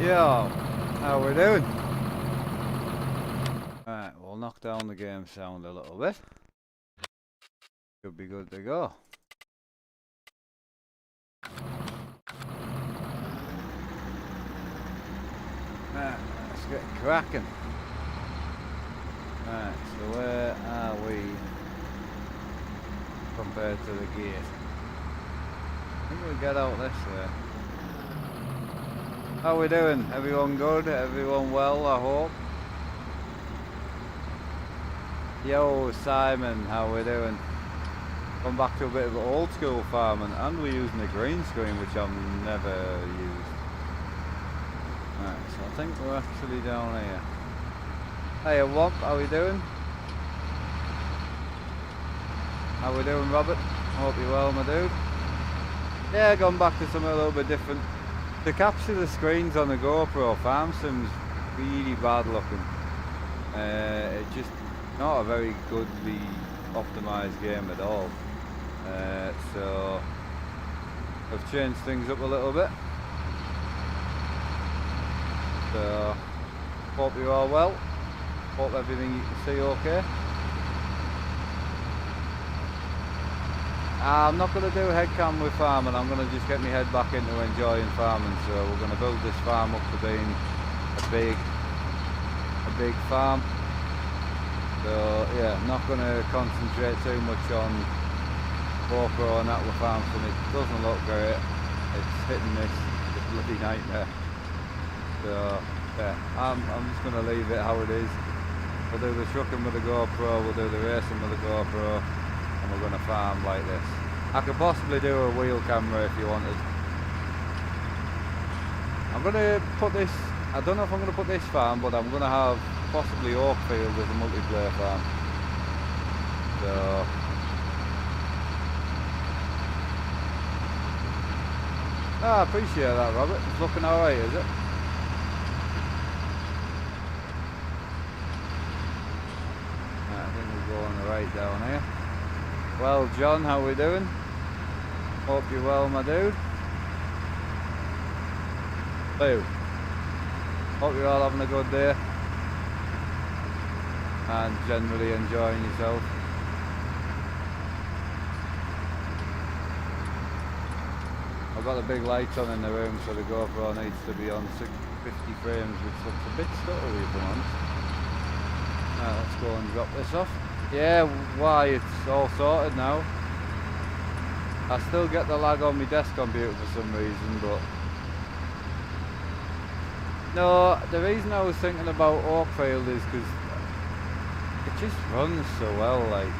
Yo, how we doing? Right, we'll knock down the game sound a little bit. Should be good to go. Right, let's get cracking. Right, so where are we compared to the gate? I think we get out this way. How we doing? Everyone good? Everyone well, I hope? Yo, Simon, how we doing? Come back to a bit of old school farming, and we're using the green screen, which I've never used. Right, so I think we're actually down here. Hey, Womp, how we doing? How we doing, Robert? Hope you're well, my dude. Yeah, going back to something a little bit different. To capture the screens on the GoPro farm sim's really bad looking. It's just not a very goodly optimised game at all. So I've changed things up a little bit. So hope you're all well. Hope everything you can see okay. I'm not going to do head cam with farming. I'm going to just get my head back into enjoying farming. So we're going to build this farm up to being a big farm. So yeah, I'm not going to concentrate too much on GoPro and that with farms, and it doesn't look great. It's hit and miss. It's a bloody nightmare. So yeah, I'm just going to leave it how it is. We'll do the trucking with the GoPro, we'll do the racing with the GoPro, and we're going to farm like this. I could possibly do a wheel camera if you wanted. I'm going to put this, I don't know if I'm going to put this farm, but I'm going to have possibly Oakfield as a multiplayer farm. So I appreciate that, Robert. It's looking alright, is it? I think we're going right down here. Well, John, how we doing? Hope you're well, my dude. Boo. Hope you're all having a good day and generally enjoying yourself. I've got the big lights on in the room, so the GoPro needs to be on 50 frames, which looks a bit stuttery if I'm honest. Right, let's go and drop this off. Yeah, why? It's all sorted now. I still get the lag on my desk computer for some reason, but no, the reason I was thinking about Oakfield is because it just runs so well, like.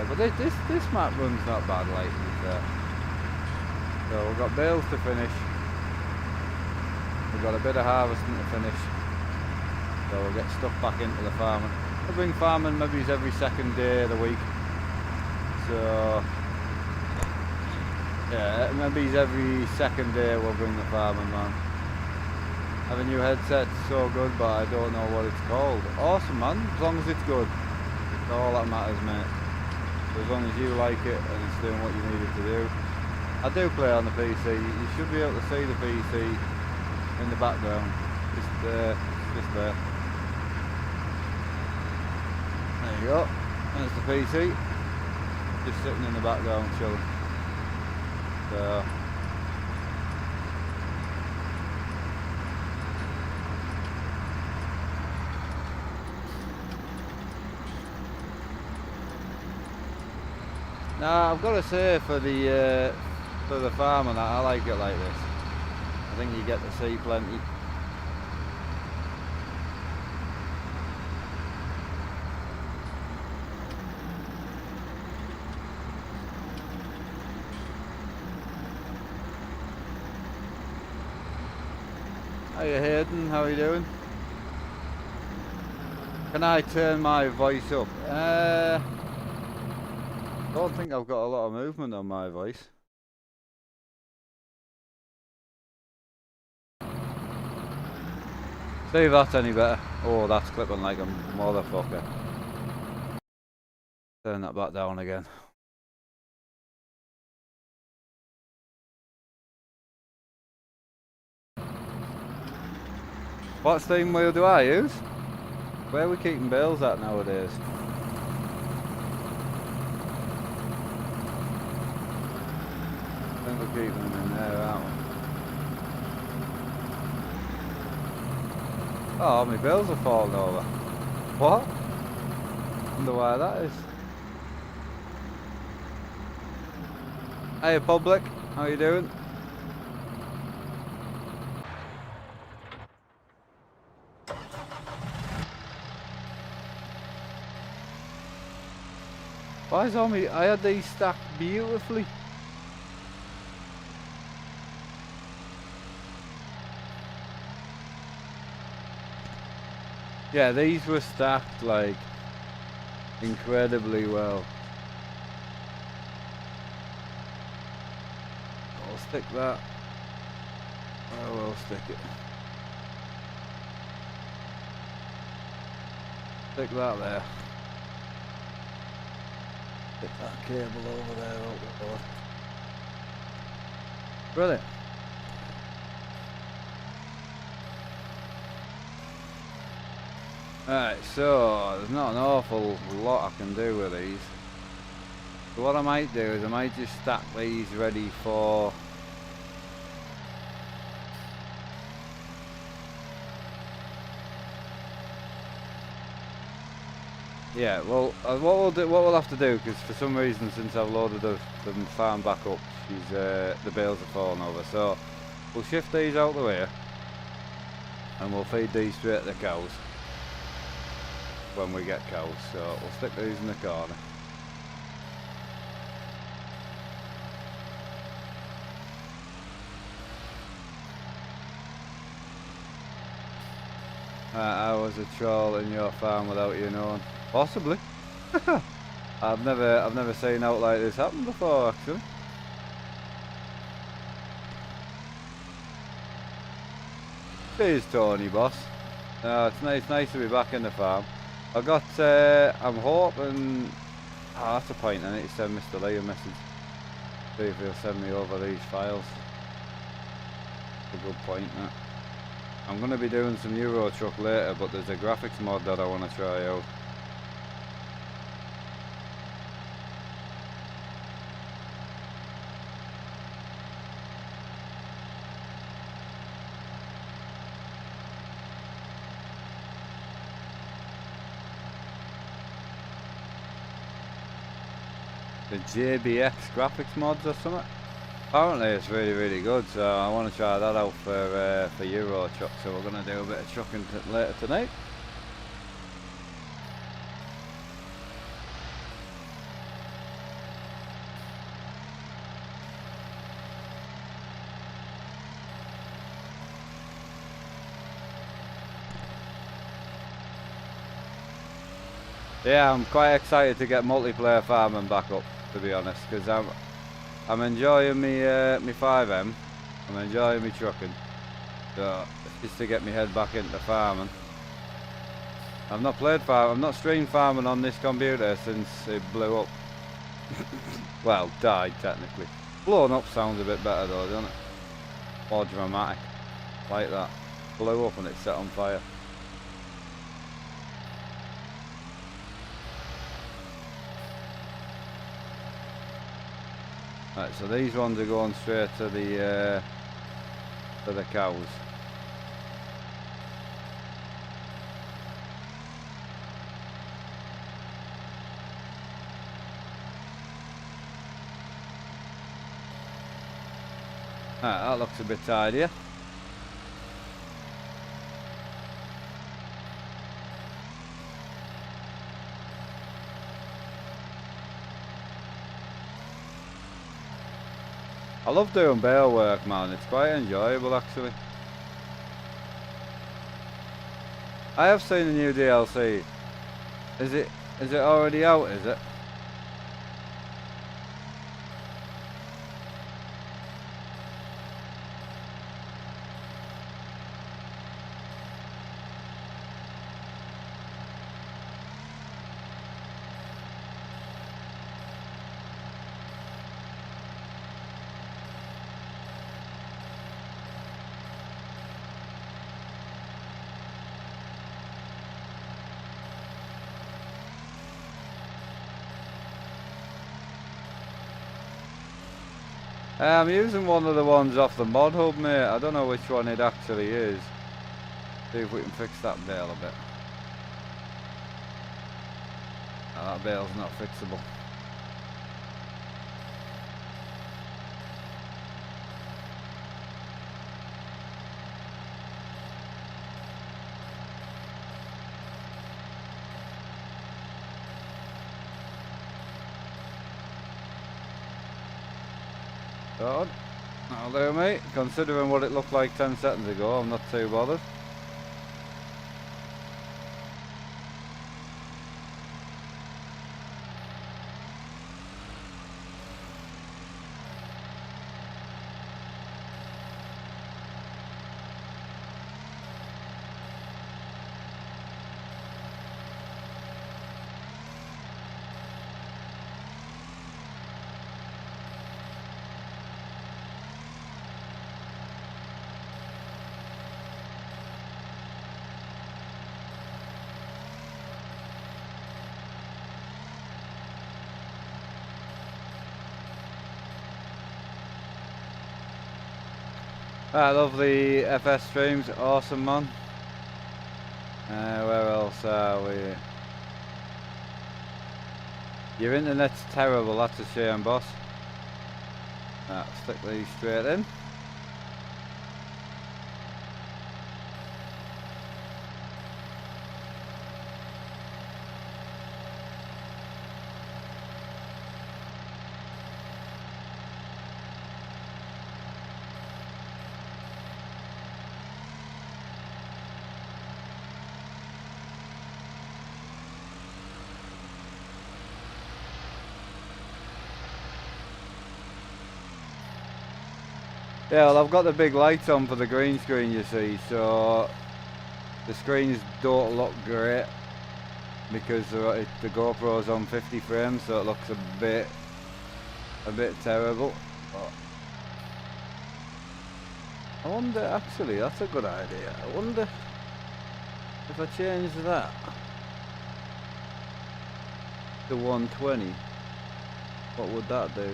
But this map runs not bad, like, to be fair. So we've got bales to finish. We've got a bit of harvesting to finish. So we'll get stuff back into the farming. We'll bring farming maybe every second day of the week. So yeah, maybe every second day we'll bring the farming, man. Have a new headset, so good, but I don't know what it's called. Awesome, man, as long as it's good. That's all that matters, mate. So as long as you like it and it's doing what you need it to do. I do play on the PC. You should be able to see the PC in the background. Just there. There you go. There's the PC. Just sitting in the background chilling. So now I've got to say for the farm and that, I like it like this. I think you get to see plenty. How you Hayden? How are you doing? Can I turn my voice up? I don't think I've got a lot of movement on my voice. See if that's any better. Oh, that's clipping like a motherfucker. Turn that back down again. What steam wheel do I use? Where are we keeping bales at nowadays? I think we're keeping them in there, aren't we? Oh, my bales are falling over. What? Wonder why that is. Hey public, how you doing? Why is all me? I had these stacked beautifully. Yeah, these were stacked like incredibly well. I'll stick that. I will stick it. Stick that there. Stick that cable over there. Oh God. Brilliant. Alright, so there's not an awful lot I can do with these. So what I might do is I might just stack these ready for yeah, well, what we'll have to do, because for some reason since I've loaded the farm back up, the bales are falling over. So we'll shift these out the way, and we'll feed these straight at the cows when we get cows. So we'll stick these in the corner. I was a troll in your farm without you knowing. Possibly. I've never seen out like this happen before, actually. Cheers, Tony, boss. It's nice to be back in the farm. I got. I'm hoping. Oh, that's a point. I need to send Mr. Lee a message. See if he'll send me over these files. That's a good point, that. I'm going to be doing some Euro Truck later, but there's a graphics mod that I want to try out. The JBX graphics mods or something. Apparently it's really good, so I want to try that out for Euro Truck. So we're going to do a bit of trucking later tonight. Yeah, I'm quite excited to get multiplayer farming back up, to be honest, because I'm enjoying me 5M. I'm enjoying me trucking. So just to get my head back into farming. I've not streamed farming on this computer since it blew up. Well, died technically. Blown up sounds a bit better though, doesn't it? More dramatic, like that. Blew up and it set on fire. Right, so these ones are going straight to the cows. Right, that looks a bit tidier. I love doing bale work, man. It's quite enjoyable, actually. I have seen the new DLC. Is it already out, is it? I'm using one of the ones off the mod hub, mate. I don't know which one it actually is. See if we can fix that bale a bit. Oh, that bale's not fixable. Good. That'll do, mate. Considering what it looked like 10 seconds ago, I'm not too bothered. I love the FS streams, awesome, man. Where else are we? Your internet's terrible, that's a shame, boss. Stick these straight in. Yeah, well, I've got the big lights on for the green screen, you see, so the screens don't look great because the GoPro's on 50 frames, so it looks a bit terrible. But I wonder, actually, that's a good idea. I wonder if I change that to 120, what would that do?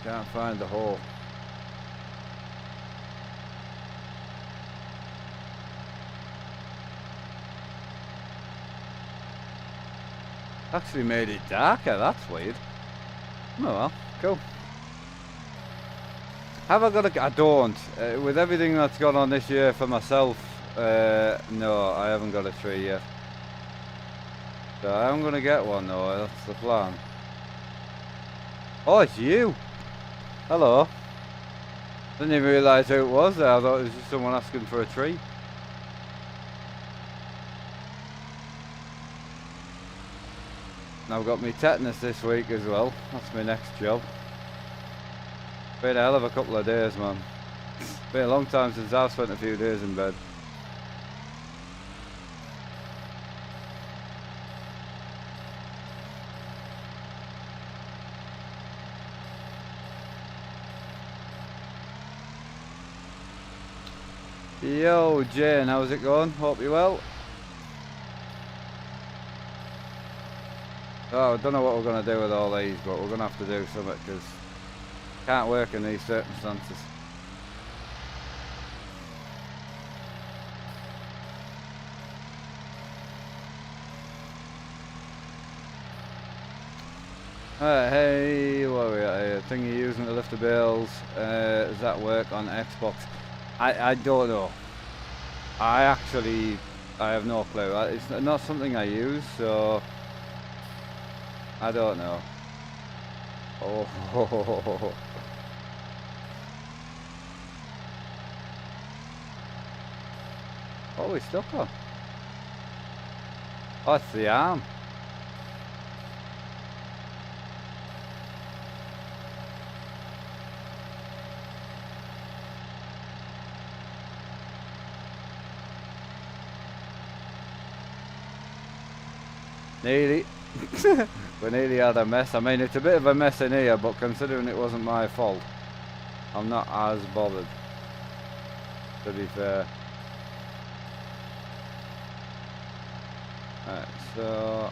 Can't find the hole. Actually made it darker, that's weird. Oh well, cool. Have I got a... I don't. With everything that's gone on this year for myself, no, I haven't got a tree yet. So I'm gonna get one though, that's the plan. Oh, it's you! Hello. Didn't even realise who it was there. I thought it was just someone asking for a tree. And I've got me tetanus this week as well. That's my next job. Been a hell of a couple of days, man. Been a long time since I've spent a few days in bed. Yo, Jane, how's it going? Hope you're well. Oh, I don't know what we're going to do with all these, but we're going to have to do something because can't work in these circumstances. Hey, what are we at here? Thing you're using to lift the bales, does that work on Xbox? I don't know. I have no clue. It's not something I use, so I don't know. Oh, what are we stuck on? Oh, it's the arm. Nearly. We nearly had a mess. I mean, it's a bit of a mess in here, but considering it wasn't my fault, I'm not as bothered. to be fair. Right, so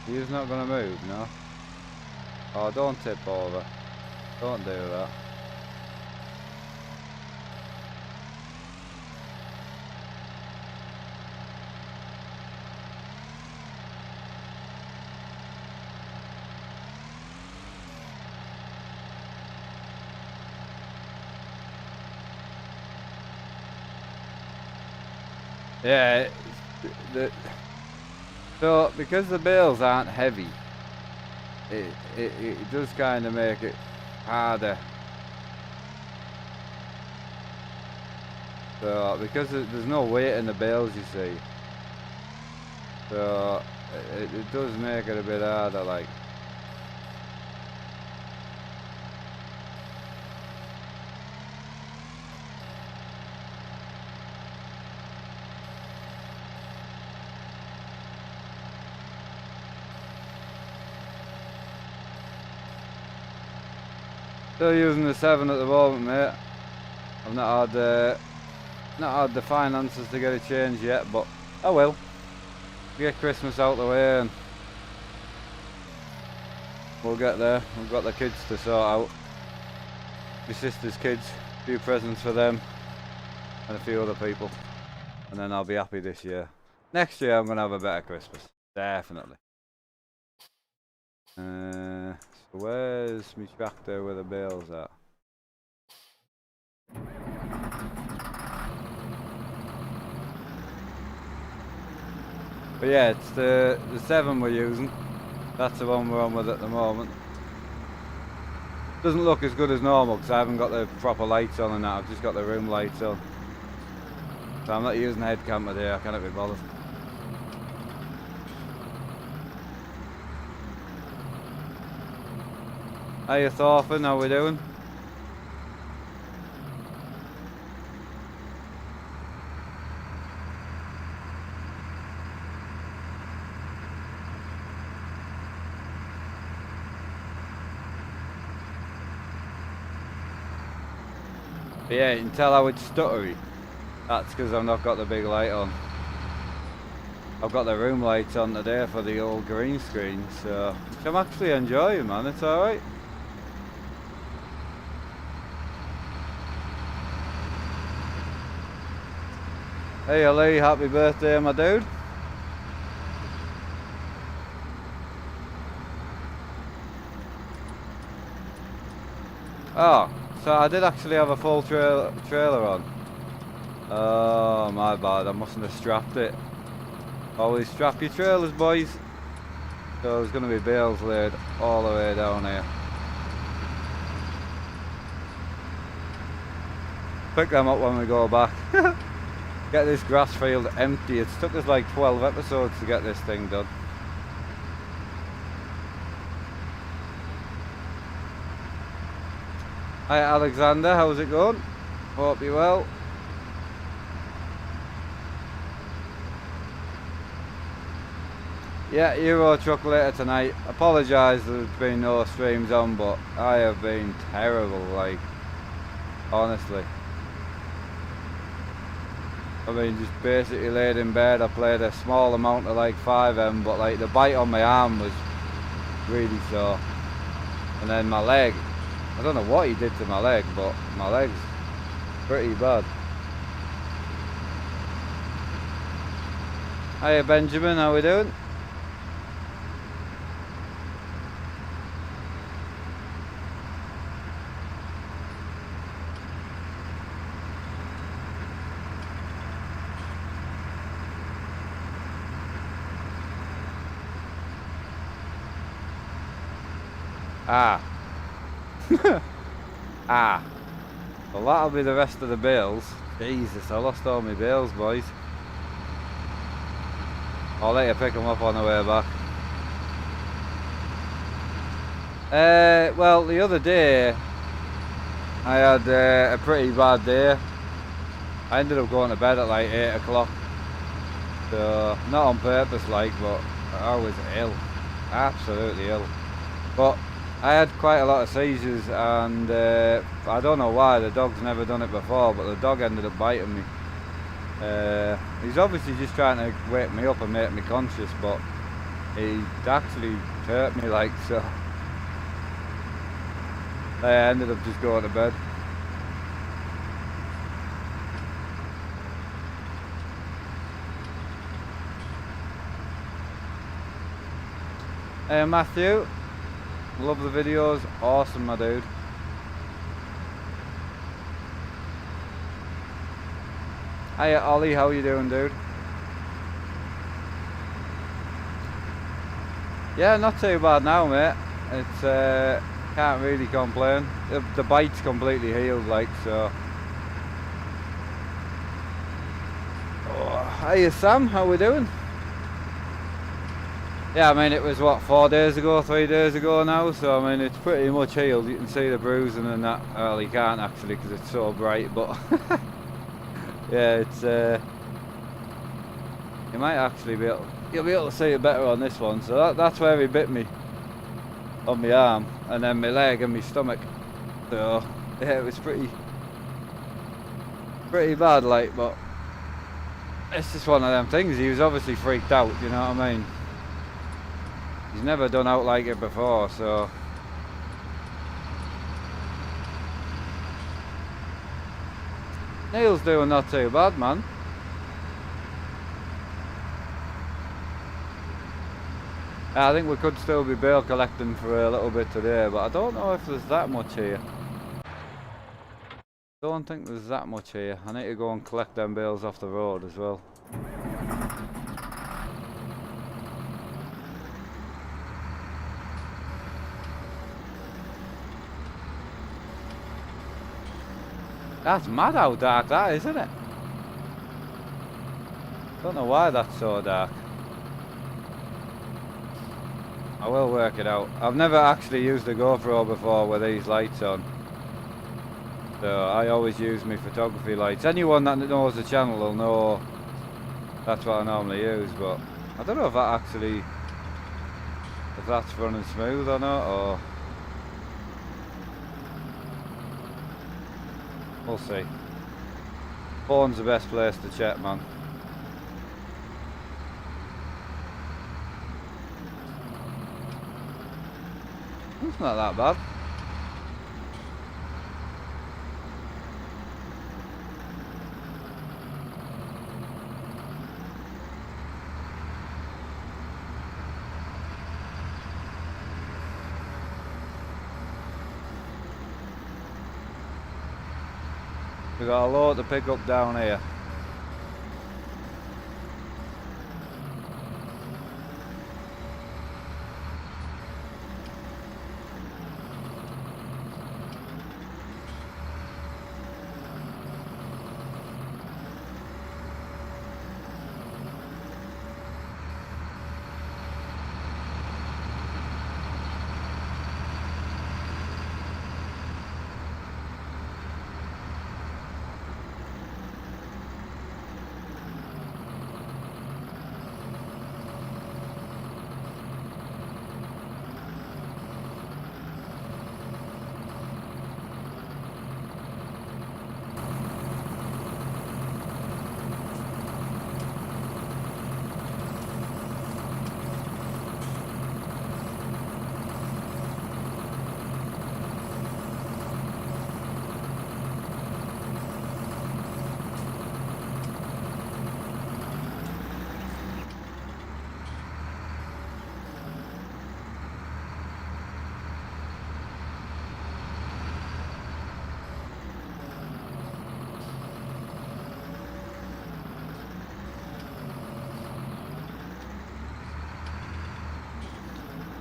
he's not gonna move, no? Oh, don't tip over. Don't do that. Yeah, so because the bales aren't heavy, it does kind of make it harder. So because there's no weight in the bales, you see, so it does make it a bit harder, like. Still using the 7 at the moment, mate. I've not had the finances to get it changed yet, but I will. Get Christmas out the way and we'll get there. We've got the kids to sort out. My sister's kids, a few presents for them and a few other people. And then I'll be happy this year. Next year I'm going to have a better Christmas. Definitely. So where's my tractor where the bales at? But yeah, it's the 7 we're using. That's the one we're on with at the moment. Doesn't look as good as normal because I haven't got the proper lights on and that. I've just got the room lights on. So I'm not using the head cam today, I cannot be bothered. How you Thorfinn? How we doing? But yeah, you can tell how it's stuttery. That's because I've not got the big light on. I've got the room lights on today for the old green screen, so which I'm actually enjoying, man. It's alright. Hey Ali, happy birthday, my dude. Oh, so I did actually have a full trailer on. Oh, my bad, I mustn't have strapped it. Always strap your trailers, boys. So there's going to be bales laid all the way down here. Pick them up when we go back. Get this grass field empty. It's took us like 12 episodes to get this thing done. Hi Alexander, how's it going? Hope you're well. Yeah, Euro truck later tonight. Apologise there's been no streams on, but I have been terrible, like, honestly. I mean, just basically laid in bed. I played a small amount of like 5M, but like the bite on my arm was really sore. And then my leg, I don't know what he did to my leg, but my leg's pretty bad. Hiya Benjamin, how we doing? Ah. Ah. Well, that'll be the rest of the bales. Jesus, I lost all my bales, boys. I'll let you pick them up on the way back. Well, the other day, I had a pretty bad day. I ended up going to bed at like 8 o'clock. So, not on purpose like, but I was ill. Absolutely ill. But I had quite a lot of seizures, and I don't know why. The dog's never done it before, but the dog ended up biting me. He's obviously just trying to wake me up and make me conscious, but he actually hurt me like so. I ended up just going to bed. Hey Matthew, love the videos, awesome my dude. Hiya Ollie, how you doing dude? Yeah, not too bad now mate. It's can't really complain. The bite's completely healed like so. Oh, hiya Sam, how we doing? Yeah, I mean it was what, 4 days ago, 3 days ago now, so I mean it's pretty much healed. You can see the bruising and that. Well, you can't actually because it's so bright, but yeah, it's you might actually be able, you'll be able to see it better on this one. So that's where he bit me on my arm, and then my leg and my stomach. So yeah, it was pretty bad, like, but it's just one of them things. He was obviously freaked out, you know what I mean? He's never done out like it before, so. Neil's doing not too bad, man. I think we could still be bale collecting for a little bit today, but I don't know if there's that much here. Don't think there's that much here. I need to go and collect them bales off the road as well. That's mad how dark that is, isn't it? Don't know why that's so dark. I will work it out. I've never actually used a GoPro before with these lights on. So I always use my photography lights. Anyone that knows the channel will know that's what I normally use, but I don't know if that actually, if that's running smooth or not, or we'll see. Phone's the best place to check, man. It's not that bad. We got a load to pick up down here.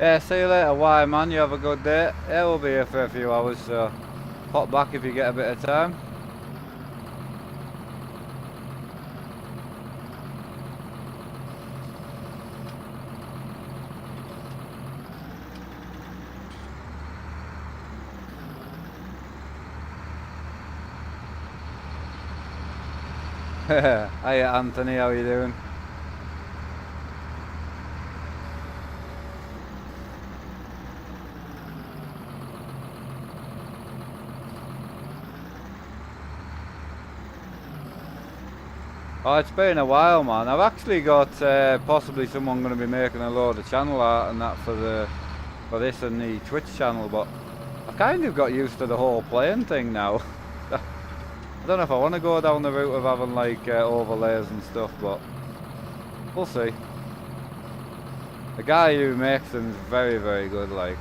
Yeah, see you later, why man, you have a good day. Yeah, we'll be here for a few hours, so pop back if you get a bit of time. Hiya Anthony, how you doing? Oh, it's been a while, man. I've actually got possibly someone going to be making a load of channel art and that for this and the Twitch channel, but I've kind of got used to the whole playing thing now. I don't know if I want to go down the route of having like overlays and stuff, but we'll see. The guy who makes them is very, very good, like.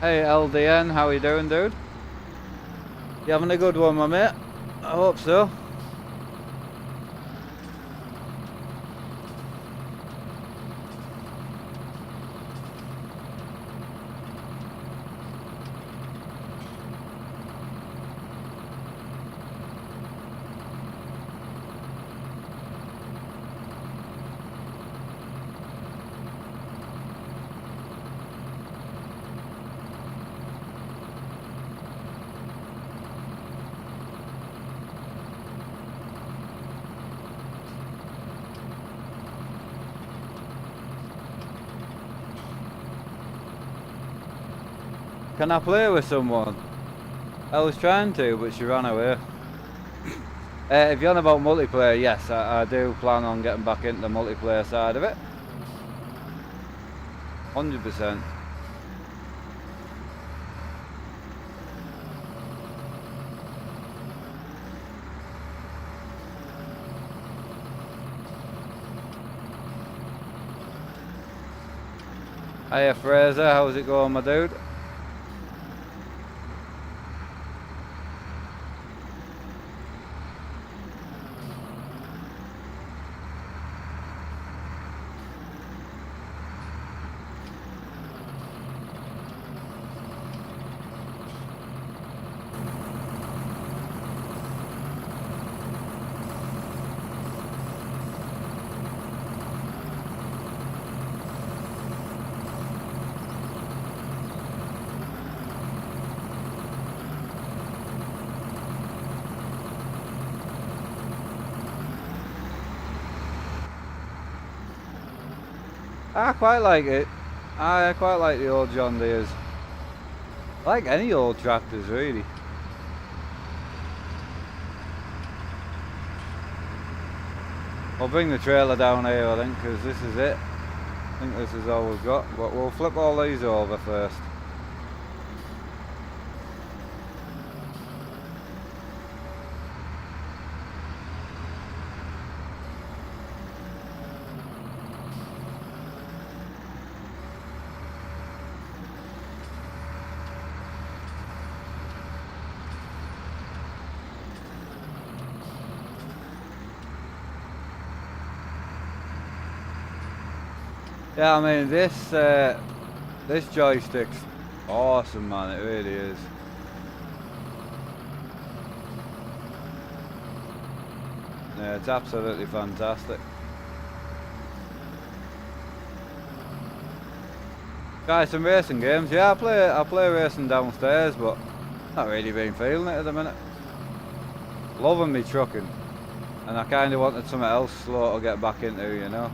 Hey LDN, how you doing, dude? You having a good one, my mate? I hope so. Can I play with someone? I was trying to, but she ran away. If you're on about multiplayer, yes, I do plan on getting back into the multiplayer side of it. 100%. Hiya Fraser, how's it going, my dude? I quite like it. I quite like the old John Deeres. I like any old tractors, really. I'll bring the trailer down here, I think, because this is it. I think this is all we've got, but we'll flip all these over first. Yeah, I mean this joystick's awesome, man. It really is. Yeah, it's absolutely fantastic. Guys, some racing games. Yeah, I play racing downstairs, but not really been feeling it at the minute. Loving me trucking, and I kind of wanted something else slow to get back into, you know.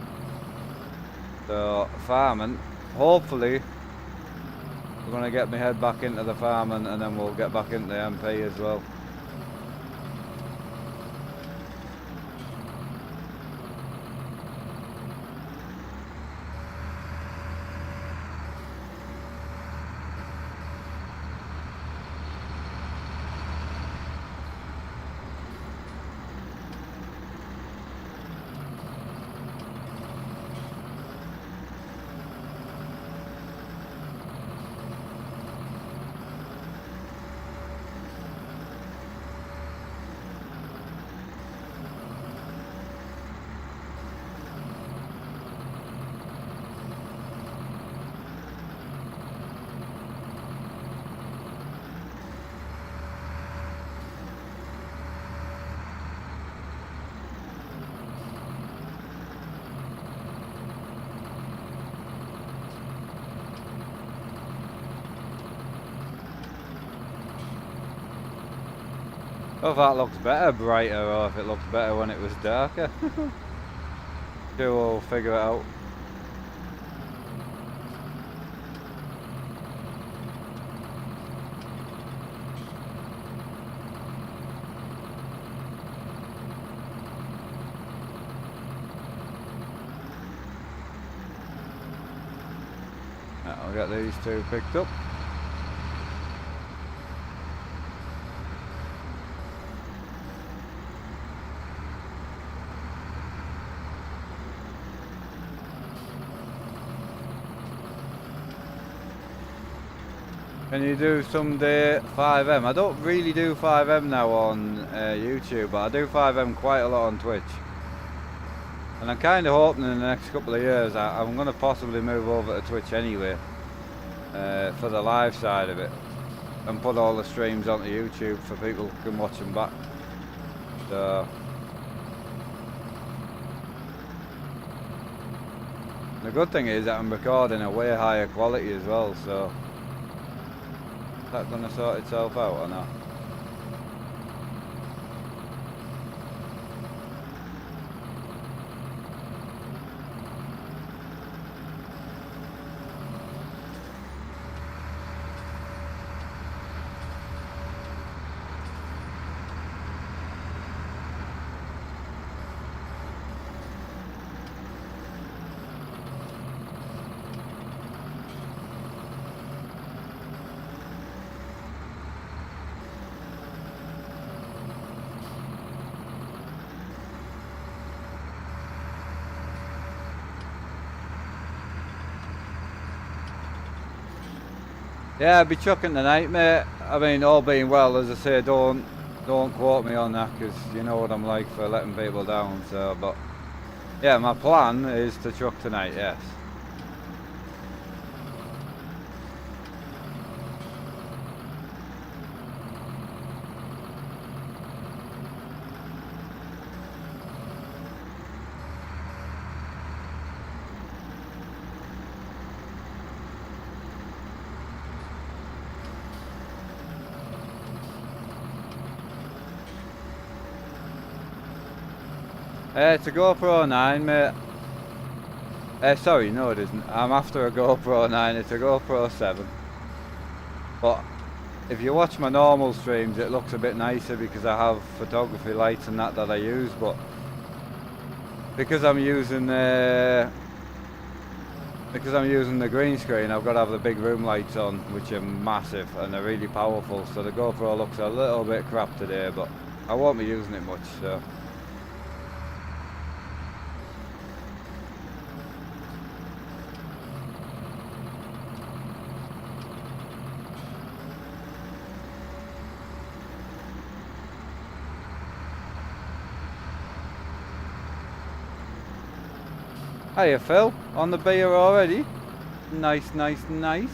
So farming, hopefully we're going to get my head back into the farming, and then we'll get back into the MP as well. Oh, if that looks better brighter, or if it looks better when it was darker. Sure, we'll figure it out. I'll get these two picked up. Can you do someday 5M? I don't really do 5M now on YouTube, but I do 5M quite a lot on Twitch. And I'm kind of hoping in the next couple of years I'm going to possibly move over to Twitch anyway for the live side of it, and put all the streams onto YouTube for people who can watch them back. So the good thing is that I'm recording a way higher quality as well, so is that going to sort itself out or not? Yeah, I'll be chucking tonight, mate. I mean, all being well, as I say, don't quote me on that, because you know what I'm like for letting people down. So, but yeah, my plan is to chuck tonight. Yes. It's a GoPro 9, mate. Sorry, no it isn't. I'm after a GoPro 9, it's a GoPro 7. But if you watch my normal streams, it looks a bit nicer because I have photography lights and that I use, but because I'm using the green screen, I've got to have the big room lights on, which are massive and they're really powerful, so the GoPro looks a little bit crap today, but I won't be using it much, so. Hiya Phil, on the beer already? Nice, nice, nice.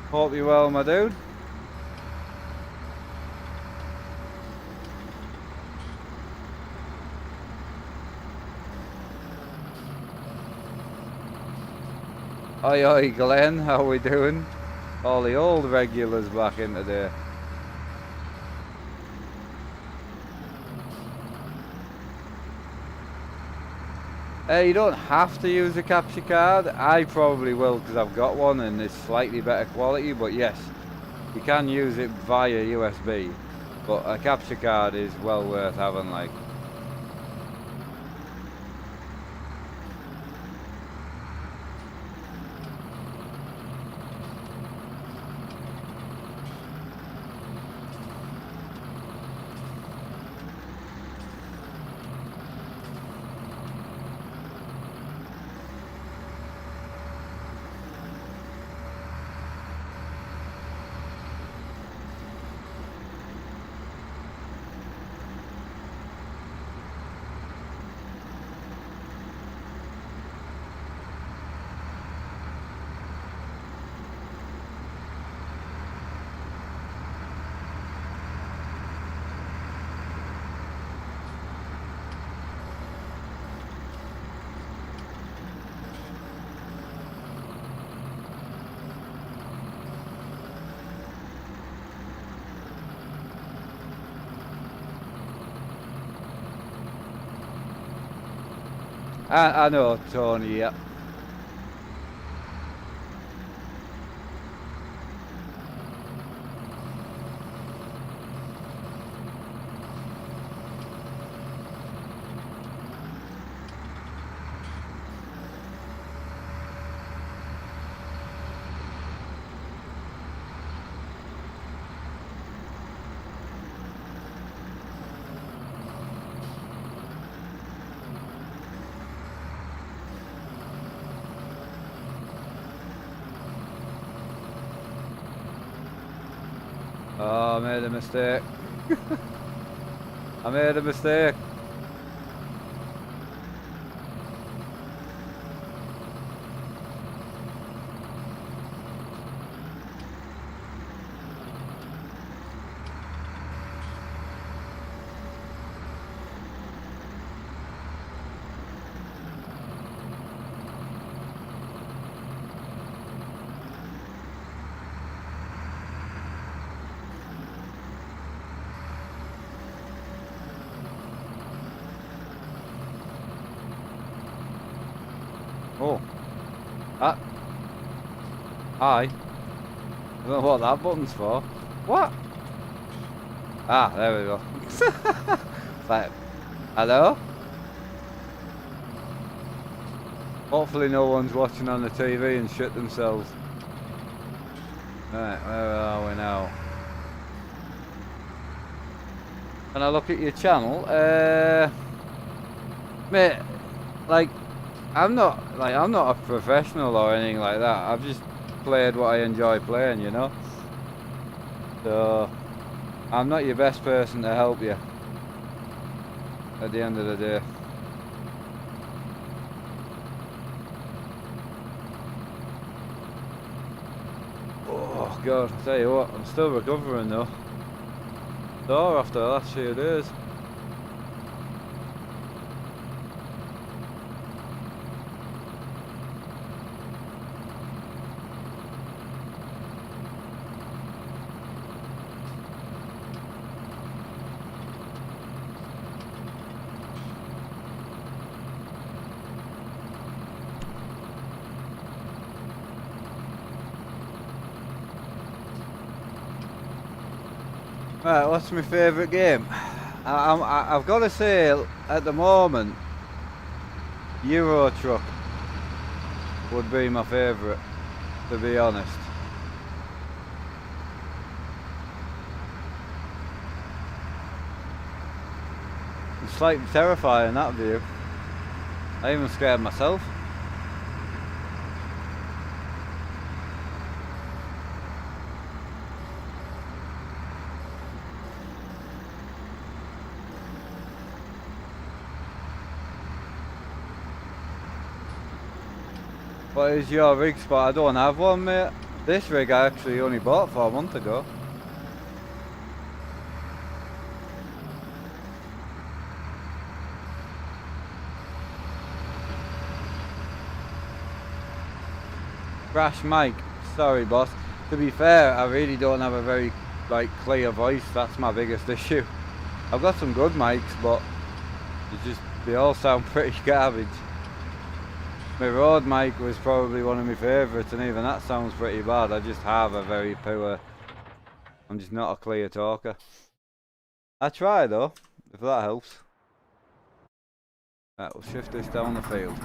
Hope you're well, my dude. Oi, oi, Glenn, how we doing? All the old regulars back in today. You don't have to use a capture card. I probably will because I've got one and it's slightly better quality, but yes, you can use it via USB, but a capture card is well worth having, like. I know, Tony, yeah. Oh, I made a mistake. I made a mistake. Oh, that. Hi. I don't know what that button's for. What? Ah, there we go. It's like, hello? Hopefully no one's watching on the TV and shit themselves. Right, where are we now? Can I look at your channel? Mate, like, I'm not a professional or anything like that. I've just played what I enjoy playing, you know? So, I'm not your best person to help you at the end of the day. Oh God, I tell you what, I'm still recovering though. Sore after the last few days. Right, what's my favourite game? I've got to say, at the moment, Euro Truck would be my favourite, to be honest. It's slightly terrifying, that view. I even scared myself. What is your rig spot? I don't have one, mate. This rig I actually only bought 4 months ago. Crash mic. Sorry, boss. To be fair, I really don't have a very clear voice. That's my biggest issue. I've got some good mics, but they all sound pretty garbage. My Rode mic was probably one of my favourites, and even that sounds pretty bad. I just have a very poor... I'm just not a clear talker. I try though, if that helps. Right, we'll shift this down the field.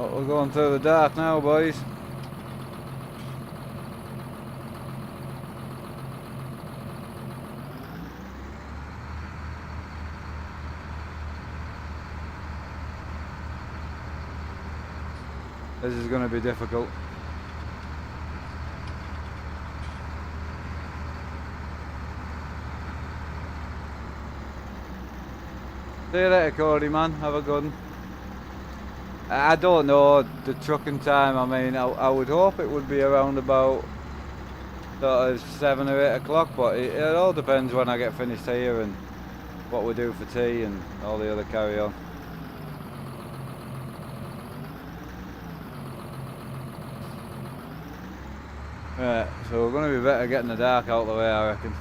Oh, we're going through the dark now, boys. This is going to be difficult. See you later, Cody, man. Have a good one. I don't know the trucking time. I mean, I would hope it would be around about sort of 7 or 8 o'clock, but it all depends when I get finished here and what we do for tea and all the other carry on. Right, so we're going to be better getting the dark out of the way, I reckon.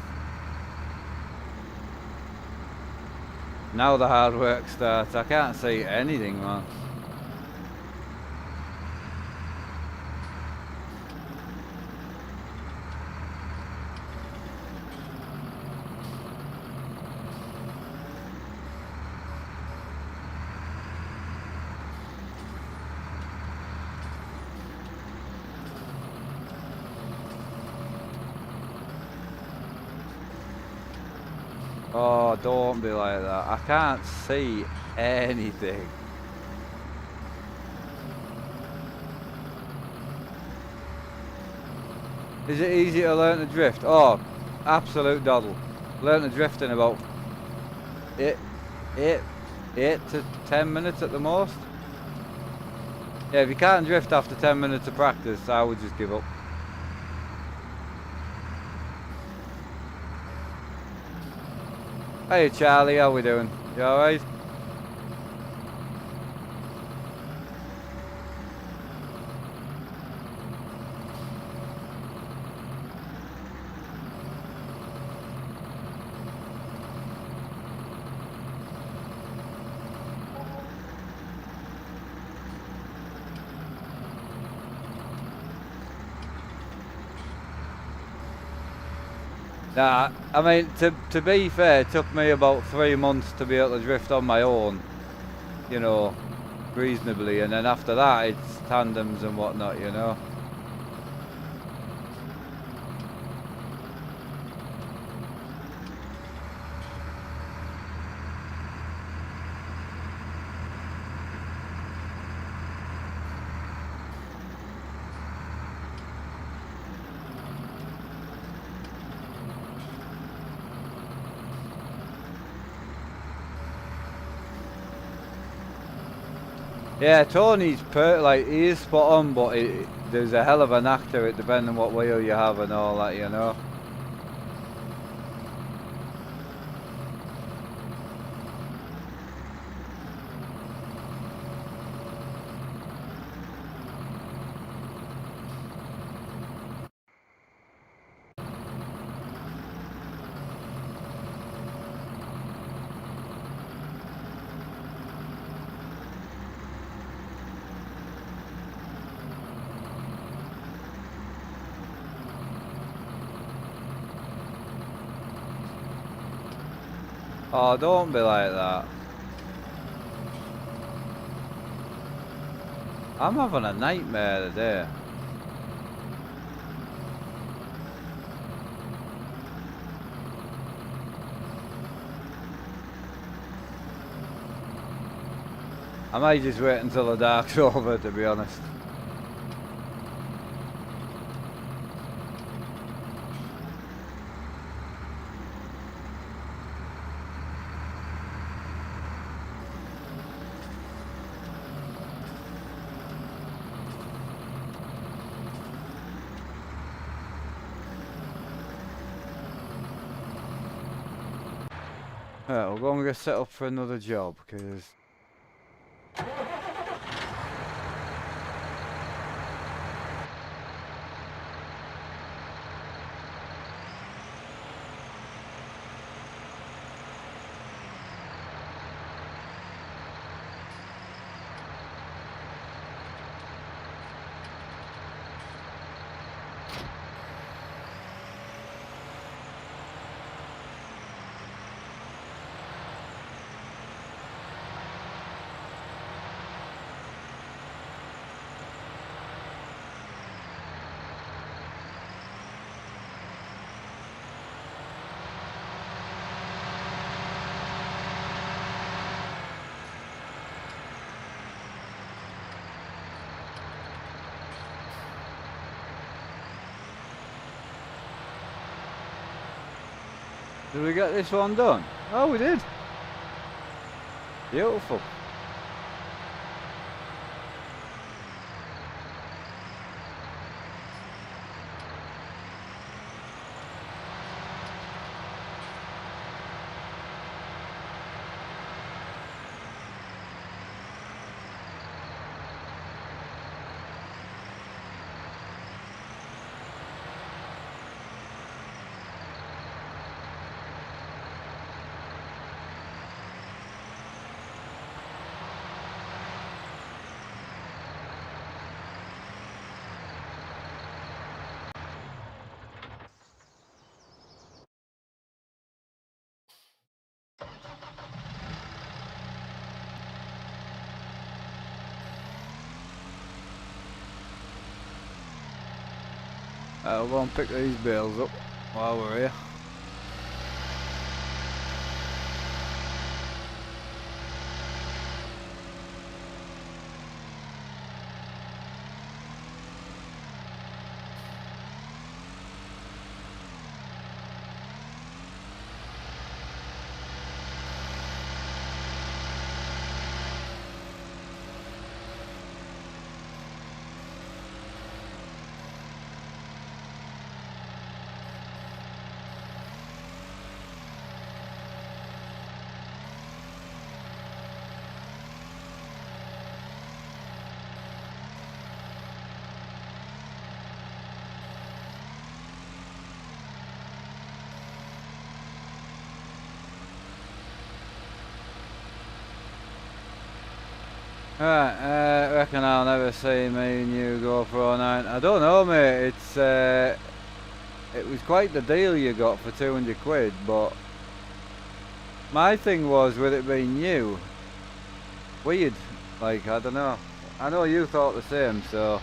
Now the hard work starts. I can't see anything, man. Oh, don't be like that. I can't see anything. Is it easy to learn to drift? Oh, absolute doddle. Learn to drift in about 8 to 10 minutes at the most. Yeah, if you can't drift after 10 minutes of practice, I would just give up. Hey Charlie, how we doing? You alright? Nah, I mean, to be fair, it took me about 3 months to be able to drift on my own, you know, reasonably, and then after that it's tandems and whatnot, you know. Yeah, Tony's he is spot on, but there's a hell of a knack to it depending what wheel you have and all that, you know. Oh, don't be like that. I'm having a nightmare today. I might just wait until the dark's over, to be honest. Right, we're going to get set up for another job, because... Did we get this one done? Oh, we did. Beautiful. We'll go and pick these bales up while we're here. Right, reckon I'll never see me and you go for 09. I don't know, mate. It was quite the deal you got for 200 quid, but my thing was with it being new, weird. Like, I don't know. I know you thought the same, so.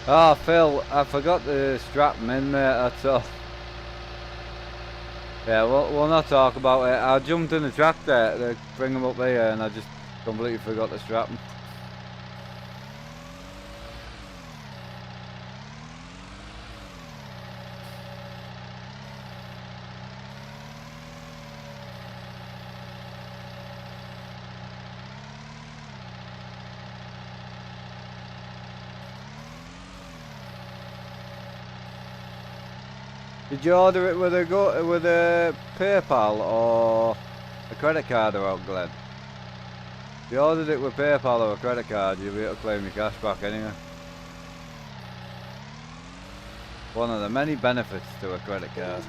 Oh, Phil, I forgot to strap them in, mate, that's all. Yeah, we'll not talk about it. I jumped in the tractor to bring them up here and I just completely forgot to strap them. Did you order it with a PayPal or a credit card or out, Glenn? If you ordered it with PayPal or a credit card, you'll be able to claim your cash back anyway. One of the many benefits to a credit card.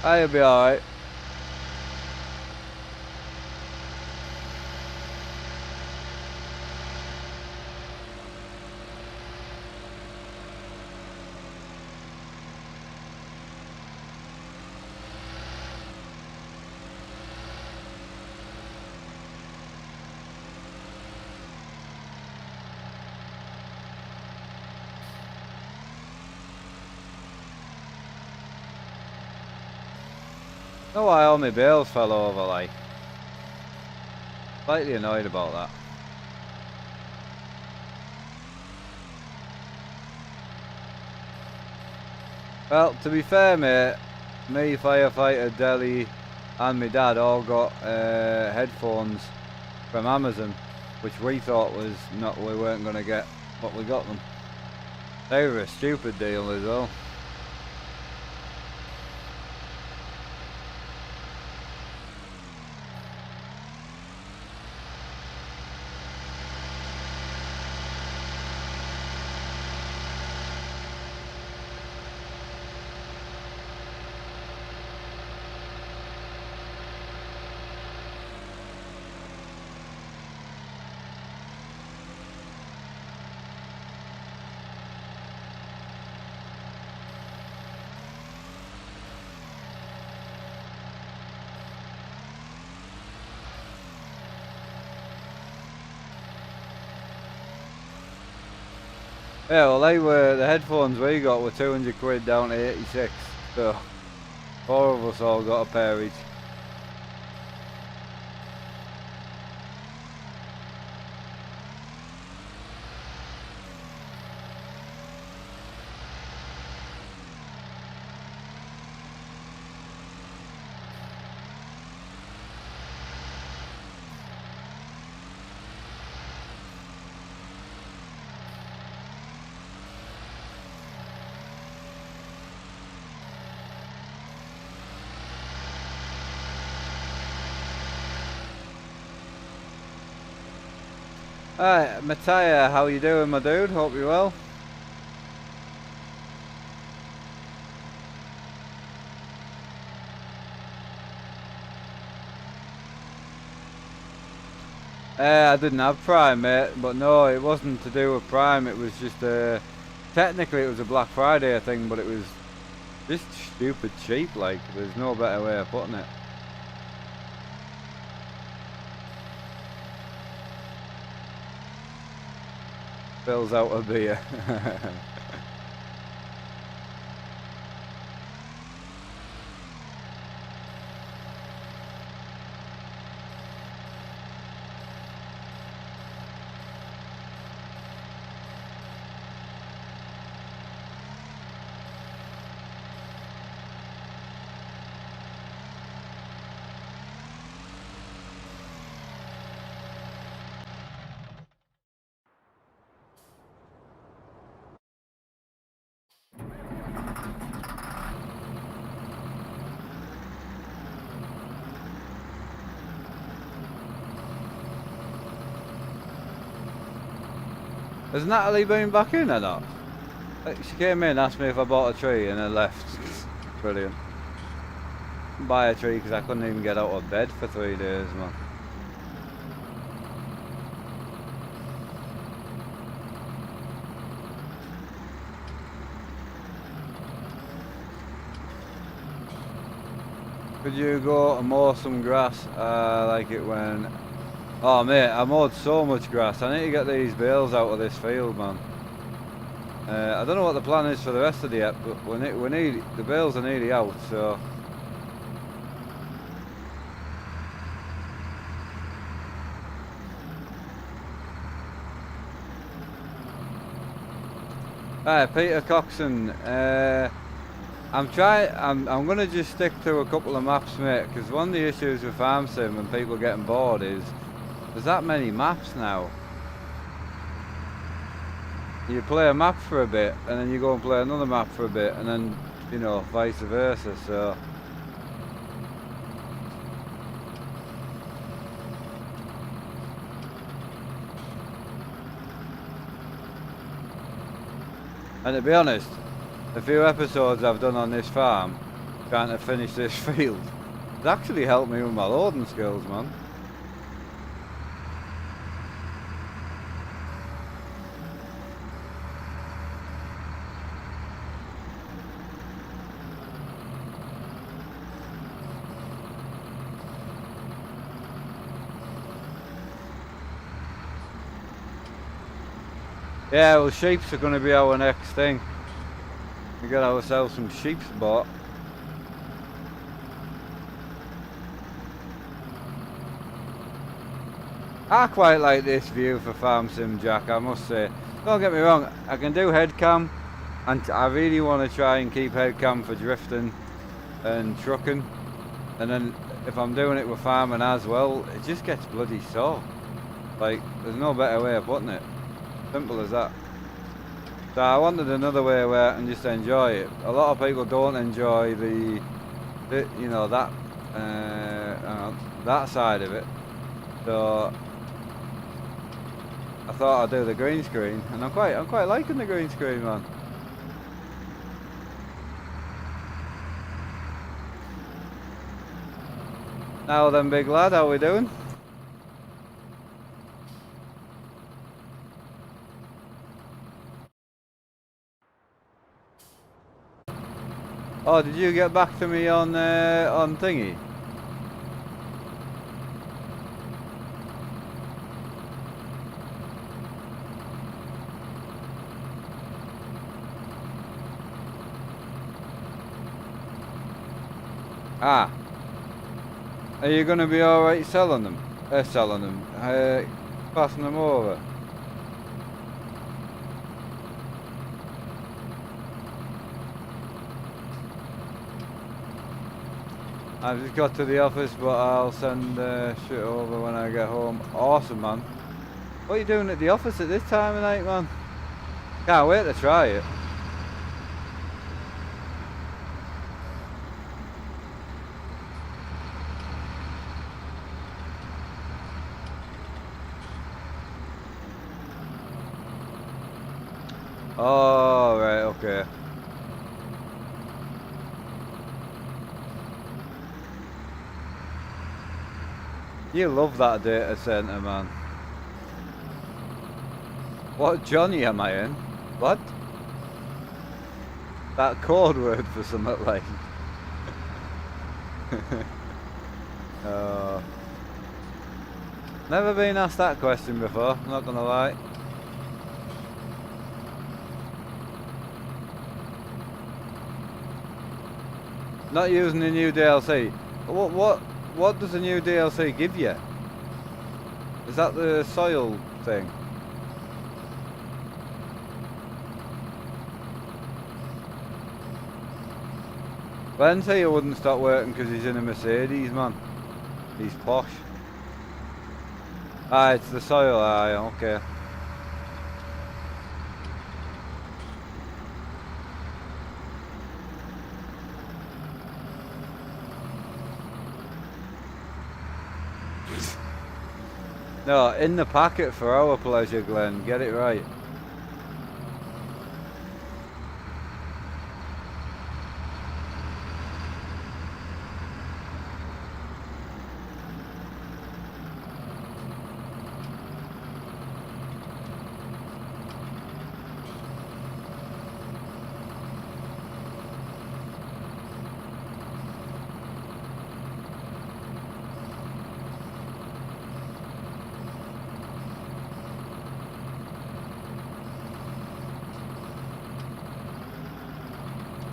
You'll be alright. Know why all my bales fell over, like. Slightly annoyed about that. Well, to be fair, mate, me, Firefighter, Deli, and my dad all got headphones from Amazon which we thought was not, we weren't going to get what we got them. They were a stupid deal as well. Yeah, well, the headphones we got were 200 quid down to 86, so 4 of us all got a pair each. Alright, Mattia, how you doing, my dude? Hope you're well. I didn't have Prime, mate, but no, it wasn't to do with Prime, it was just, technically it was a Black Friday thing, but it was just stupid cheap, like, there's no better way of putting it. Fills out a beer. Has Natalie been back in or not? She came in, asked me if I bought a tree and then left. Brilliant. Buy a tree because I couldn't even get out of bed for 3 days, man. Could you go and mow some grass? Like it when... Oh mate, I mowed so much grass. I need to get these bales out of this field, man. I don't know what the plan is for the rest of the ep, but we need the bales are nearly out, so. Alright, Peter Coxon. I'm gonna just stick to a couple of maps, mate, because one of the issues with Farm Sim and people getting bored is there's that many maps now. You play a map for a bit, and then you go and play another map for a bit, and then, you know, vice versa, so. And to be honest, the few episodes I've done on this farm, trying to finish this field, it's actually helped me with my loading skills, man. Yeah, well, sheeps are going to be our next thing. We got ourselves some sheep's bought. I quite like this view for Farm Sim, Jack, I must say. Don't get me wrong, I can do head cam, and I really want to try and keep head cam for drifting and trucking. And then if I'm doing it with farming as well, it just gets bloody sore. Like, there's no better way of putting it. Simple as that. So I wanted another way where I can just enjoy it. A lot of people don't enjoy the you know, that side of it. So I thought I'd do the green screen, and I'm quite liking the green screen, man. Now then, big lad, how we doing? Oh, did you get back to me on thingy? Ah, are you gonna be all right selling them? Passing them over. I've just got to the office, but I'll send shit over when I get home. Awesome, man. What are you doing at the office at this time of night, man? Can't wait to try it. Oh, right, okay. You love that data center, man. What Johnny am I in? What? That code word for something like. Never been asked that question before, I'm not gonna lie. Not using the new DLC. What does the new DLC give you? Is that the soil thing? Ben said he wouldn't stop working because he's in a Mercedes, man. He's posh. Ah, it's the soil, aye, okay. No, in the packet for our pleasure, Glenn. Get it right.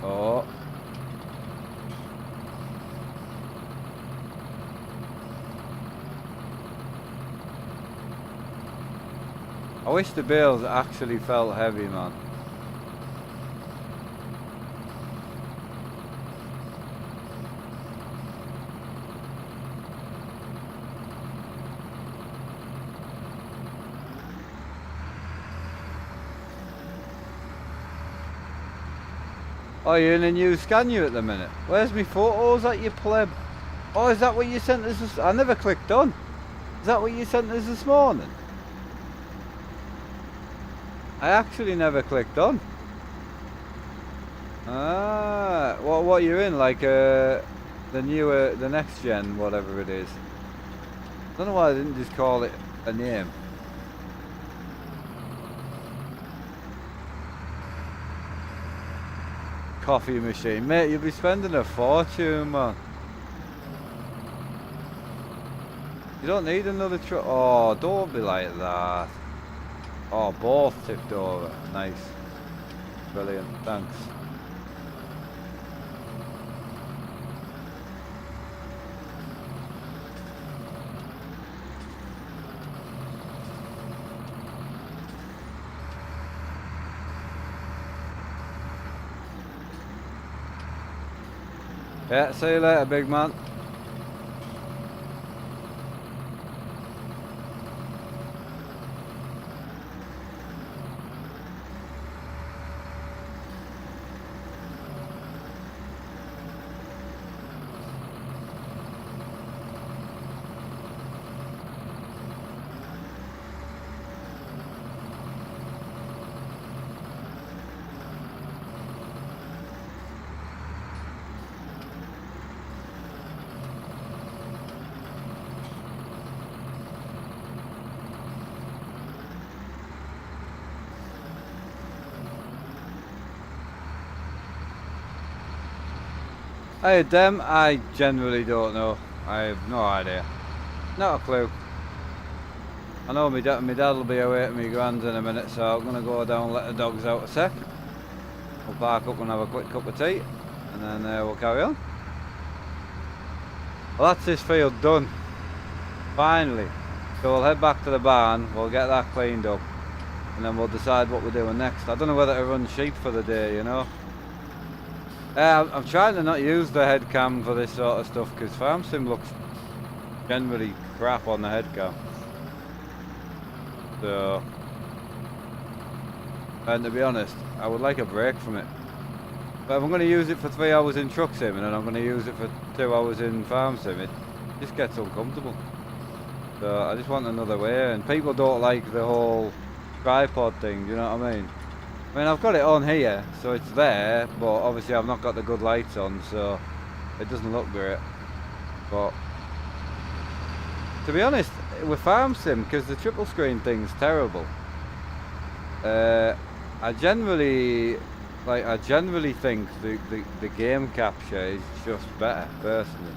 Oh. I wish the bales actually felt heavy, man. Oh, you're in a new Scania at the minute. Where's me photos at you pleb? Oh, is that what you sent us I never clicked on. Is that what you sent us this morning? I actually never clicked on. Ah, what you're in, like the next gen, whatever it is. I don't know why I didn't just call it a name. Coffee machine, mate. You'll be spending a fortune, man. You don't need another truck. Oh, don't be like that. Oh, both tipped over. Nice. Brilliant. Thanks. Yeah, see you later, big man. Them, I generally don't know. I have no idea. Not a clue. I know my dad will be away at my grand's in a minute, so I'm gonna go down and let the dogs out a sec. We'll park up and have a quick cup of tea, and then we'll carry on. Well, that's this field done. Finally. So we'll head back to the barn, we'll get that cleaned up, and then we'll decide what we're doing next. I don't know whether to run sheep for the day, you know. I'm trying to not use the head cam for this sort of stuff, because farm sim looks generally crap on the head cam. So, and to be honest, I would like a break from it. But if I'm going to use it for 3 hours in truck sim and then I'm going to use it for 2 hours in farm sim, it just gets uncomfortable. So I just want another way, and people don't like the whole tripod thing, do you know what I mean? I mean, I've got it on here, so it's there, but obviously I've not got the good lights on, so it doesn't look great. But to be honest, with farm sim, because the triple screen thing's terrible, I generally think the game capture is just better, personally.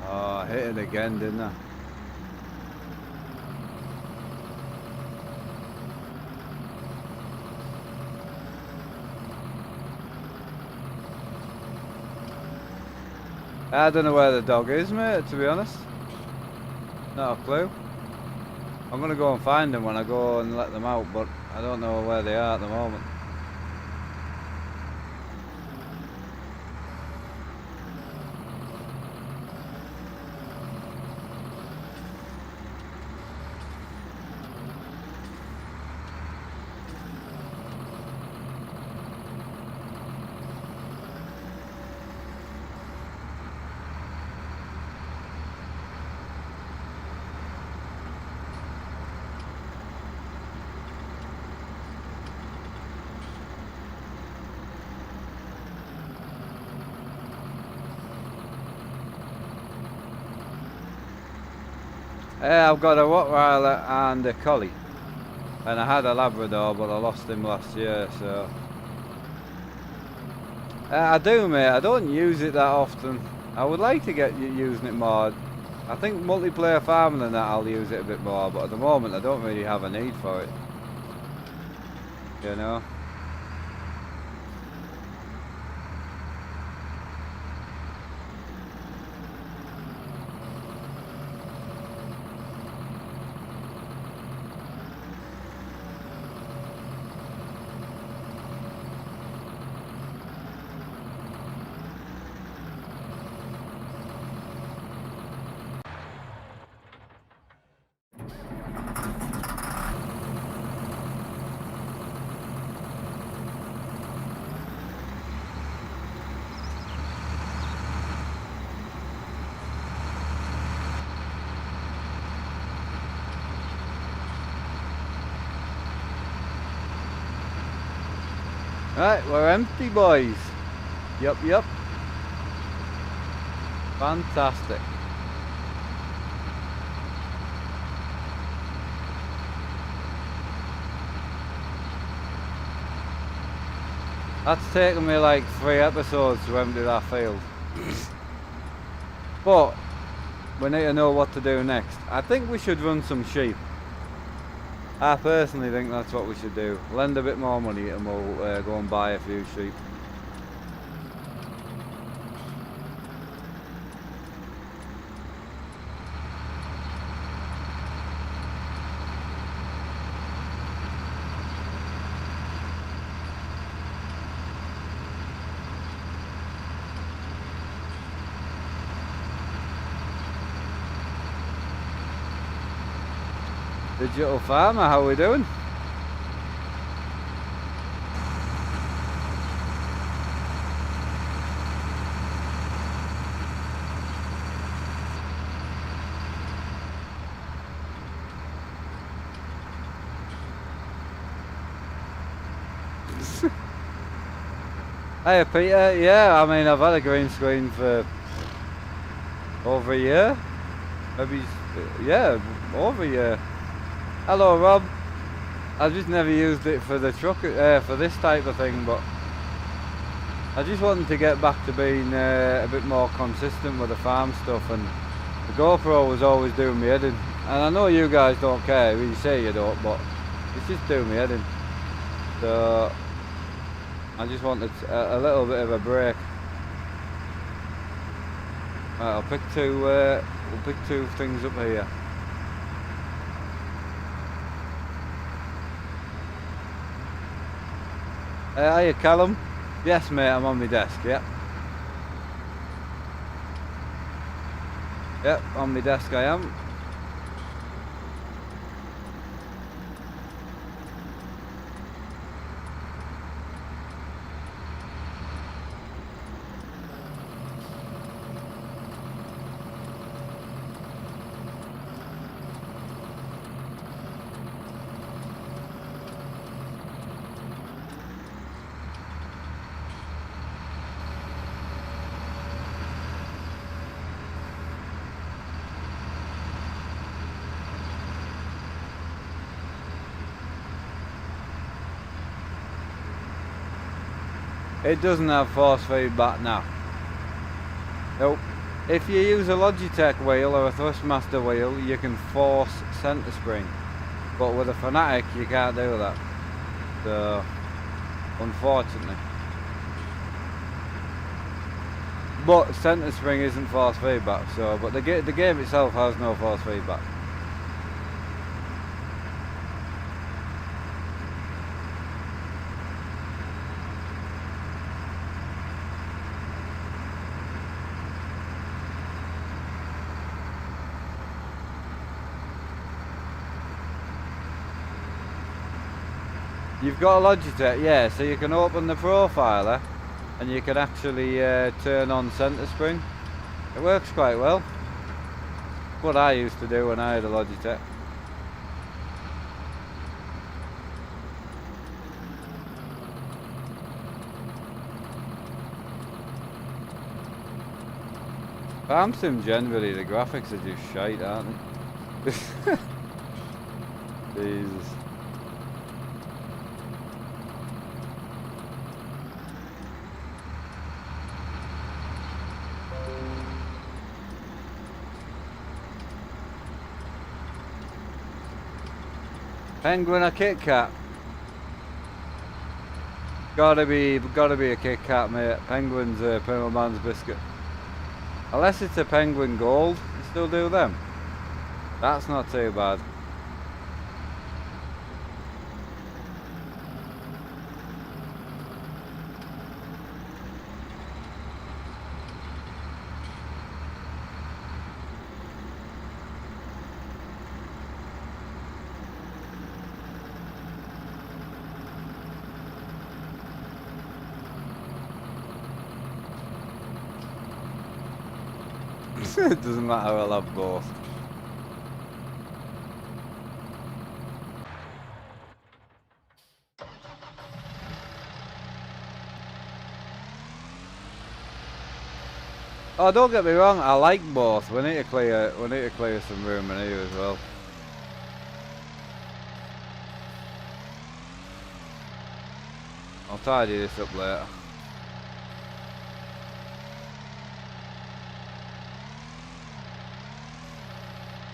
Oh, I hit it again, didn't I? I don't know where the dog is, mate, to be honest. Not a clue. I'm gonna go and find them when I go and let them out, but I don't know where they are at the moment. I've got a Rottweiler and a Collie, and I had a Labrador, but I lost him last year, so... I do, mate. I don't use it that often. I would like to get using it more. I think multiplayer farming and that I'll use it a bit more, but at the moment I don't really have a need for it. You know? Right, we're empty, boys. Yup. Fantastic. That's taken me like 3 episodes to empty that field. But we need to know what to do next. I think we should run some sheep. I personally think that's what we should do. Lend a bit more money and we'll go and buy a few sheep. Digital farmer, how are we doing? Hey Peter, yeah, I mean I've had a green screen for over a year. Maybe, yeah, over a year. Hello Rob. I've just never used it for the truck, for this type of thing, but I just wanted to get back to being a bit more consistent with the farm stuff, and the GoPro was always doing me head in. And I know you guys don't care, you say you don't, but it's just doing me head in. So I just wanted a little bit of a break. Right, I'll pick we'll pick two things up here. Hiya Callum. Yes mate, I'm on my desk, yep. Yep, on my desk I am. It doesn't have force feedback now. Nope. If you use a Logitech wheel or a Thrustmaster wheel, you can force centre spring. But with a Fanatic, you can't do that. So, unfortunately. But centre spring isn't force feedback, so, but the game itself has no force feedback. You've got a Logitech, yeah, so you can open the profiler and you can actually turn on centre spring. It works quite well. What I used to do when I had a Logitech. Farm sim generally, the graphics are just shite, aren't they? Jesus. Penguin or Kit Kat? Gotta be a Kit Kat, mate. Penguin's a Penguin Man's biscuit. Unless it's a Penguin Gold, you still do them. That's not too bad. It doesn't matter, I'll have both. Oh, don't get me wrong, I like both. We need to clear some room in here as well. I'll tidy this up later.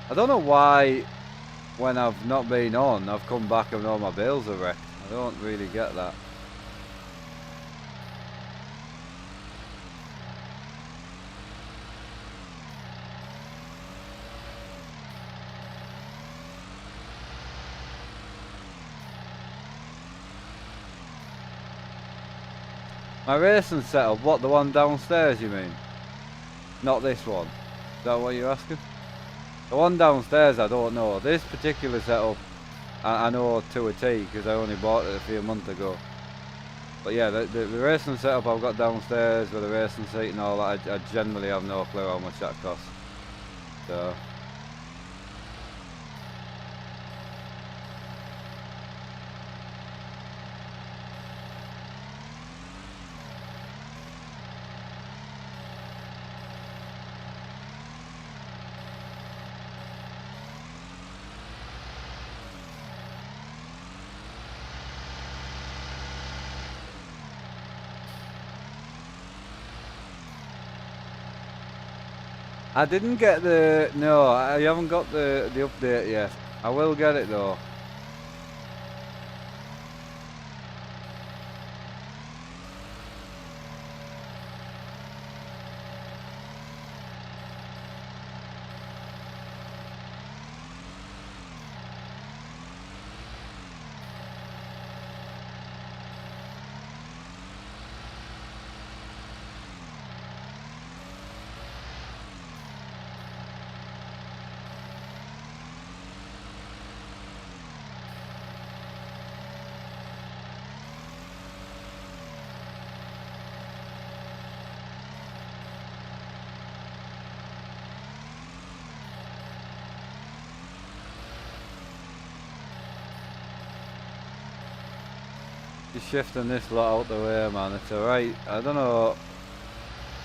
I don't know why, when I've not been on, I've come back and all my bales are wrecked. I don't really get that. My racing setup, what, the one downstairs you mean? Not this one. Is that what you're asking? The one downstairs I don't know. This particular setup I know to a T because I only bought it a few months ago. But yeah, the racing setup I've got downstairs with the racing seat and all that, I generally have no clue how much that costs. So. I didn't get the... No, I haven't got the update yet. I will get it though. Just shifting this lot out the way, man. It's alright. I don't know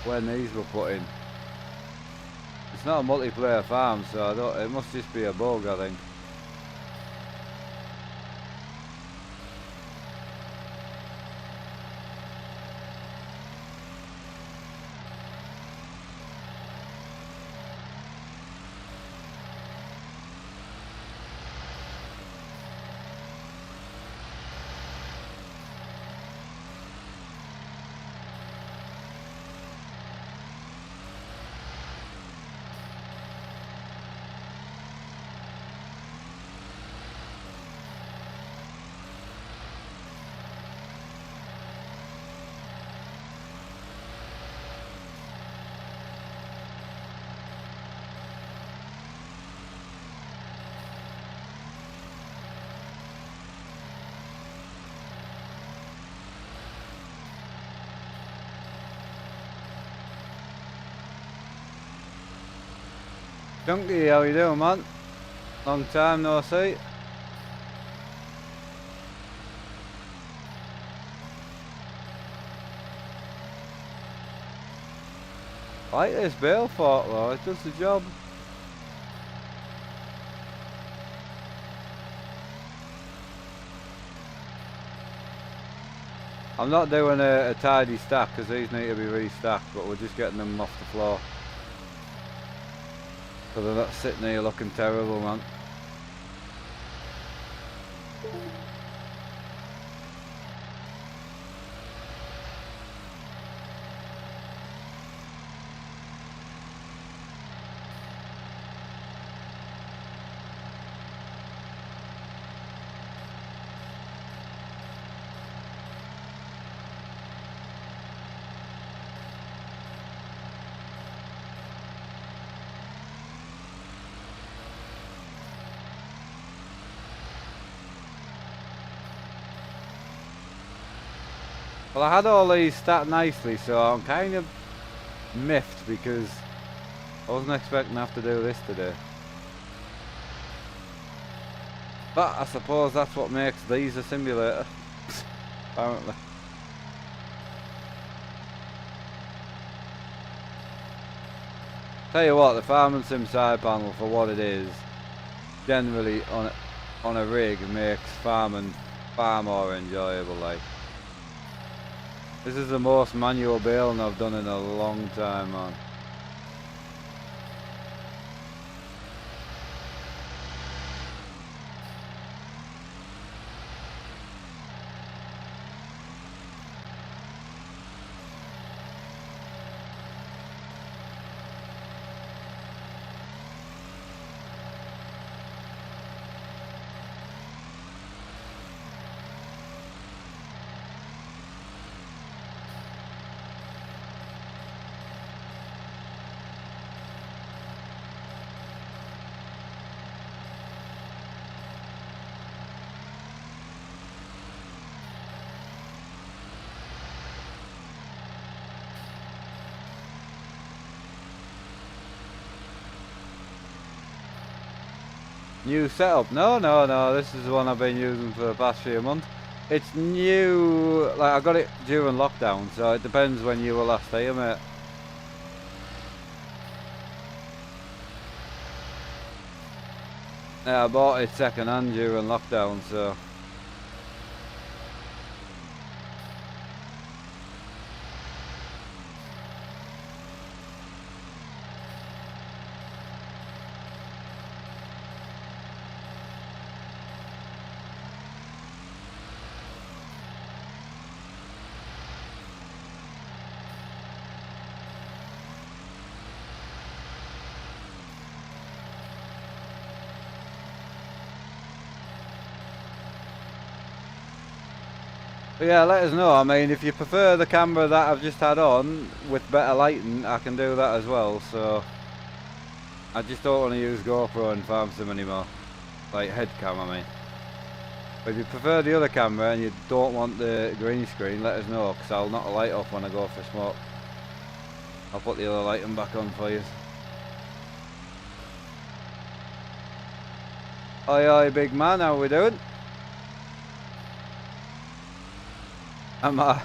when these were put in. It's not a multiplayer farm, so I don't. It must just be a bug, I think. Junkie, how you doing, man? Long time no see. I like this bale fork though, it does the job. I'm not doing a tidy stack because these need to be restacked, but we're just getting them off the floor. So they're not sitting here looking terrible, man. Well, I had all these stacked nicely, so I'm kind of miffed because I wasn't expecting to have to do this today. But I suppose that's what makes these a simulator, apparently. Tell you what, the farming sim side panel for what it is, generally on a rig makes farming far more enjoyable. Like, this is the most manual baling I've done in a long time, man. New setup? No, this is the one I've been using for the past few months. It's new, like I got it during lockdown, so it depends when you were last here, mate. Yeah, I bought it second hand during lockdown, so. But yeah, let us know. I mean, if you prefer the camera that I've just had on with better lighting, I can do that as well. So I just don't want to use GoPro and farm sim anymore. Like head cam, I mean. But if you prefer the other camera and you don't want the green screen, let us know, because I'll knock the light off when I go for a smoke. I'll put the other lighting back on for you. Oi oi big man, how we doing? I'm not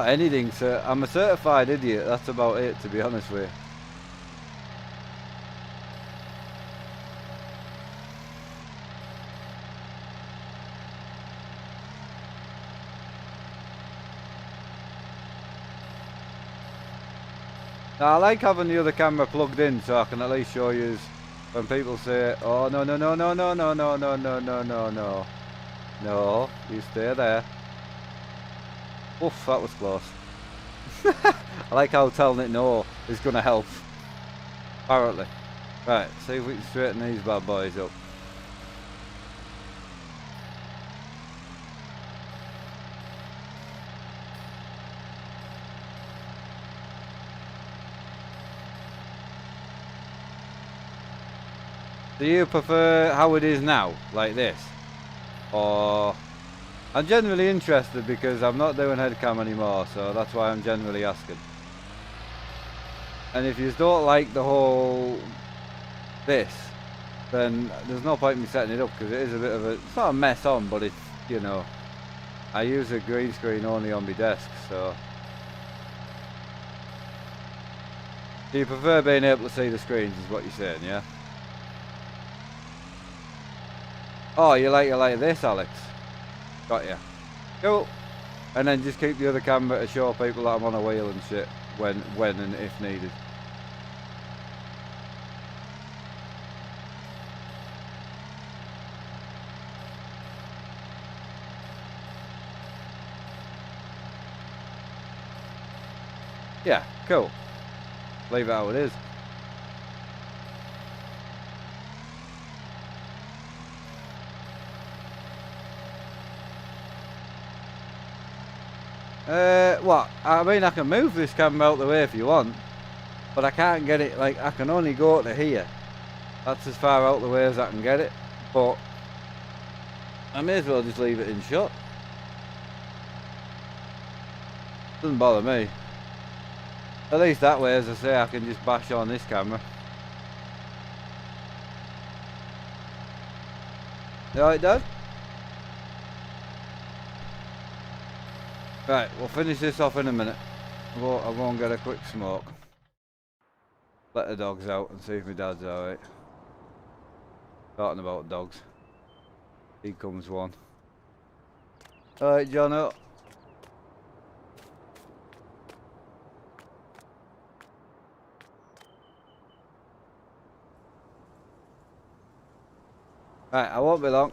anything, sir. I'm a certified idiot, that's about it, to be honest with you. Now, I like having the other camera plugged in so I can at least show you when people say, oh no no no no no no no no no no no no. No, you stay there. Oof, that was close. I like how telling it no is gonna help. Apparently. Right, see if we can straighten these bad boys up. Do you prefer how it is now, like this? Or... I'm generally interested because I'm not doing headcam anymore, so that's why I'm generally asking. And if you don't like the whole... this, then there's no point in me setting it up because it is a bit of a... it's not a mess on, but it's, you know... I use a green screen only on my desk, so... Do you prefer being able to see the screens is what you're saying, yeah? Oh, you like this, Alex? Got ya. Cool. And then just keep the other camera to show people that I'm on a wheel and shit when and if needed. Yeah, cool. Leave it how it is. What? I mean, I can move this camera out the way if you want, but I can't get it, like, I can only go to here. That's as far out the way as I can get it, but I may as well just leave it in shot. Doesn't bother me. At least that way, as I say, I can just bash on this camera. You alright, Dad? Right, we'll finish this off in a minute. I'll go and get a quick smoke. Let the dogs out and see if my dad's alright. Talking about dogs. Here comes one. Alright, Jono. Right, I won't be long.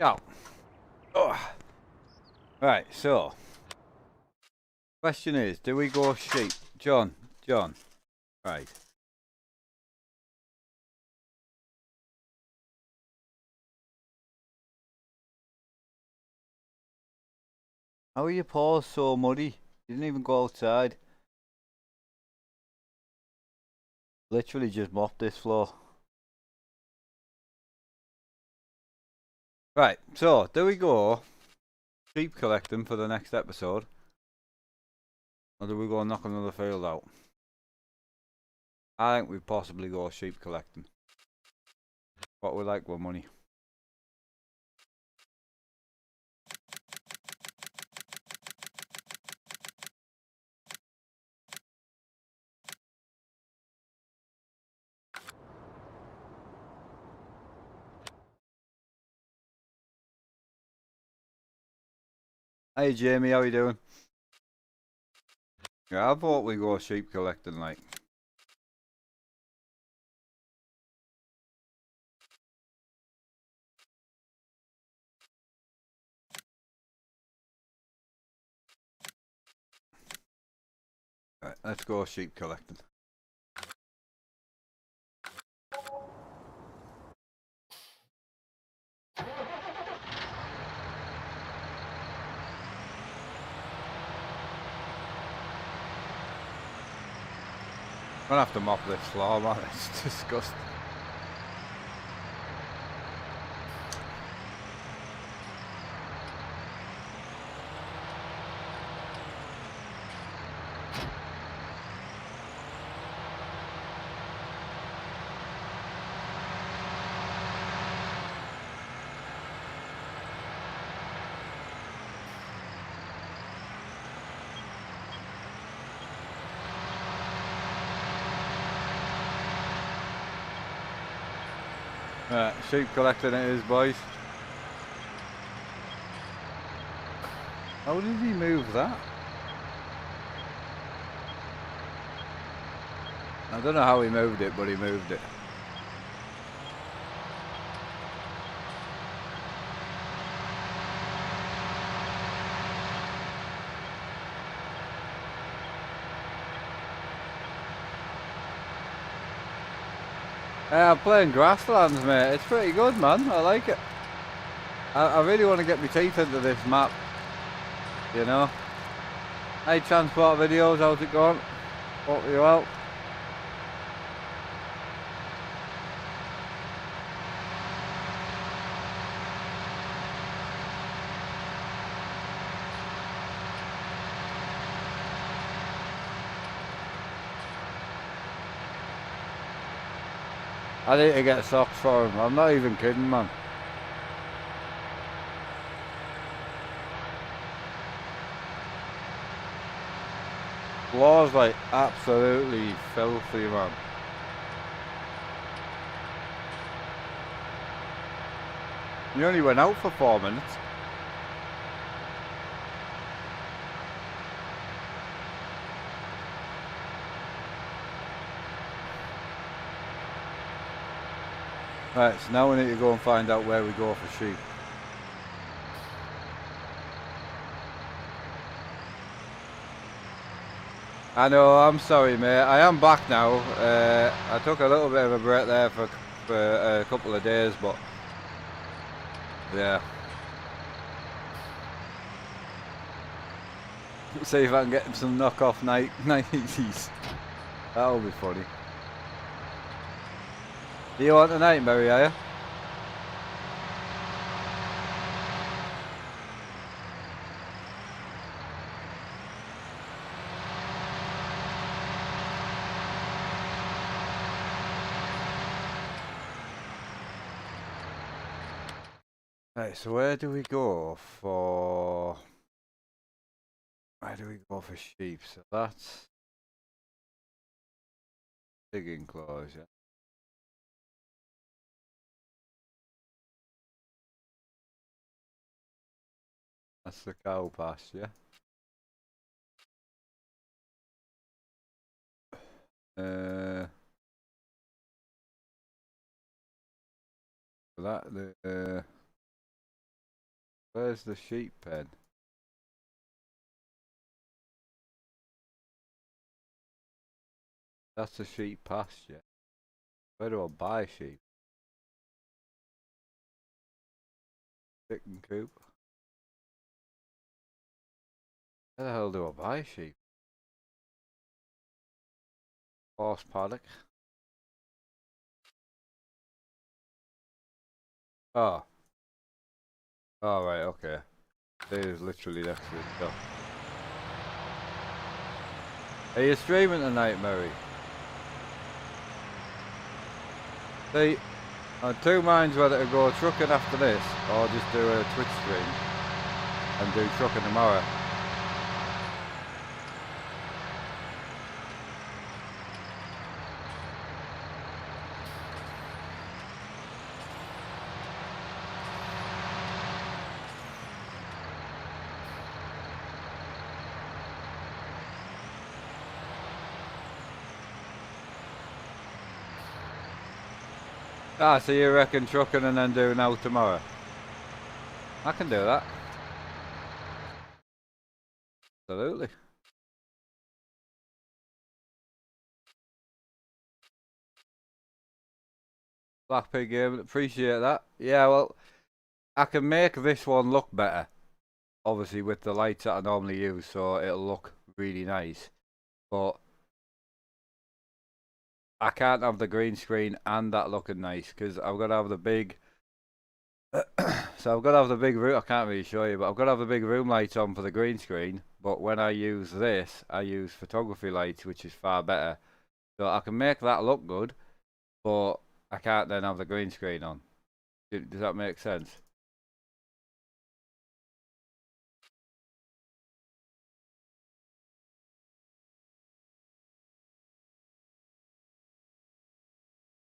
Yeah. Oh. Right, so question is, do we go sheep? John, right. How are your paws so muddy? You didn't even go outside. Literally just mopped this floor. Right, so do we go sheep collecting for the next episode? Or do we go knock another field out? I think we possibly go sheep collecting. What we like with money. Hey Jamie, how you doing? Yeah, I thought we go sheep collecting like. Right, let's go sheep collecting. I'm gonna have to mop this floor, man. It's disgusting. Right, sheep collecting it is, boys. How did he move that? I don't know how he moved it, but he moved it. I'm playing Grasslands, mate. It's pretty good, man. I like it. I really want to get my teeth into this map. You know? Hey, transport videos, how's it going? Hope you well. I need to get socks for him. I'm not even kidding, man. Floor's like absolutely filthy, man. You only went out for 4 minutes. Right, so now we need to go and find out where we go for sheep. I know, I'm sorry, mate. I am back now. I took a little bit of a break there for a couple of days, but yeah. See if I can get some knockoff 90s. That'll be funny. Do you want a nightmare, are you? Right, so where do we go for... Where do we go for sheep? So that's... Big enclosure. That's the cow pasture. Uh... that, Where's the sheep pen? That's the sheep pasture. Where do I buy sheep? Chicken coop. Where the hell do I buy sheep? Horse paddock. Oh. Oh, right, okay. There's literally next to it. So. Are you streaming tonight, Mary? See, I'm two minds whether to go trucking after this or just do a Twitch stream and do trucking tomorrow. Ah, so you reckon trucking and then doing out tomorrow? I can do that. Absolutely. Black Pig Game, appreciate that. Yeah, well, I can make this one look better. Obviously with the lights that I normally use, so it'll look really nice. But I can't have the green screen and that looking nice because I've got to have the big. So I've got to have the big room. I can't really show you, but I've got to have the big room lights on for the green screen. But when I use this, I use photography lights, which is far better. So I can make that look good, but I can't then have the green screen on. Does that make sense?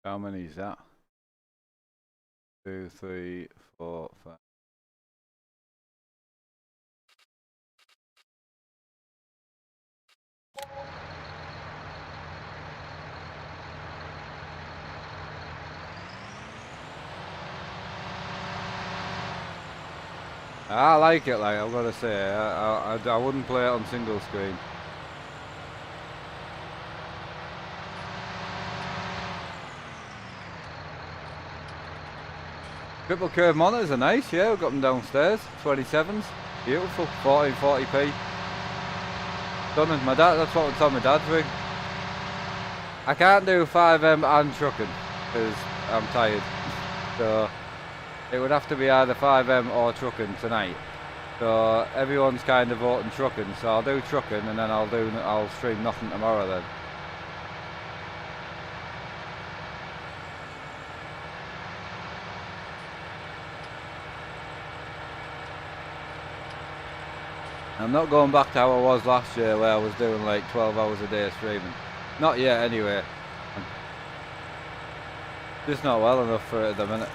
How many is that? 2, 3, 4, 5. I like it, like I've got to say, I wouldn't play it on single screen. Triple curve monitors are nice, yeah, we've got them downstairs, 27s, beautiful, 40p. Done, my dad, that's what it's on my dad's rig. I can't do 5M and trucking, because I'm tired, so it would have to be either 5M or trucking tonight. So everyone's kind of voting trucking, so I'll do trucking and then I'll stream nothing tomorrow then. I'm not going back to how I was last year where I was doing like 12 hours a day streaming. Not yet anyway. Just not well enough for it at the minute.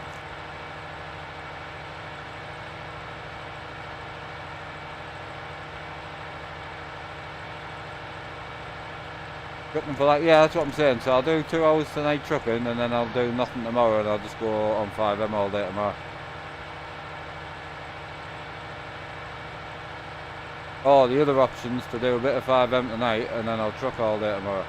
Trucking for that, yeah, that's what I'm saying. So I'll do 2 hours tonight trucking and then I'll do nothing tomorrow and I'll just go on 5M all day tomorrow. Or the other option's to do a bit of 5M tonight and then I'll truck all day tomorrow.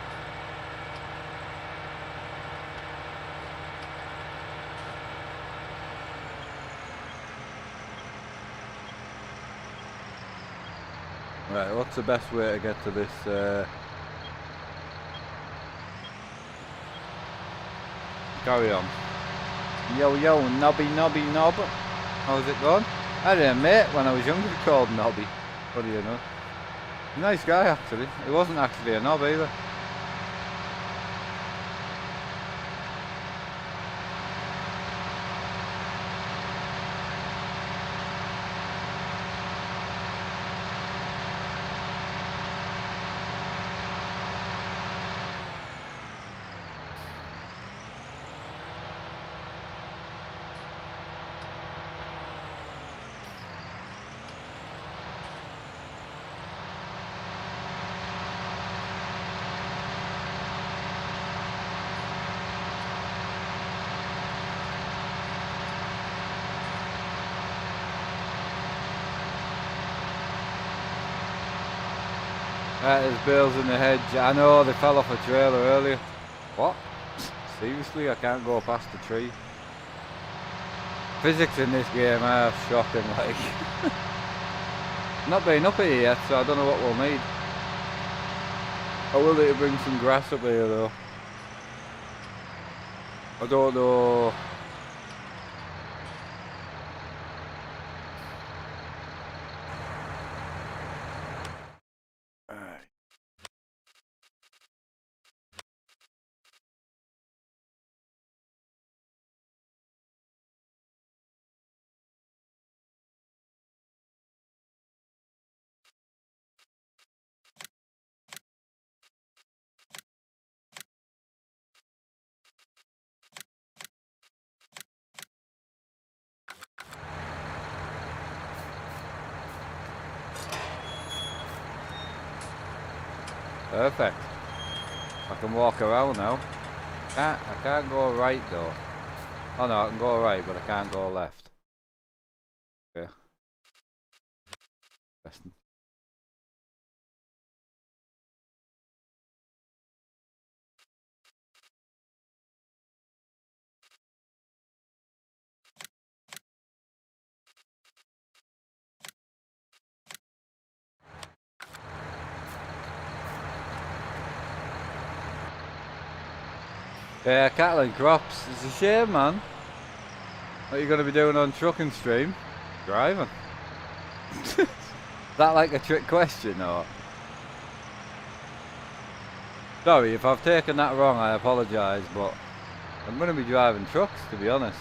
Right, what's the best way to get to this? Carry on. Yo, yo, Nobby, Nobby, Nob. How's it going? I had a mate when I was younger called Nobby. What do you know? Nice guy, actually. He wasn't actually a knob either. There's bales in the hedge. I know they fell off a trailer earlier. What? Seriously, I can't go past the tree. Physics in this game are shocking, like. Not been up here yet, so I don't know what we'll need. I will need to bring some grass up here though. I don't know. Perfect. I can walk around now. I can't go right though. Oh no, I can go right, but I can't go left. Okay. Interesting. Yeah, cattle and crops. It's a shame, man. What are you going to be doing on trucking stream? Driving. Is that like a trick question or? Sorry, if I've taken that wrong, I apologise, but I'm going to be driving trucks, to be honest.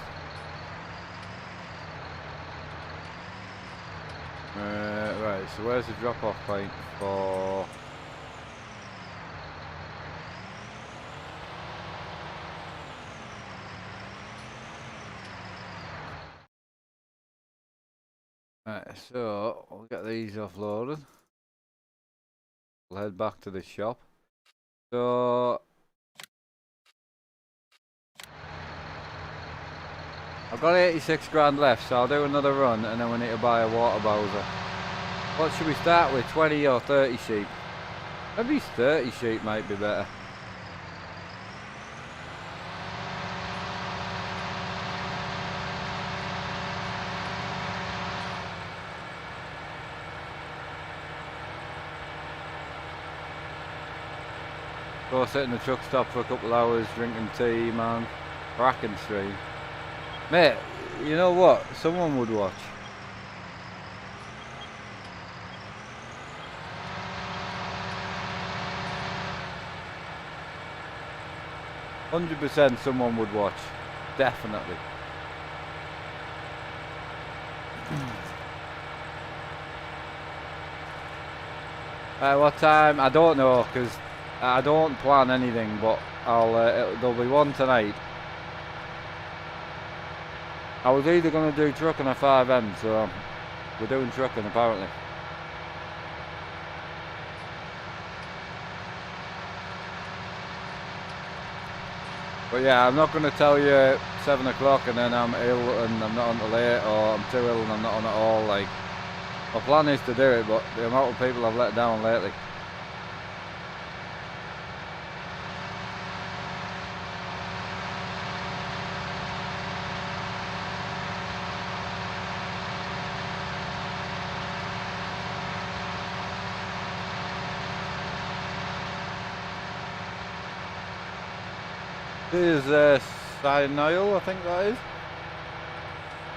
Right, so where's the drop-off point for... Right, so we'll get these offloaded. We'll head back to the shop. So... I've got 86 grand left, so I'll do another run and then we need to buy a water bowser. What should we start with, 20 or 30 sheep? Maybe 30 sheep might be better. Go sit in the truck stop for a couple hours, drinking tea, man. Cracking stream. Mate, you know what? Someone would watch. %, someone would watch. Definitely. What time? I don't know, because I don't plan anything, but there'll be one tonight. I was either going to do trucking or 5M, so we're doing trucking apparently. But yeah, I'm not going to tell you 7 o'clock and then I'm ill and I'm not on till late, or I'm too ill and I'm not on at all. Like, my plan is to do it, but the amount of people I've let down lately. This is Cyanile, I think that is.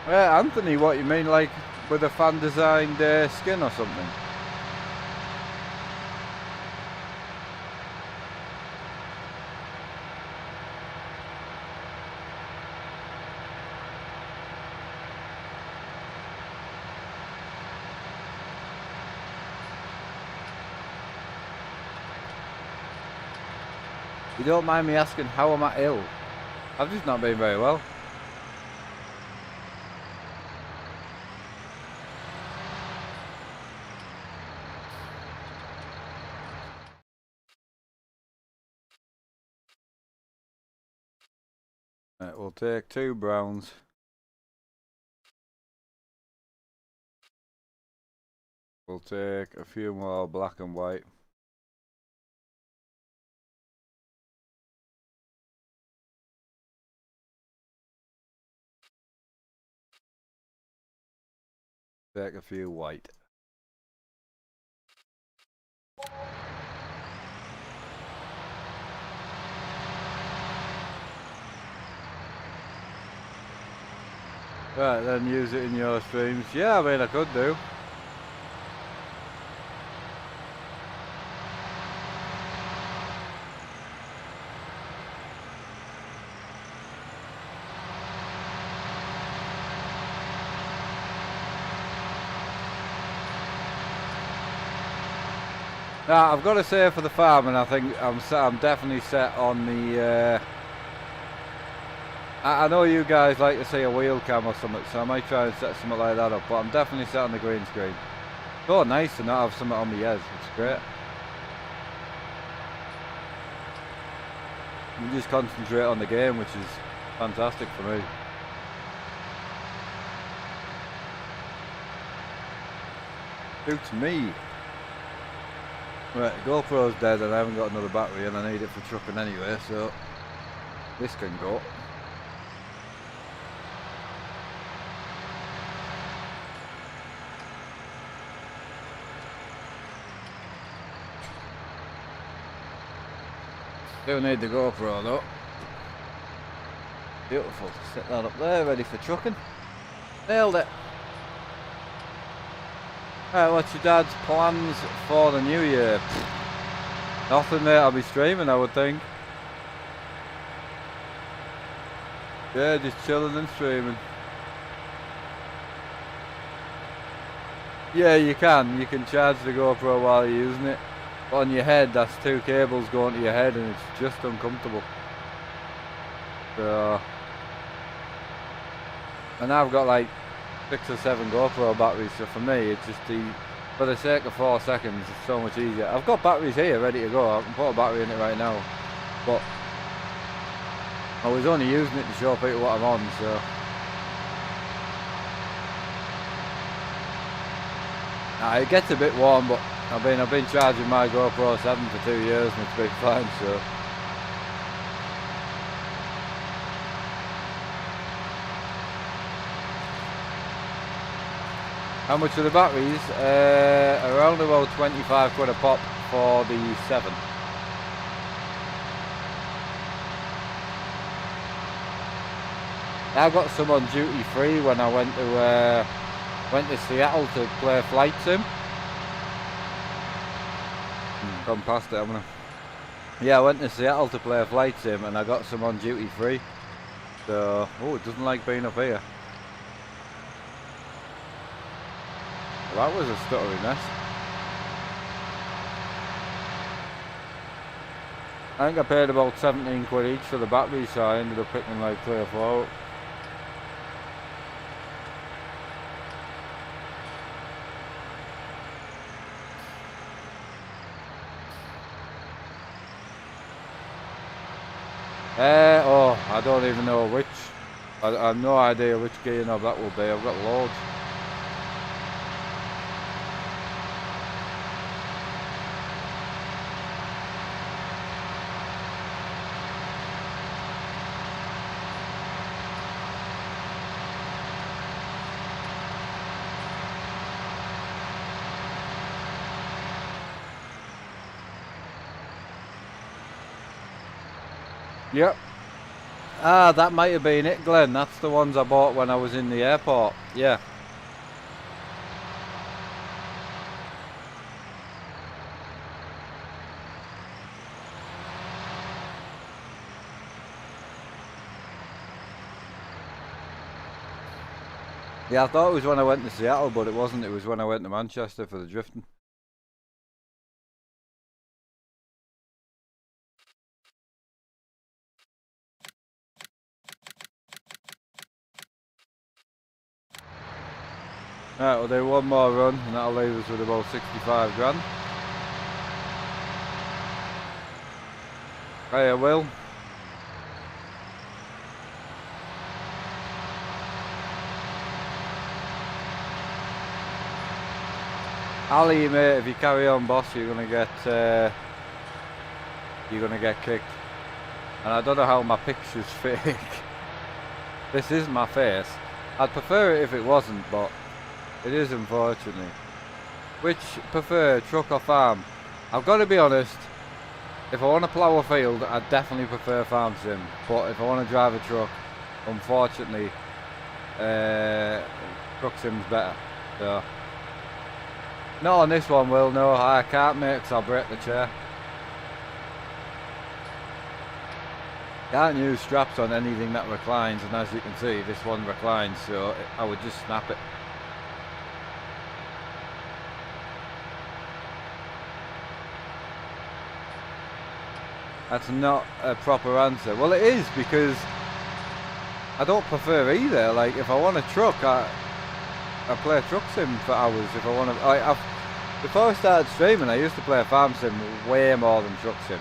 Yeah, Anthony, what you mean, like with a fan designed skin or something? You don't mind me asking how am I ill? I've just not been very well. Right, we'll take 2 browns. We'll take a few more black and white. Take a few white. Right, then use it in your streams. Yeah, I mean, I could do. Now, I've got to say for the farming, I think I'm definitely set on the. I know you guys like to see a wheel cam or something, so I might try and set something like that up. But I'm definitely set on the green screen. Oh, nice to not have something on my head. It's great. You just concentrate on the game, which is fantastic for me. Suits me. Right, GoPro's dead and I haven't got another battery and I need it for trucking anyway, so this can go. Do need the GoPro though. Beautiful, set that up there, ready for trucking. Nailed it. Right, what's your dad's plans for the new year? Nothing, mate. I'll be streaming, I would think. Yeah, just chilling and streaming. Yeah, you can. You can charge the GoPro while you're using it. But on your head, that's 2 cables going to your head and it's just uncomfortable. So... And I've got like 6 or 7 GoPro batteries, so for me it's just for the sake of 4 seconds it's so much easier. I've got batteries here ready to go, I can put a battery in it right now, but I was only using it to show people what I'm on, so it gets a bit warm, but I've been charging my GoPro 7 for 2 years and it's been fine, so how much are the batteries? Around about 25 quid a pop for the 7. I got some on duty free when I went to Seattle to play Flight Sim. Gone past it, haven't I? Yeah, I went to Seattle to play Flight Sim and I got some on duty free. So, oh, it doesn't like being up here. That was a stuttery mess. I think I paid about 17 quid each for the batteries, so I ended up picking like 3 or 4 up. Oh, I don't even know which. I have no idea which gear knob that will be. I've got loads. Yep. Ah, that might have been it, Glenn. That's the ones I bought when I was in the airport. Yeah. Yeah, I thought it was when I went to Seattle, but it wasn't. It was when I went to Manchester for the drifting. Right, we'll do one more run and that'll leave us with about 65 grand. Hiya, Will. Ali, mate, if you carry on, boss, you're gonna get kicked. And I don't know how my picture's fake. This is my face. I'd prefer it if it wasn't, but It is, unfortunately. Which prefer, truck or farm? I've got to be honest. If I want to plough a field, I definitely prefer farm sim. But if I want to drive a truck, unfortunately, truck sim's better. So, not on this one, Will. No, I can't, mate, because I'll break the chair. Can't use straps on anything that reclines, and as you can see, this one reclines, so I would just snap it. That's not a proper answer. Well, it is, because I don't prefer either. Like, if I want a truck, I play truck sim for hours. If I want to, before I started streaming, I used to play farm sim way more than truck sim.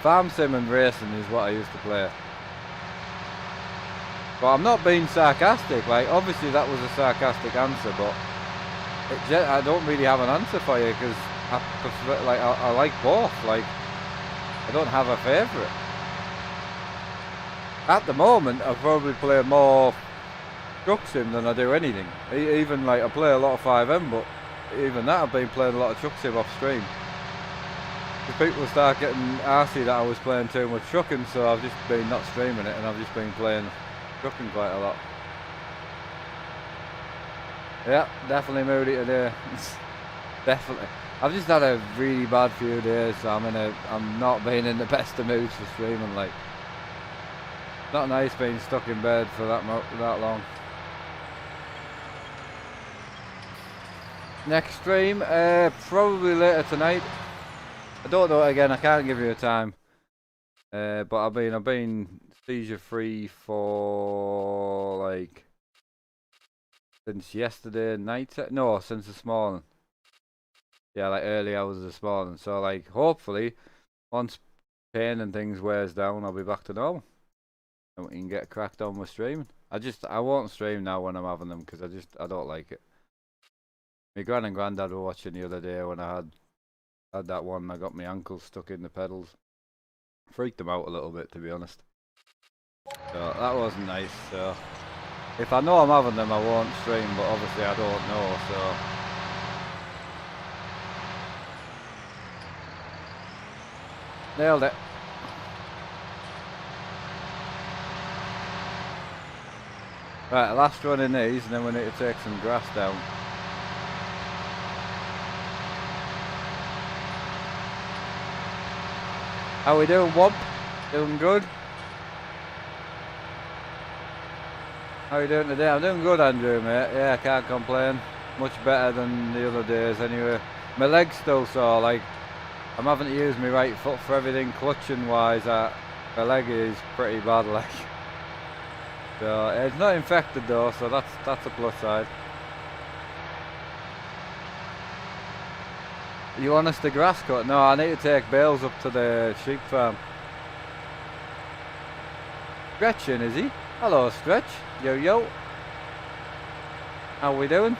Farm sim and racing is what I used to play. But I'm not being sarcastic. Like, obviously that was a sarcastic answer, but I don't really have an answer for you, because I prefer, like, I like both. Like, I don't have a favourite. At the moment, I probably play more truck sim than I do anything. Even, like, I play a lot of 5M, but even that, I've been playing a lot of truck sim off stream. Because people start getting arsey that I was playing too much trucking, so I've just been not streaming it, and I've just been playing trucking quite a lot. Yeah, definitely moody today. Definitely. I've just had a really bad few days, so I'm not being in the best of moods for streaming. Like, not nice being stuck in bed for that long. Next stream, probably later tonight. I don't know, again, I can't give you a time. But I've been seizure free for like since yesterday night. No, since this morning. Yeah, like early hours this morning. So, like, hopefully, once pain and things wears down, I'll be back to normal, and we can get cracked on with streaming. I won't stream now when I'm having them, because I don't like it. My gran and granddad were watching the other day when I had that one. I got my ankle stuck in the pedals. Freaked them out a little bit, to be honest. So that wasn't nice. So if I know I'm having them, I won't stream, but obviously I don't know, so. Nailed it. Right, last run in these, and then we need to take some grass down. How we doing, Womp? Doing good? How you doing today? I'm doing good, Andrew, mate. Yeah, I can't complain. Much better than the other days, anyway. My leg's still sore, like, I'm having to use my right foot for everything, clutching wise. My leg is pretty bad, like. So it's not infected though, so that's a plus side. You want us to grass cut? No, I need to take bales up to the sheep farm. Stretching, is he? Hello, Stretch. Yo, yo. How we doing?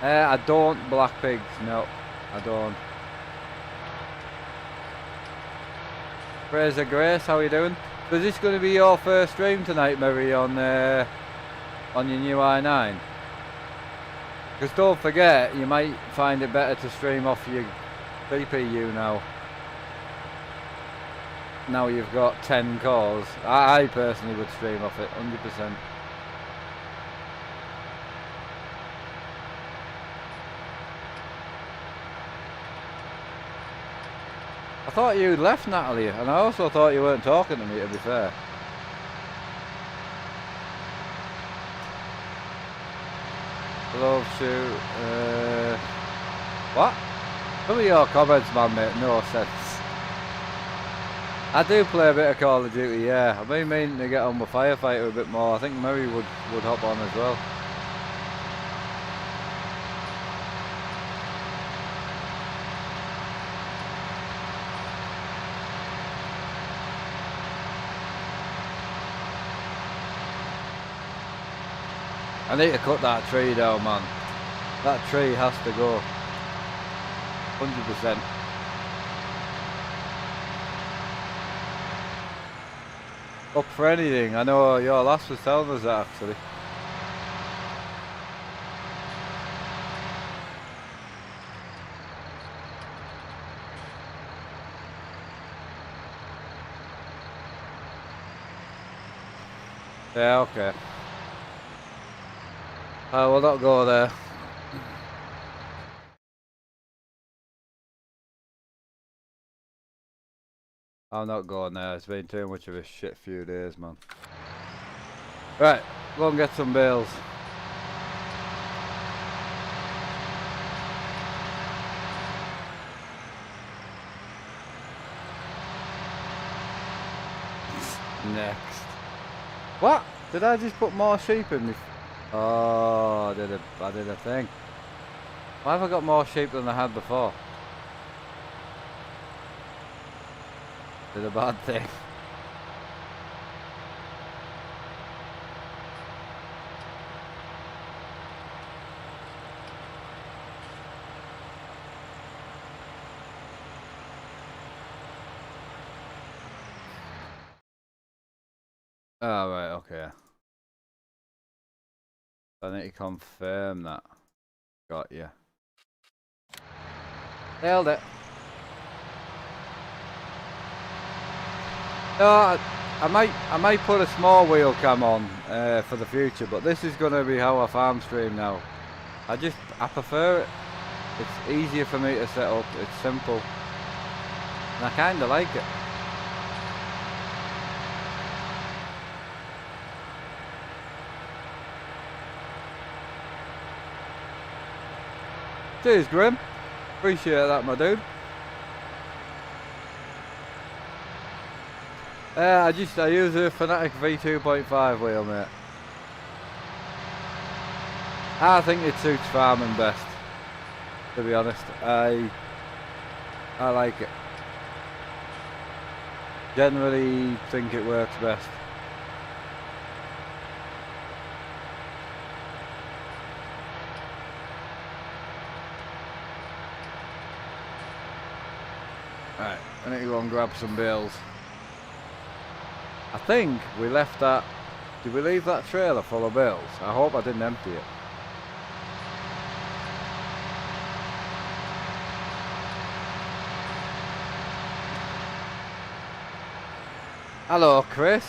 I don't black pigs, no, I don't. Fraser Grace, how are you doing? So is this going to be your first stream tonight, Mary, on your new i9? Because don't forget, you might find it better to stream off your CPU now. Now you've got 10 cores. I personally would stream off it, 100%. I thought you'd left, Natalie, and I also thought you weren't talking to me, to be fair. Love shoot. What? Some of your comments, man, make no sense. I do play a bit of Call of Duty, yeah. I've been meaning to get on with Firefighter a bit more. I think Mary would hop on as well. I need to cut that tree down, man. That tree has to go. 100%. Up for anything. I know your lass was telling us that, actually. Yeah, okay. I will not go there. I'm not going there. It's been too much of a shit few days, man. Right, go and get some bales. Next. What? Did I just put more sheep in me? Oh, I did a thing. Why have I got more sheep than I had before? Did a bad thing. Oh, right, okay. I need to confirm that. Got you. Nailed it. No, I might put a small wheel cam on for the future, but this is going to be how I farm stream now. I prefer it. It's easier for me to set up. It's simple, and I kind of like it. Cheers, Grim. Appreciate that, my dude. I use a Fanatic V2.5 wheel, mate. I think it suits farming best, to be honest. I like it. Generally think it works best. Right, I need to go and grab some bales. I think we left that. Did we leave that trailer full of bales? I hope I didn't empty it. Hello, Chris.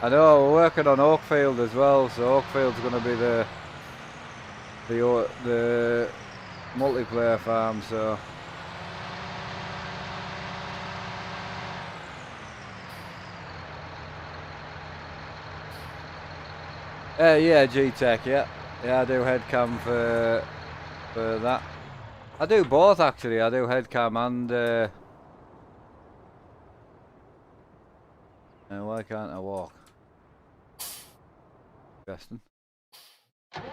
I know we're working on Oakfield as well, so Oakfield's going to be the multiplayer farm. So. Yeah, G-Tech, yeah. Yeah, I do headcam for that. I do both, actually. I do headcam and... why can't I walk? Interesting.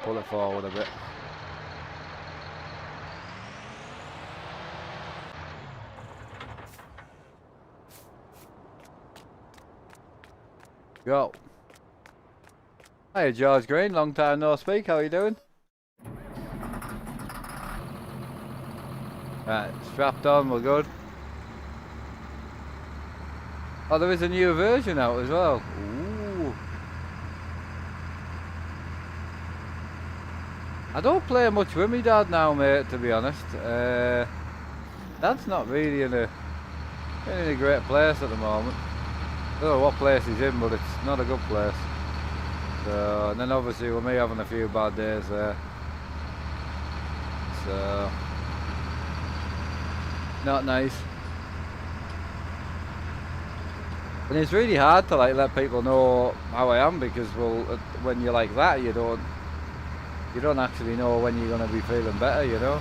Pull it forward a bit. Go. Hey, George Green. Long time no speak. How are you doing? Right, strapped on. We're good. Oh, there is a new version out as well. Ooh. I don't play much with me dad now, mate, to be honest. Dad's not really in a great place at the moment. I don't know what place he's in, but it's not a good place. So, and then obviously with me having a few bad days there. So, not nice. And it's really hard to like let people know how I am because, well, when you're like that, you don't actually know when you're going to be feeling better, you know.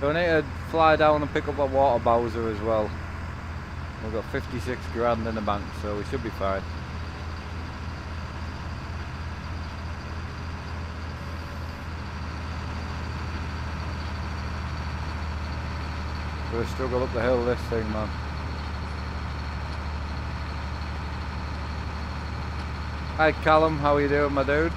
So I need to fly down and pick up a water bowser as well. We've got 56 grand in the bank, so we should be fine. We'll struggle up the hill this thing, man. Hi Callum, how are you doing, my dude?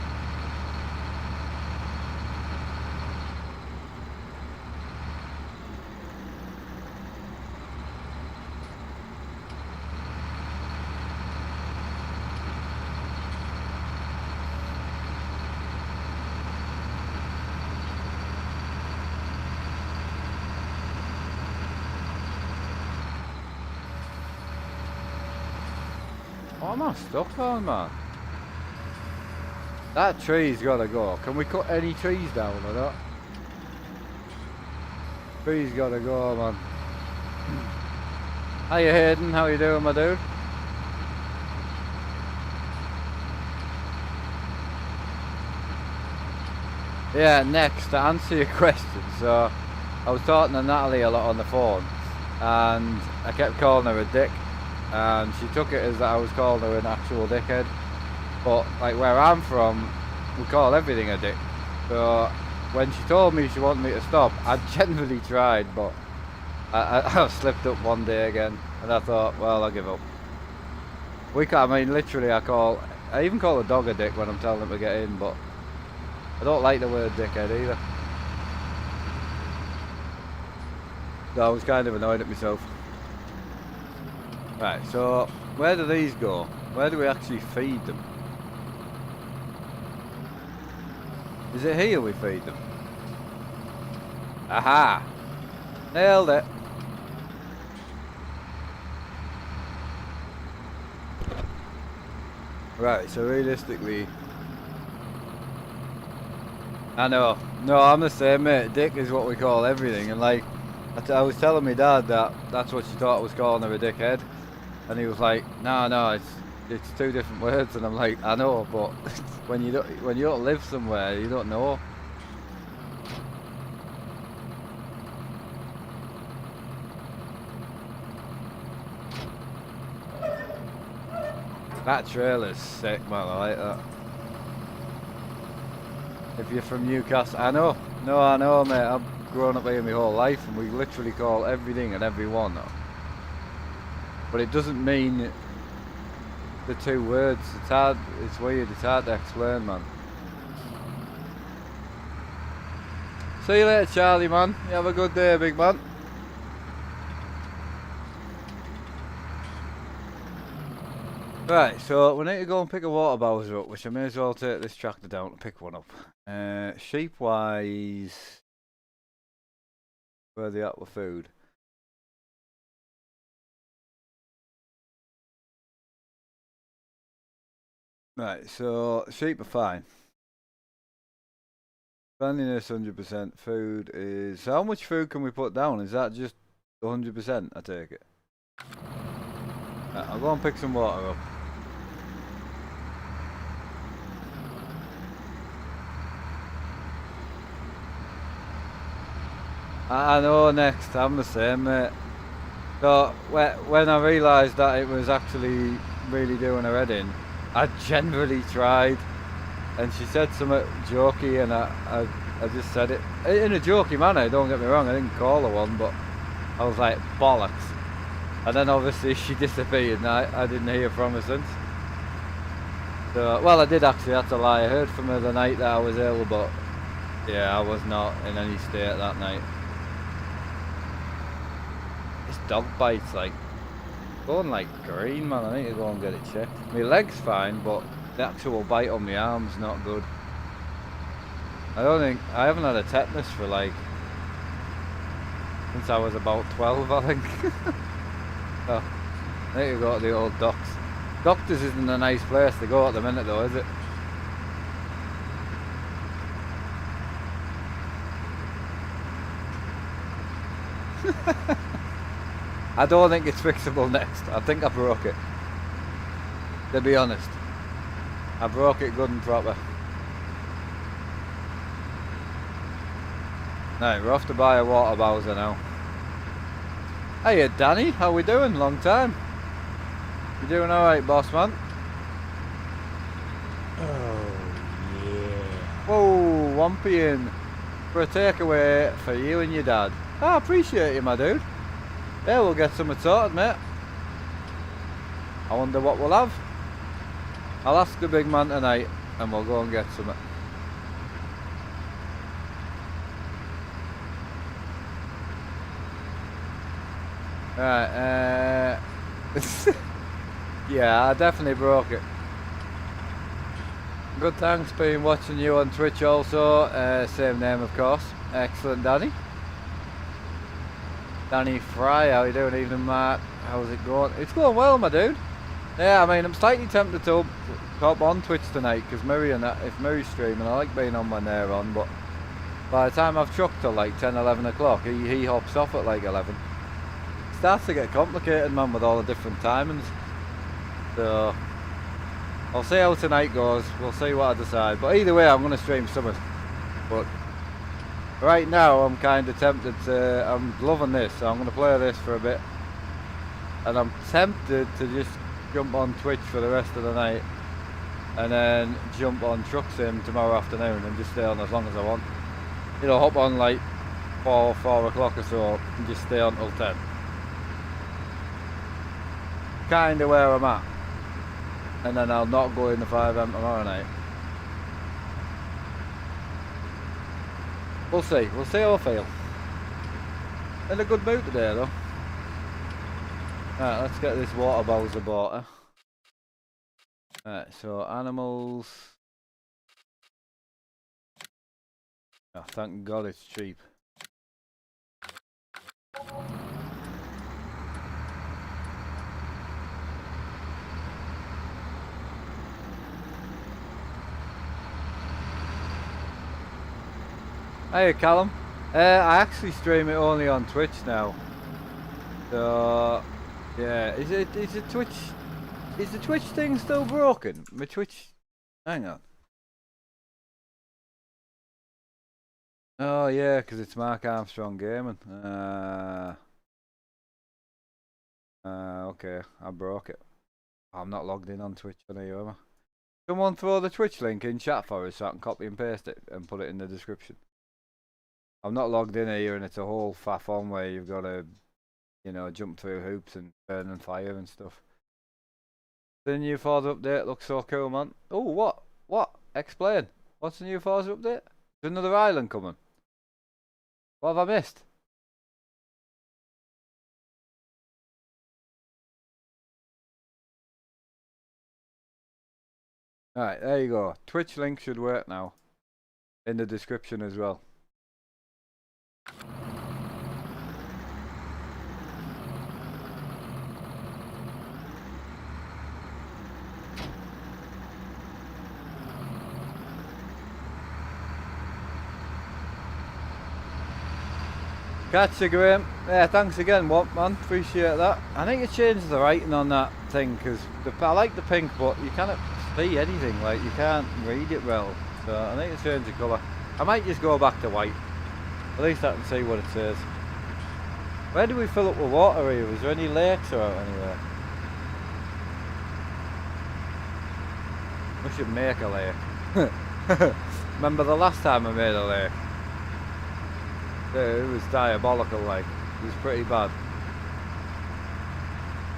What am I stuck on, man? That tree's gotta go. Can we cut any trees down or not? Tree's gotta go, man. How you Hayden? How you doing, my dude? Yeah, next, to answer your question, so I was talking to Natalie a lot on the phone and I kept calling her a dick and she took it as that I was calling her an actual dickhead, but like where I'm from we call everything a dick, so when she told me she wanted me to stop I genuinely tried, but I slipped up one day again and I thought, well, I'll give up. I mean literally I even call a dog a dick when I'm telling them to get in, but I don't like the word dickhead either. So I was kind of annoyed at myself. Right, so where do these go? Where do we actually feed them? Is it here we feed them? Aha! Nailed it! Right, so realistically... I know. No, I'm the same, mate. Dick is what we call everything, and like, I was telling my dad that that's what she thought I was calling her, a dickhead, and he was like, no, it's two different words, and I'm like, I know, but when you don't live somewhere, you don't know. That trailer's sick, man. I like that. If you're from Newcastle, I know. No, I know, mate. I've grown up here my whole life, and we literally call everything and everyone. But it doesn't mean the two words. It's hard. It's weird. It's hard to explain, man. See you later, Charlie, man. You have a good day, big man. Right, so we need to go and pick a water bowser up, which I may as well take this tractor down to pick one up. Sheep-wise, where are they at with food? Right, so sheep are fine. Cleanliness 100%. Food is... So how much food can we put down? Is that just 100%, I take it? Right, I'll go and pick some water up. I know, next, I'm the same, mate. So, when I realised that it was actually really doing her head in, I generally tried, and she said something jokey, and I just said it in a jokey manner, don't get me wrong, I didn't call her one, but I was like, bollocks. And then obviously she disappeared, and I didn't hear from her since. So, well, I did actually, that's a lie, I heard from her the night that I was ill, but yeah, I was not in any state that night. This dog bite's like going like green, man. I need to go and get it checked. My leg's fine, but the actual bite on my arm's not good. I haven't had a tetanus for like since I was about 12, I think. So I need to go to the old docks. Doctors isn't a nice place to go at the minute though, is it? I don't think it's fixable next. I think I broke it. To be honest. I broke it good and proper. Right, we're off to buy a water bowser now. Hey Danny, how we doing? Long time. You doing alright, boss man? Oh yeah. Whoa, Wampy in for a takeaway for you and your dad. I appreciate you, my dude. Yeah, we'll get something sorted, mate. I wonder what we'll have. I'll ask the big man tonight and we'll go and get something. Right, yeah, I definitely broke it. Good, thanks, been watching you on Twitch also, same name of course. Excellent, Danny. Danny Fry, how you doing? Evening, Mark. How's it going? It's going well, my dude. Yeah, I mean, I'm slightly tempted to hop on Twitch tonight because Murray and that, if Murray's streaming, I like being on when they're on, but by the time I've trucked till like 10, 11 o'clock, he hops off at like 11. It starts to get complicated, man, with all the different timings. So, I'll see how tonight goes. We'll see what I decide. But either way, I'm going to stream something. But right now, I'm kind of tempted to, I'm loving this, so I'm going to play this for a bit. And I'm tempted to just jump on Twitch for the rest of the night. And then jump on Truck Sim tomorrow afternoon and just stay on as long as I want. You know, hop on like 4 o'clock or so and just stay on till 10. Kind of where I'm at. And then I'll not go in the 5M tomorrow night. We'll see how I feel. In a good mood today though. Right, let's get this water bowser bought. Right, so animals. Oh, thank God it's cheap. Hey Callum, I actually stream it only on Twitch now. So yeah, is the Twitch thing still broken? My Twitch, hang on. Oh yeah, because it's Mark Armstrong Gaming. Okay, I broke it. I'm not logged in on Twitch on here, am I? Someone throw the Twitch link in chat for us so I can copy and paste it and put it in the description. I'm not logged in here and it's a whole faff on where you've got to, you know, jump through hoops and burn and fire and stuff. The new Forza update looks so cool, man. Oh, what? What? Explain. What's the new Forza update? There's another island coming. What have I missed? Alright, there you go. Twitch link should work now. In the description as well. Gotcha, Graham. Yeah, thanks again, what man? Appreciate that. I think it changed the writing on that thing because I like the pink, but you can't see anything. Like you can't read it well. So I think it changed the colour. I might just go back to white. At least I can see what it says. Where do we fill up with water here? Is there any lakes or out anywhere? We should make a lake. Remember the last time I made a lake? It was diabolical, like. It was pretty bad.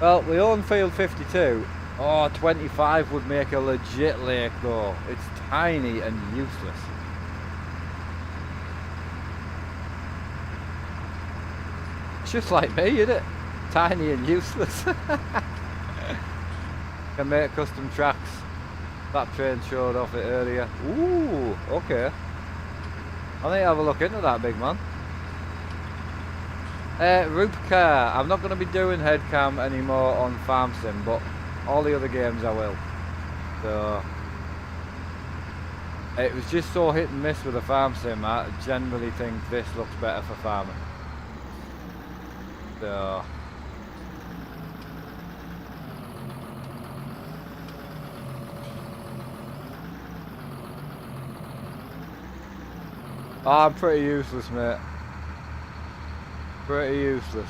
Well, we own field 52. Oh, 25 would make a legit lake though. It's tiny and useless. It's just like me, isn't it? Tiny and useless. Can make custom tracks. That train showed off it earlier. Ooh, okay. I think I'll have a look into that, big man. Rupcar, I'm not going to be doing headcam anymore on Farm Sim, but all the other games I will. So it was just so hit and miss with the Farm Sim. I generally think this looks better for farming. So I'm pretty useless, mate. Pretty useless.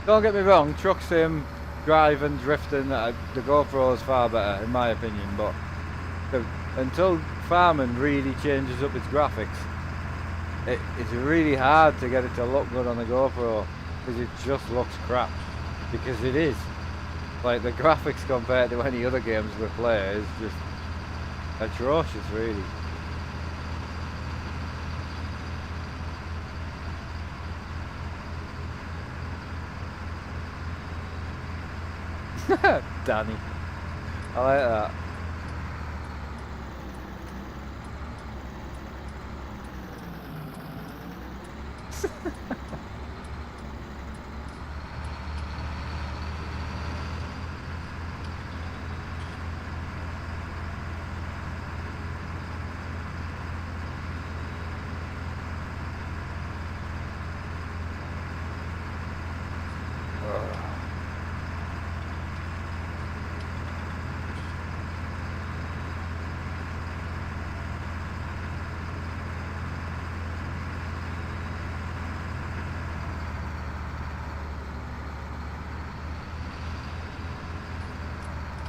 Don't get me wrong, Truck Sim, driving, drifting, the GoPro is far better in my opinion, but until farming really changes up its graphics, it's really hard to get it to look good on the GoPro because it just looks crap. Because it is. Like the graphics compared to any other games we play is just atrocious, really. Danny. I like that.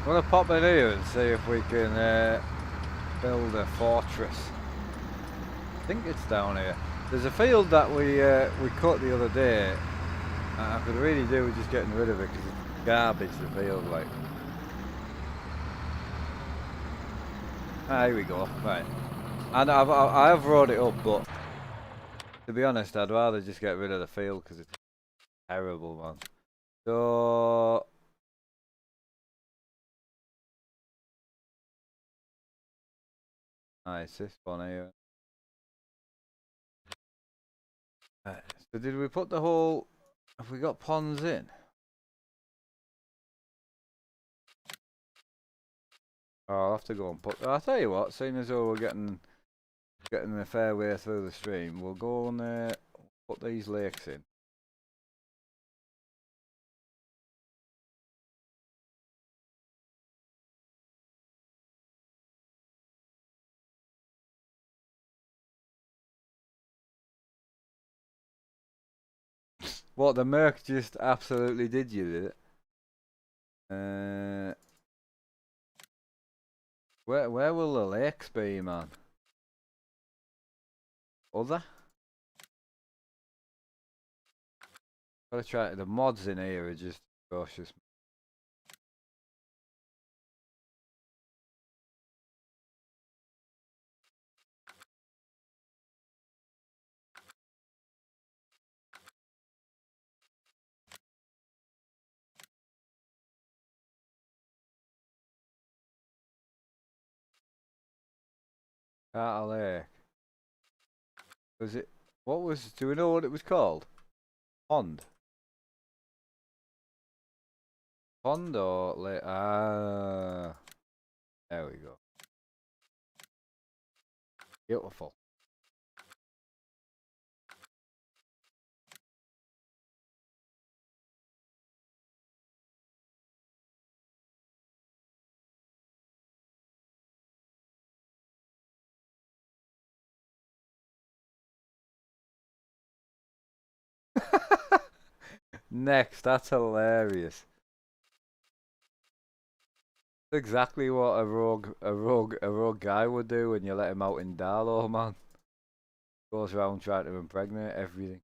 gonna pop in here and see if we can build a fortress. I think it's down here. There's a field that we cut the other day. I could really do with just getting rid of it because it's garbage, the field, like. Ah, here we go. Right. And I have wrote it up, but to be honest, I'd rather just get rid of the field because it's terrible, man. So nice, this one here. Right. So did we put the whole? Have we got ponds in? Oh, I'll have to go and put. I'll tell you what. Seeing as though we're getting a fair way through the stream, we'll go and put these lakes in. What, the Merc just absolutely did you, did it? Where will the lakes be, man? Other? Gotta try. The mods in here are just atrocious. Carter Lake. Was it? What was? Do we know what it was called? Pond. Pond or lake? Ah, there we go. Beautiful. Next, that's hilarious. That's exactly what a rogue guy would do when you let him out in Darlow, man. Goes around trying to impregnate everything.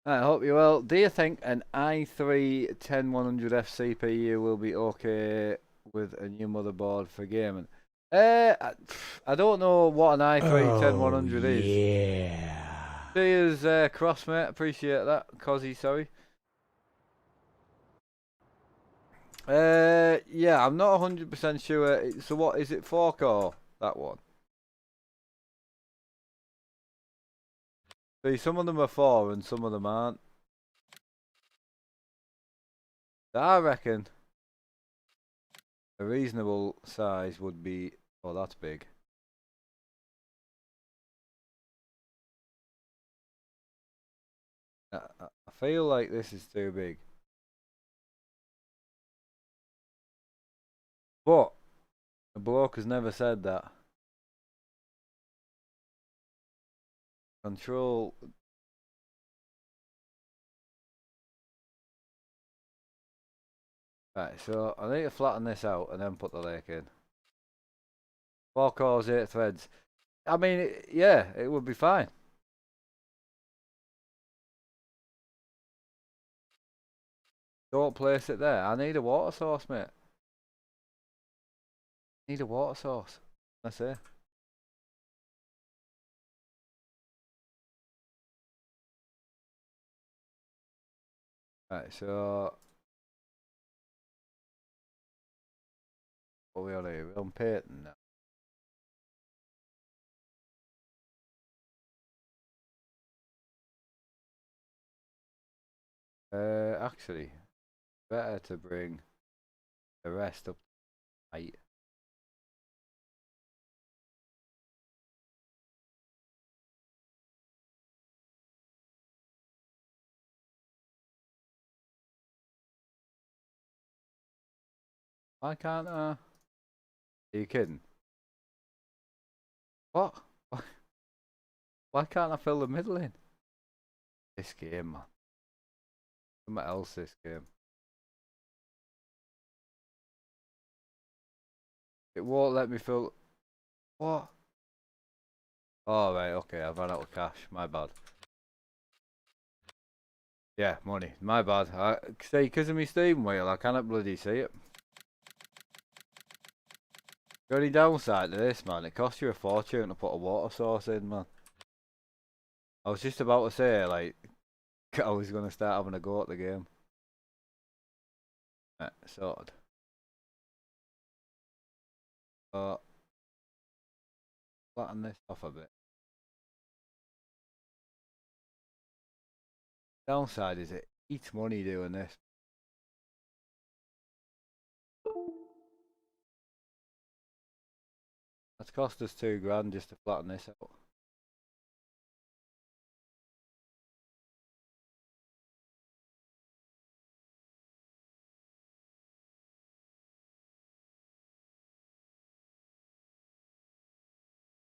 I hope you well. Do you think an i3 10100F CPU will be okay with a new motherboard for gaming? I don't know what an i3 10100 is. Yeah. Cheers, Crossmate. Appreciate that. Cozzy, sorry. Yeah, I'm not 100% sure. So what is it, 4-core? That one. See, some of them are 4 and some of them aren't. I reckon a reasonable size would be. Oh, that's big. I feel like this is too big. But the bloke has never said that. Control. Right, so I need to flatten this out and then put the lake in. 4 cores, 8 threads. I mean, yeah, it would be fine. Don't place it there. I need a water source, mate. Need a water source. That's it. Right, so what are we on here? We're on Peyton now. Actually, better to bring the rest up to height. Why can't I? Are you kidding? What? Why can't I fill the middle in? This game, man. Something else this game. It won't let me fill. What? Oh, right, okay, I've run out of cash. My bad. Yeah, money. My bad. See, because of my Steam wheel, I cannot bloody see it. The only downside to this, man, it costs you a fortune to put a water source in, man. I was just about to say, like, I was going to start having a go at the game. Right, sorted. But, flatten this off a bit. Downside is it eats money doing this. That's cost us £2 just to flatten this out.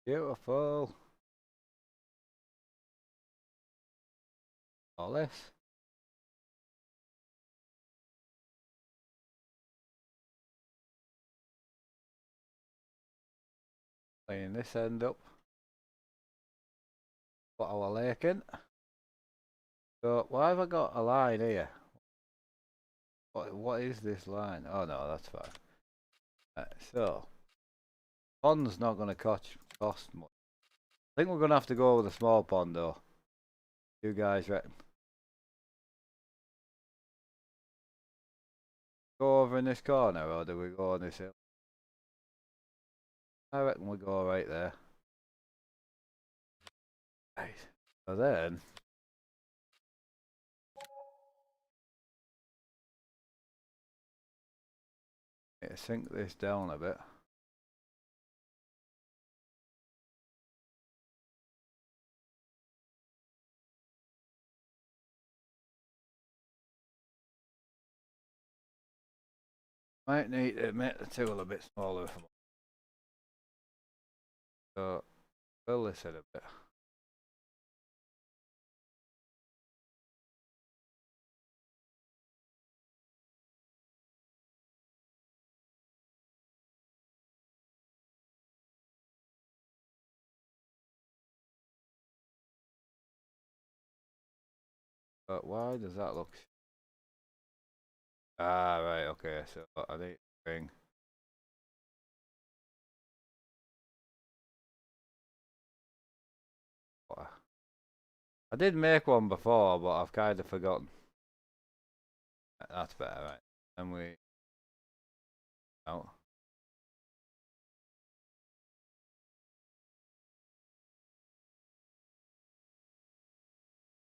Beautiful. All this. Clean this end up. Put our lake in. So, why have I got a line here? What is this line? Oh no, that's fine. Right, so, pond's not going to cost much. I think we're going to have to go with a small pond though. You guys reckon? Go over in this corner or do we go on this hill? I reckon we go right there. Right. So then, sink this down a bit. Might need to make the tool a bit smaller. So, fill this in a bit. But why does that look? Ah, right, okay, so I need to bring. I did make one before, but I've kind of forgotten. That's better, right? And we. Oh.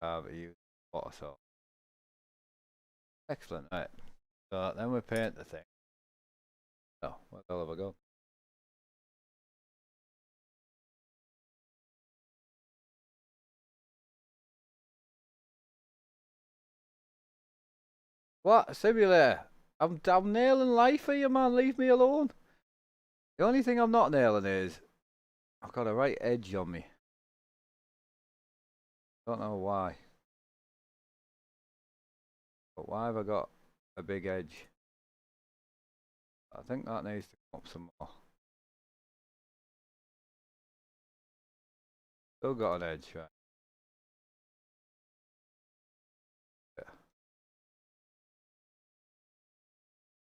But you water source. Excellent, right. So then we paint the thing. Oh, what the hell have I got? What? Simulator? I'm nailing life for you, man. Leave me alone. The only thing I'm not nailing is I've got a right edge on me. Don't know why. But why have I got a big edge? I think that needs to come up some more. Still got an edge, right? Yeah.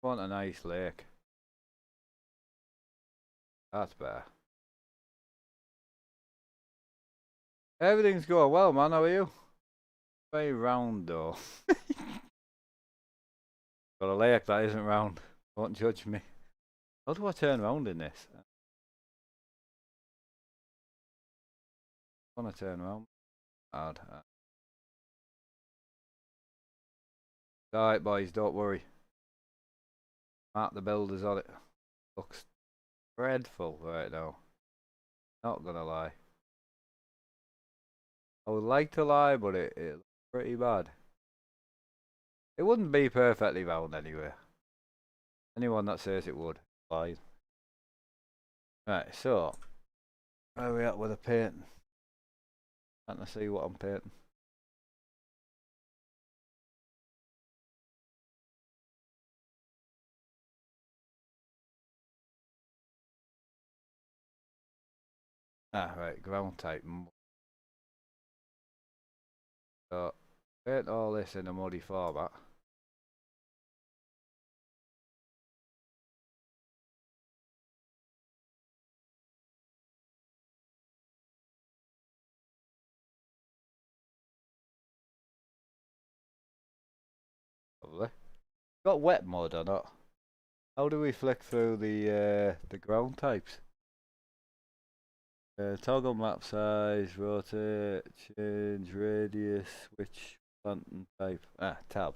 Want a nice lake. That's better. Everything's going well, man. How are you? Very round, though. Got a lake that isn't round. Don't judge me. How do I turn round in this? I want to turn round. Hard. Alright, boys, don't worry. Mark the builders on it. Looks dreadful right now. Not gonna lie. I would like to lie, but it looks pretty bad. It wouldn't be perfectly round anyway. Anyone that says it would, lies. Right, so where are we at with the painting? Can't I see what I'm painting? Ah, right, ground type. So, paint all this in a muddy format. Lovely. Got wet mud or not? How do we flick through the ground types? Toggle map size, rotate, change radius, switch planting type. Ah, tab.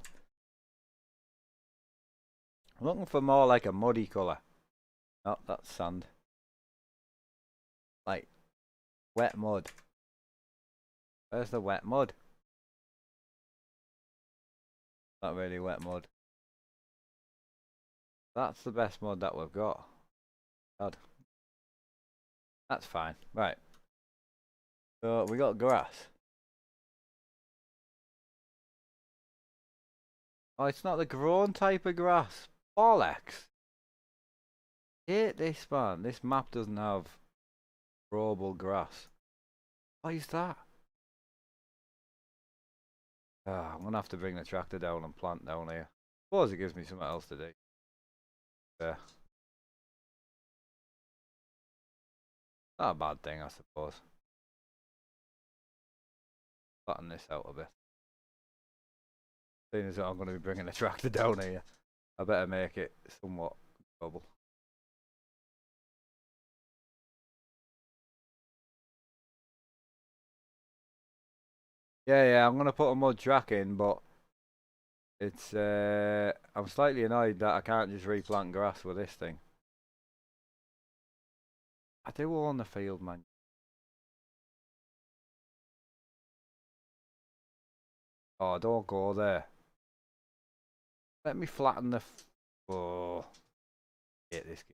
I'm looking for more like a muddy colour. Oh, that's sand. Like wet mud. Where's the wet mud? Not really wet mud. That's the best mud that we've got. God. That's fine. Right. So we got grass. Oh, it's not the grown type of grass. Bollocks. Hate this, man. This map doesn't have growable grass. What is that? Ah, I'm gonna have to bring the tractor down and plant down here. Suppose it gives me something else to do. Yeah. Not a bad thing, I suppose. Flatten this out a bit. Seeing as I'm going to be bringing the tractor down here, I better make it somewhat double. Yeah, I'm going to put a mud track in, but it's I'm slightly annoyed that I can't just replant grass with this thing. I do own the field, man. Oh, don't go there. Let me flatten the. Oh, hate this game.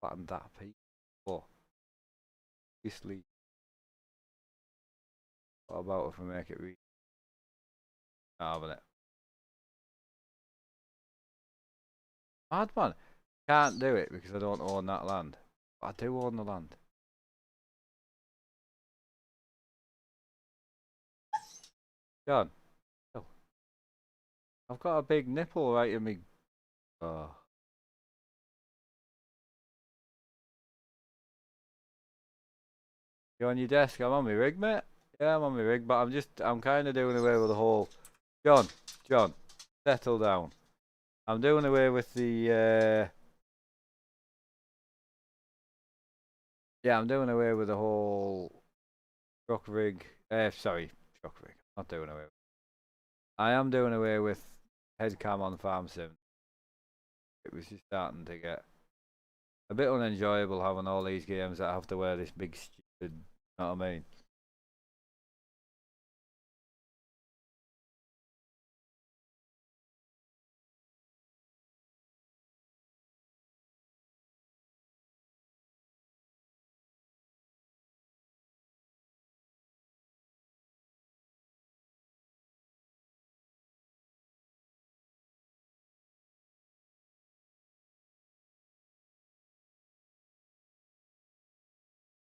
Flatten that piece. Oh, obviously. What about if we make it having it? Mad man. Can't do it because I don't own that land. But I do own the land. John. Oh, I've got a big nipple right in me. Oh. You on your desk? I'm on my rig, mate. Yeah, I'm on my rig, but I'm kind of doing away with the whole. John, settle down. I'm doing away with the. Yeah, I'm doing away with the whole truck rig. Sorry, truck rig. Not doing away. I am doing away with head cam on farm sim. It was just starting to get a bit unenjoyable having all these games that I have to wear this big stupid. You know what I mean?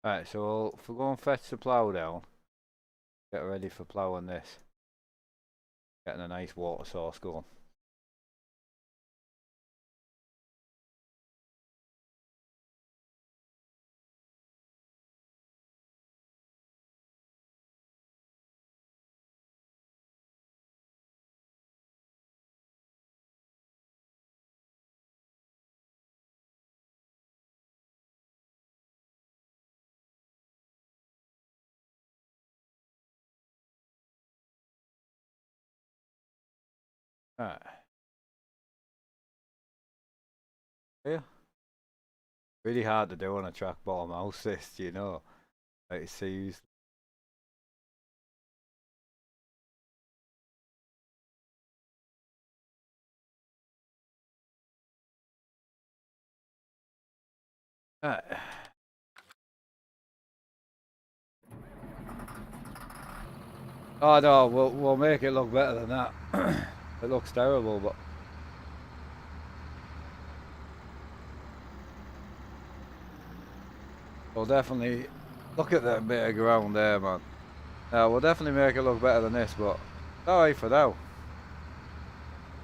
Right, so if we go and fetch the plough down, get ready for ploughing this. Getting a nice water source going. Right. Yeah. Really hard to do on a trackball mouse this, you know. Like it sees. Right. Oh no, we'll make it look better than that. It looks terrible, but we'll definitely look at that bit of ground there, man. Now, we'll definitely make it look better than this, but it's alright for now.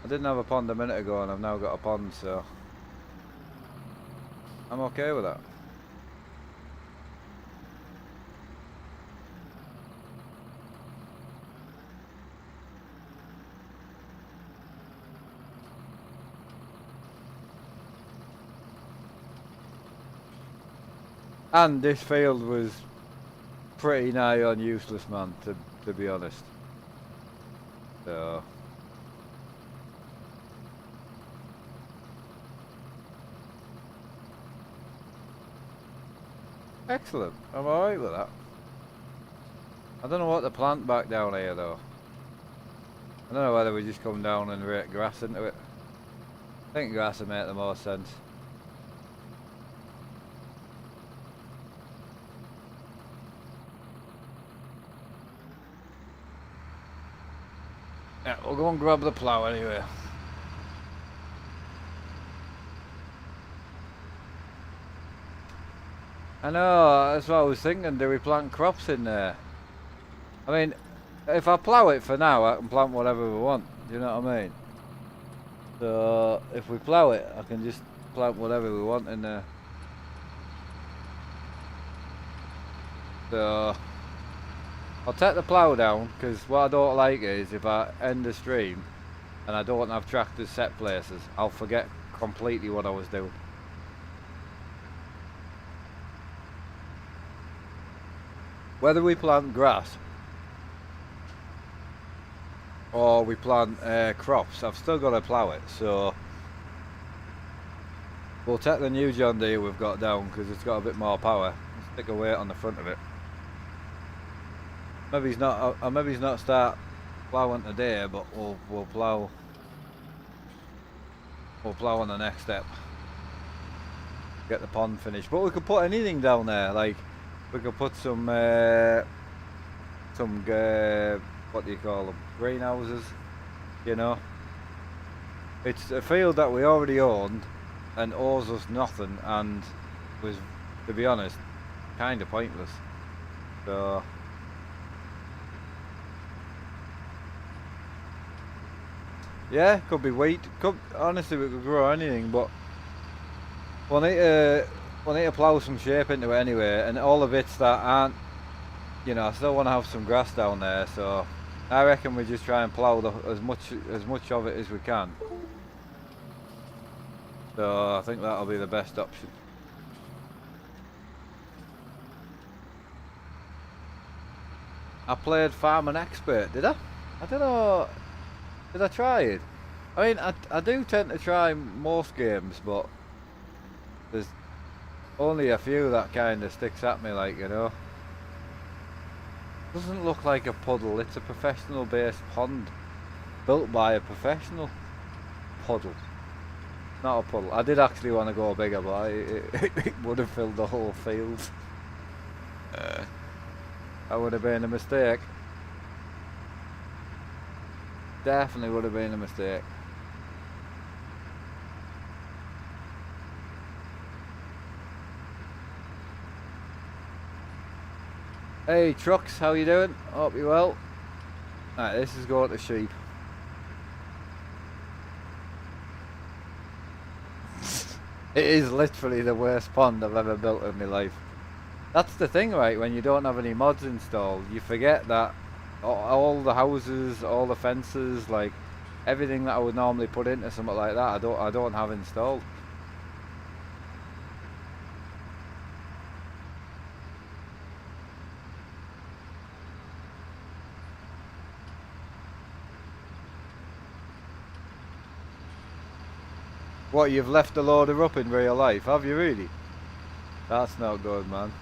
I didn't have a pond a minute ago and I've now got a pond, so I'm okay with that. And this field was pretty nigh on useless, man, to be honest. So excellent. I'm alright with that. I don't know what to plant back down here though. I don't know whether we just come down and rake grass into it. I think grass would make the most sense. Yeah, we'll go and grab the plough anyway. I know, that's what I was thinking. Do we plant crops in there? I mean, if I plough it for now, I can plant whatever we want. Do you know what I mean? So, if we plough it, I can just plant whatever we want in there. So, I'll take the plough down, because what I don't like is if I end the stream and I don't have tractors set places, I'll forget completely what I was doing. Whether we plant grass or we plant crops, I've still got to plough it, so we'll take the new John Deere we've got down because it's got a bit more power. Stick a weight on the front of it. Maybe he's not start ploughing today, but we'll plough on the next step. Get the pond finished. But we could put anything down there, like we could put some what do you call them? Greenhouses, you know. It's a field that we already owned and owes us nothing and was, to be honest, kind of pointless. So yeah, could be wheat. Honestly, we could grow anything, but we'll need to plough some shape into it anyway. And all the bits that aren't, you know, I still want to have some grass down there. So I reckon we just try and plough as much of it as we can. So I think that'll be the best option. I played Farming Expert, did I? I don't know. Did I try it? I mean, I do tend to try most games, but there's only a few that kind of sticks at me, like, you know. Doesn't look like a puddle. It's a professional based pond built by a professional. Puddle, not a puddle. I did actually want to go bigger, but it would have filled the whole field. That would have been a mistake. Definitely would have been a mistake. Hey Trucks, how you doing? Hope you're well. Alright, this is going to sheep. It is literally the worst pond I've ever built in my life. That's the thing, right? When you don't have any mods installed, you forget that all the houses, all the fences, like everything that I would normally put into something like that, I don't have installed. What, you've left the loader up in real life, have you really? That's not good, man.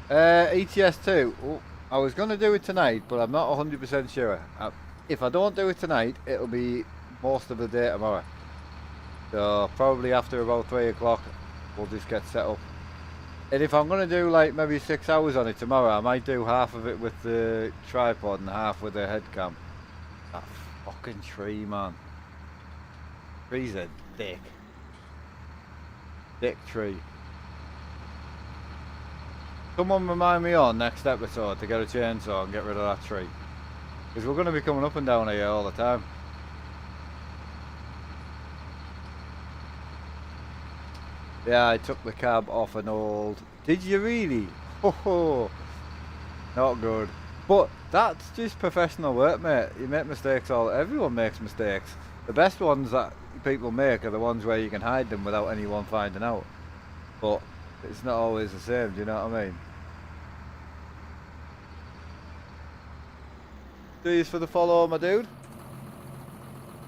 ETS2, oh, I was going to do it tonight, but I'm not 100% sure. If I don't do it tonight, it'll be most of the day tomorrow. So probably after about 3 o'clock, we'll just get set up. And if I'm going to do like maybe 6 hours on it tomorrow, I might do half of it with the tripod and half with the head cam. Fucking tree, man. Trees are thick. Thick tree. Someone remind me on next episode to get a chainsaw and get rid of that tree. Because we're going to be coming up and down here all the time. Yeah, I took the cab off an old... Did you really? Ho. Not good. But that's just professional work, mate. You make mistakes everyone makes mistakes. The best ones that people make are the ones where you can hide them without anyone finding out. But it's not always the same, do you know what I mean? Cheers for the follow, my dude.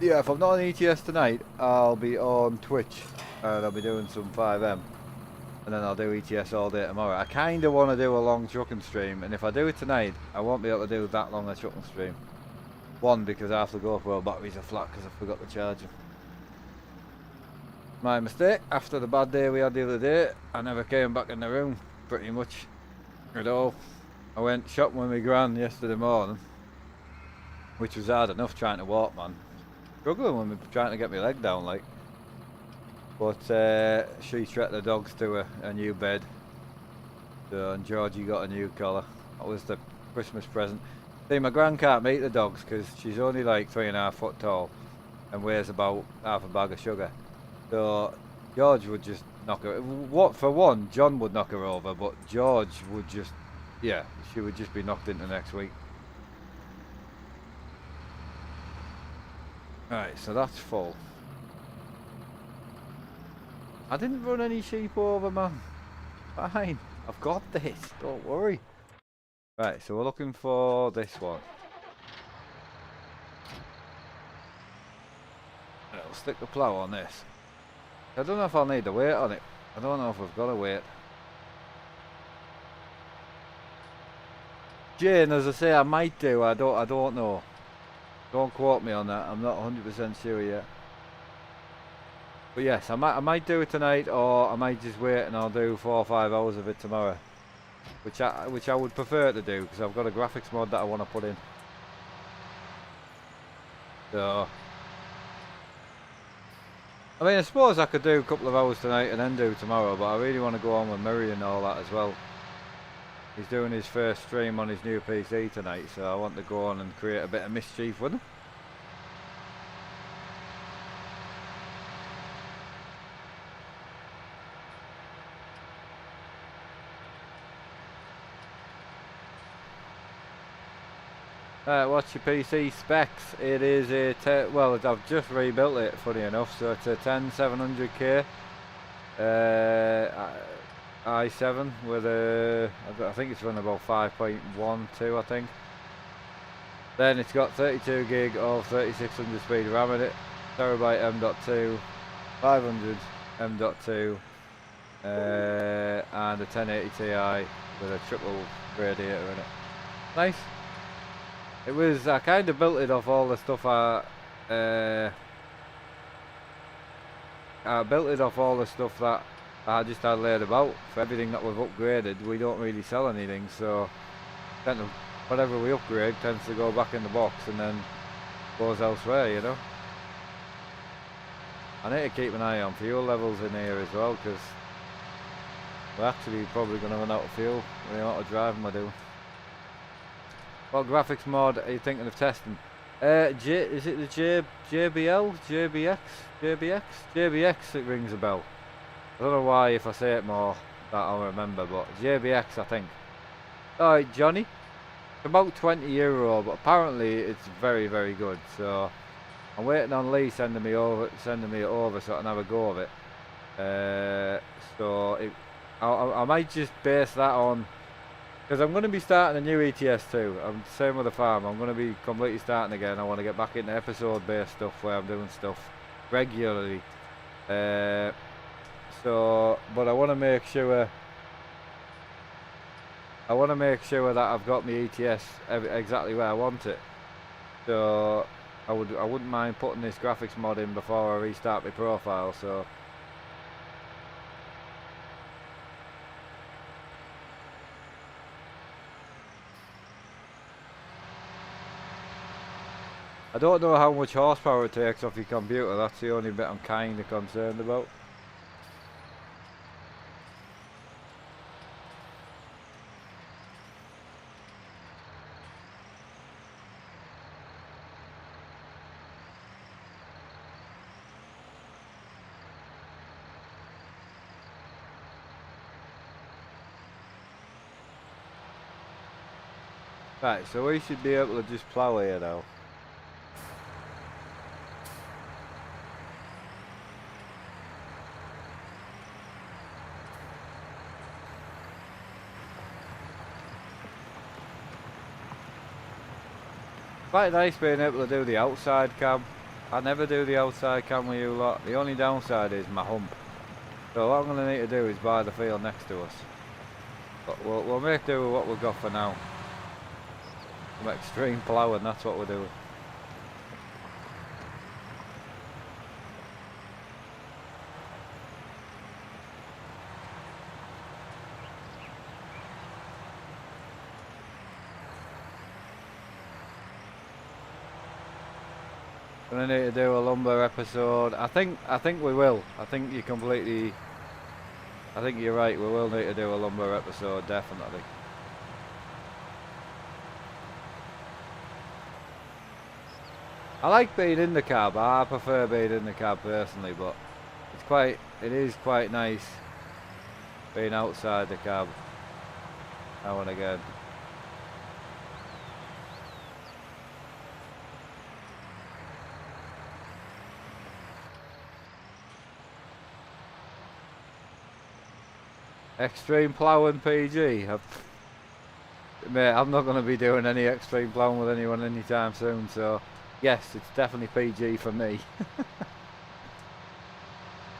Yeah, if I'm not on ETS tonight, I'll be on Twitch. And I'll be doing some 5M. And then I'll do ETS all day tomorrow. I kind of want to do a long trucking stream. And if I do it tonight, I won't be able to do that long a trucking stream. One, because half the GoPro batteries are flat because I forgot to charge them. My mistake. After the bad day we had the other day, I never came back in the room. Pretty much at all. I went shopping with my gran yesterday morning. Which was hard enough trying to walk, man. Struggling when we're trying to get my leg down, like. But she treated the dogs to a new bed. So, and Georgie got a new collar. That was the Christmas present. See, my gran can't meet the dogs because she's only like 3.5 foot tall and weighs about half a bag of sugar. So George would just knock her. For one, John would knock her over, but George would just, yeah, she would just be knocked into next week. Right, so that's full. I didn't run any sheep over, man. Fine. I've got this. Don't worry. Right, so we're looking for this one. Right, we'll stick the plough on this. I don't know if I'll need the weight on it. I don't know if we've got a weight. Jane, as I say, I might do. I don't know. Don't quote me on that. I'm not 100% sure yet. But yes, I might do it tonight, or I might just wait and I'll do 4 or 5 hours of it tomorrow, which I would prefer to do because I've got a graphics mod that I want to put in. So, I mean, I suppose I could do a couple of hours tonight and then do tomorrow, but I really want to go on with Murray and all that as well. He's doing his first stream on his new PC tonight, so I want to go on and create a bit of mischief with him. What's your PC specs? It is a well, I've just rebuilt it, funny enough, so it's a 10700K i7 with I think it's running about 5.12, I think. Then it's got 32 gig of 3600 speed RAM in it, terabyte M.2, 500 M.2, and a 1080 Ti with a triple radiator in it. Nice. It was, I kind of built it off all the stuff I built it off all the stuff that I just had laid about. For everything that we've upgraded, we don't really sell anything, so whatever we upgrade tends to go back in the box and then goes elsewhere, you know. I need to keep an eye on fuel levels in here as well, because we're actually probably going to run out of fuel with the amount of driving we're doing. What graphics mod are you thinking of testing? Is it the JBL? JBX? It rings a bell. I don't know why, if I say it more that I'll remember, but JBX I think. Alright, Johnny. It's about €20, but apparently it's very, very good. So I'm waiting on Lee sending me it over so I can have a go of it. I might just base that on. Because I'm going to be starting a new ETS too. I'm the same with the farm. I'm going to be completely starting again. I want to get back into episode-based stuff where I'm doing stuff regularly. But I want to make sure. that I've got my ETS exactly where I want it. So I wouldn't mind putting this graphics mod in before I restart my profile. So. I I don't know how much horsepower it takes off your computer, that's the only bit I'm kinda concerned about. Right, so we should be able to just plough here now. Quite nice being able to do the outside cam. I never do the outside cam with you lot. The only downside is my hump. So what I'm going to need to do is buy the field next to us. But we'll make do with what we've got for now. Some extreme ploughing, that's what we're doing. Gonna need to do a lumber episode. I think we will. I think you're right, we will need to do a lumber episode, definitely. I like being in the cab. I prefer being in the cab personally, but it is quite nice being outside the cab now and again. Extreme ploughing PG. Mate, I'm not going to be doing any extreme ploughing with anyone anytime soon, so yes, it's definitely PG for me.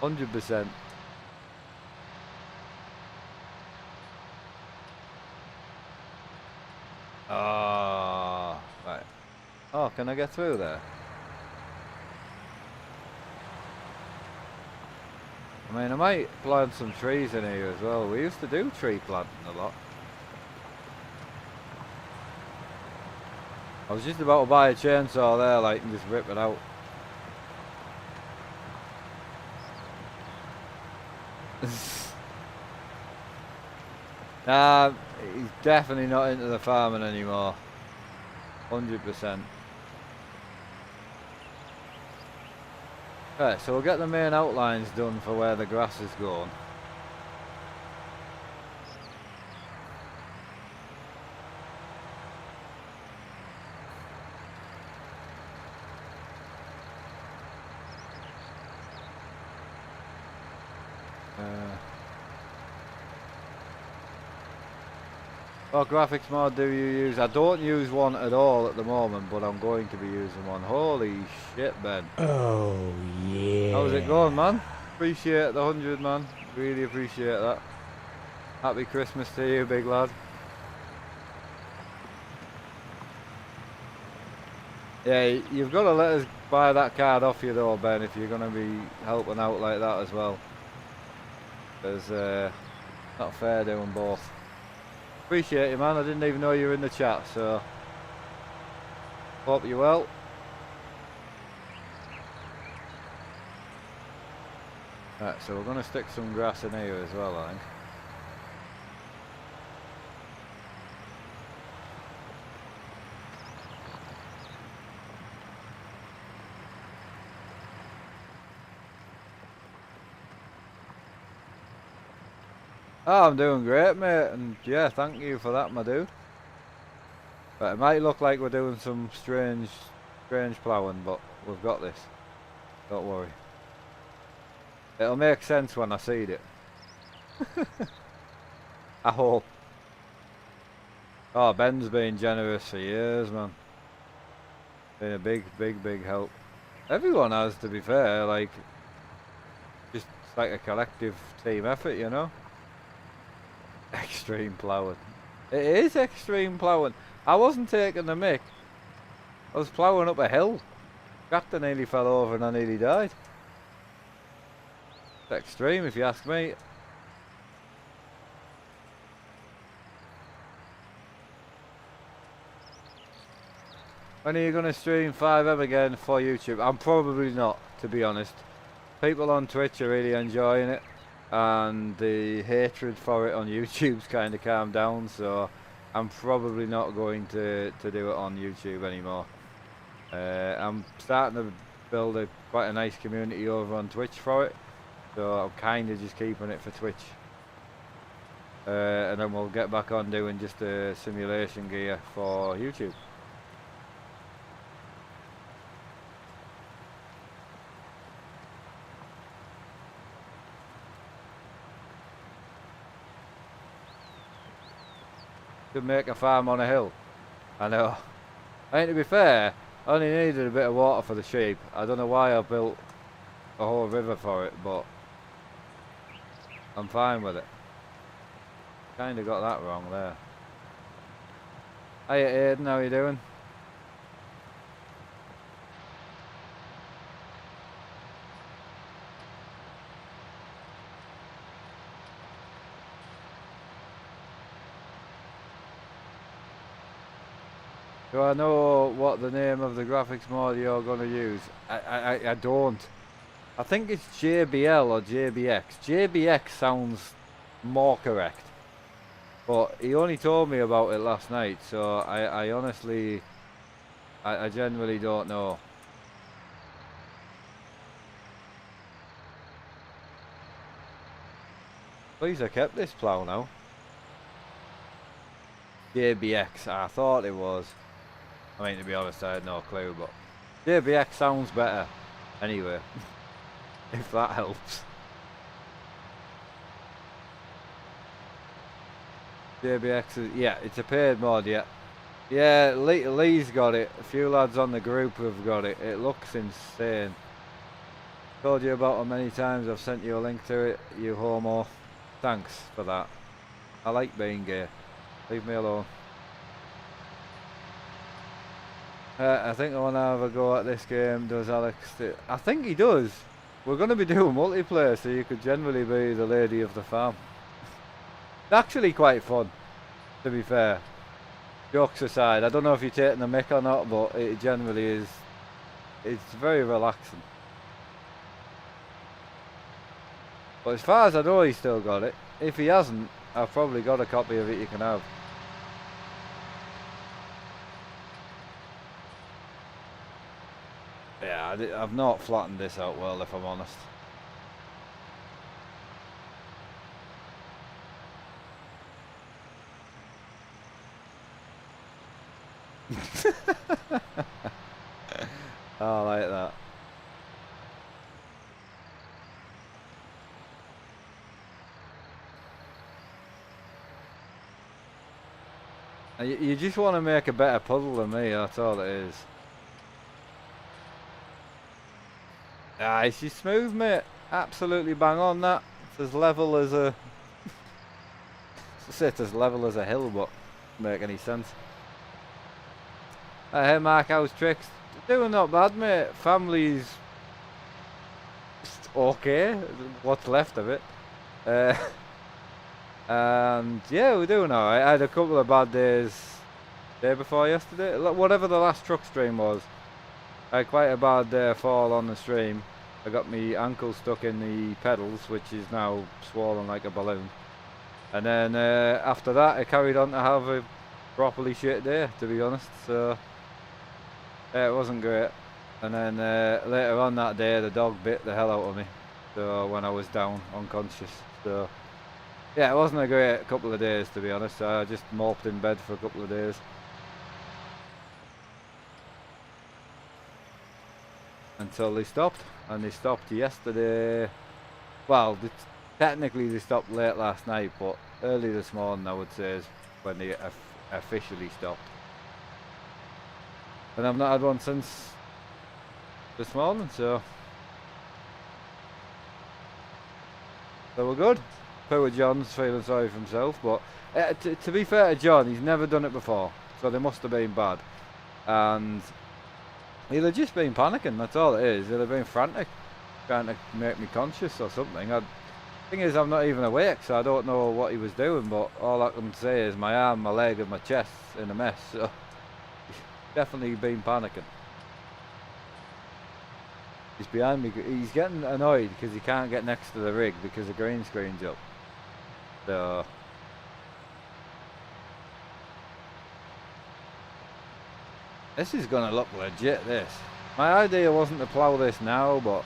100%. Oh, right. Oh, can I get through there? I mean, I might plant some trees in here as well. We used to do tree planting a lot. I was just about to buy a chainsaw there, like, and just rip it out. Nah, he's definitely not into the farming anymore. 100%. Right, so we'll get the main outlines done for where the grass is going. What graphics mod do you use? I don't use one at all at the moment, but I'm going to be using one. Holy shit, Ben. Oh, yeah. How's it going, man? Appreciate the 100, man. Really appreciate that. Happy Christmas to you, big lad. Yeah, you've got to let us buy that card off you though, Ben, if you're going to be helping out like that as well. Because not fair doing both. Appreciate you, man. I didn't even know you were in the chat, so hope you're well. Right, so we're going to stick some grass in here as well, I think. Oh, I'm doing great, mate, and yeah, thank you for that, my dude. But it might look like we're doing some strange ploughing, but we've got this. Don't worry. It'll make sense when I see it. I hope. Oh, Ben's been generous for years, man. Been a big help. Everyone has, to be fair, like, just like a collective team effort, you know? Extreme ploughing. It is extreme ploughing. I wasn't taking the mick. I was ploughing up a hill. Tractor nearly fell over and I nearly died. It's extreme if you ask me. When are you going to stream 5M again for YouTube? I'm probably not, to be honest. People on Twitch are really enjoying it, and the hatred for it on YouTube's kind of calmed down, so I'm probably not going to do it on YouTube anymore. I'm starting to build quite a nice community over on Twitch for it, so I'm kind of just keeping it for Twitch. And then we'll get back on doing just a simulation gear for YouTube. Could make a farm on a hill. I know. I mean, to be fair, I only needed a bit of water for the sheep. I don't know why I built a whole river for it, but I'm fine with it. Kinda got that wrong there. Hiya Aiden, how you doing? Do I know what the name of the graphics mod you're going to use? I don't. I think it's JBL or JBX. JBX sounds more correct. But he only told me about it last night, so I honestly, I genuinely don't know. Please, I kept this plough now. JBX, I thought it was. I mean, to be honest, I had no clue, but JBX sounds better. Anyway, if that helps. JBX is, yeah, it's a paid mod, yeah. Yeah, Lee's got it. A few lads on the group have got it. It looks insane. Told you about it many times. I've sent you a link to it, you homo. Thanks for that. I like being gay. Leave me alone. I think I want to have a go at this game, does Alex? I think he does. We're going to be doing multiplayer, so you could generally be the lady of the farm. It's actually quite fun, to be fair. Jokes aside, I don't know if you're taking the mick or not, but it generally is. It's very relaxing. But as far as I know, he's still got it. If he hasn't, I've probably got a copy of it you can have. Yeah, I've not flattened this out well, if I'm honest. I like that. You just want to make a better puzzle than me, that's all it is. Ah, it's just smooth, mate. Absolutely bang on that. It's as level as a... it's as level as a hill, but make any sense. Hey Mark, how's tricks? Doing not bad, mate. Family's just okay. What's left of it. And yeah, we're doing alright. I had a couple of bad days day before yesterday. Whatever the last truck stream was. I had quite a bad fall on the stream. I got my ankle stuck in the pedals, which is now swollen like a balloon. And then after that, I carried on to have a properly shit day, to be honest. So it wasn't great. And then later on that day, the dog bit the hell out of me. So when I was down, unconscious. So yeah, it wasn't a great couple of days, to be honest. I just moped in bed for a couple of days. Until they stopped, and they stopped yesterday. Well, technically they stopped late last night, but early this morning I would say is when they officially stopped. And I've not had one since this morning, so we're good. Poor John's feeling sorry for himself, but to be fair to John, he's never done it before, so they must have been bad. And he'll have just been panicking, that's all it is. He'll have been frantic, trying to make me conscious or something. The thing is, I'm not even awake, so I don't know what he was doing, but all I can say is my arm, my leg and my chest's in a mess, so definitely been panicking. He's behind me. He's getting annoyed because he can't get next to the rig because the green screen's up. So this is gonna look legit, this. My idea wasn't to plough this now, but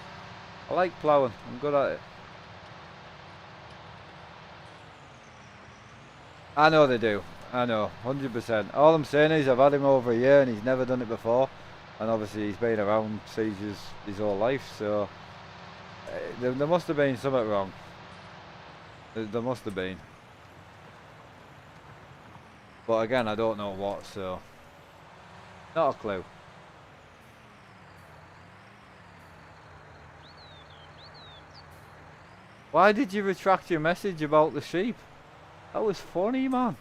I like ploughing. I'm good at it. I know they do. I know, 100%. All I'm saying is I've had him over a year and he's never done it before. And obviously he's been around sieges his whole life, so there must have been something wrong. There must have been. But again, I don't know what, so not a clue. Why did you retract your message about the sheep? That was funny, man.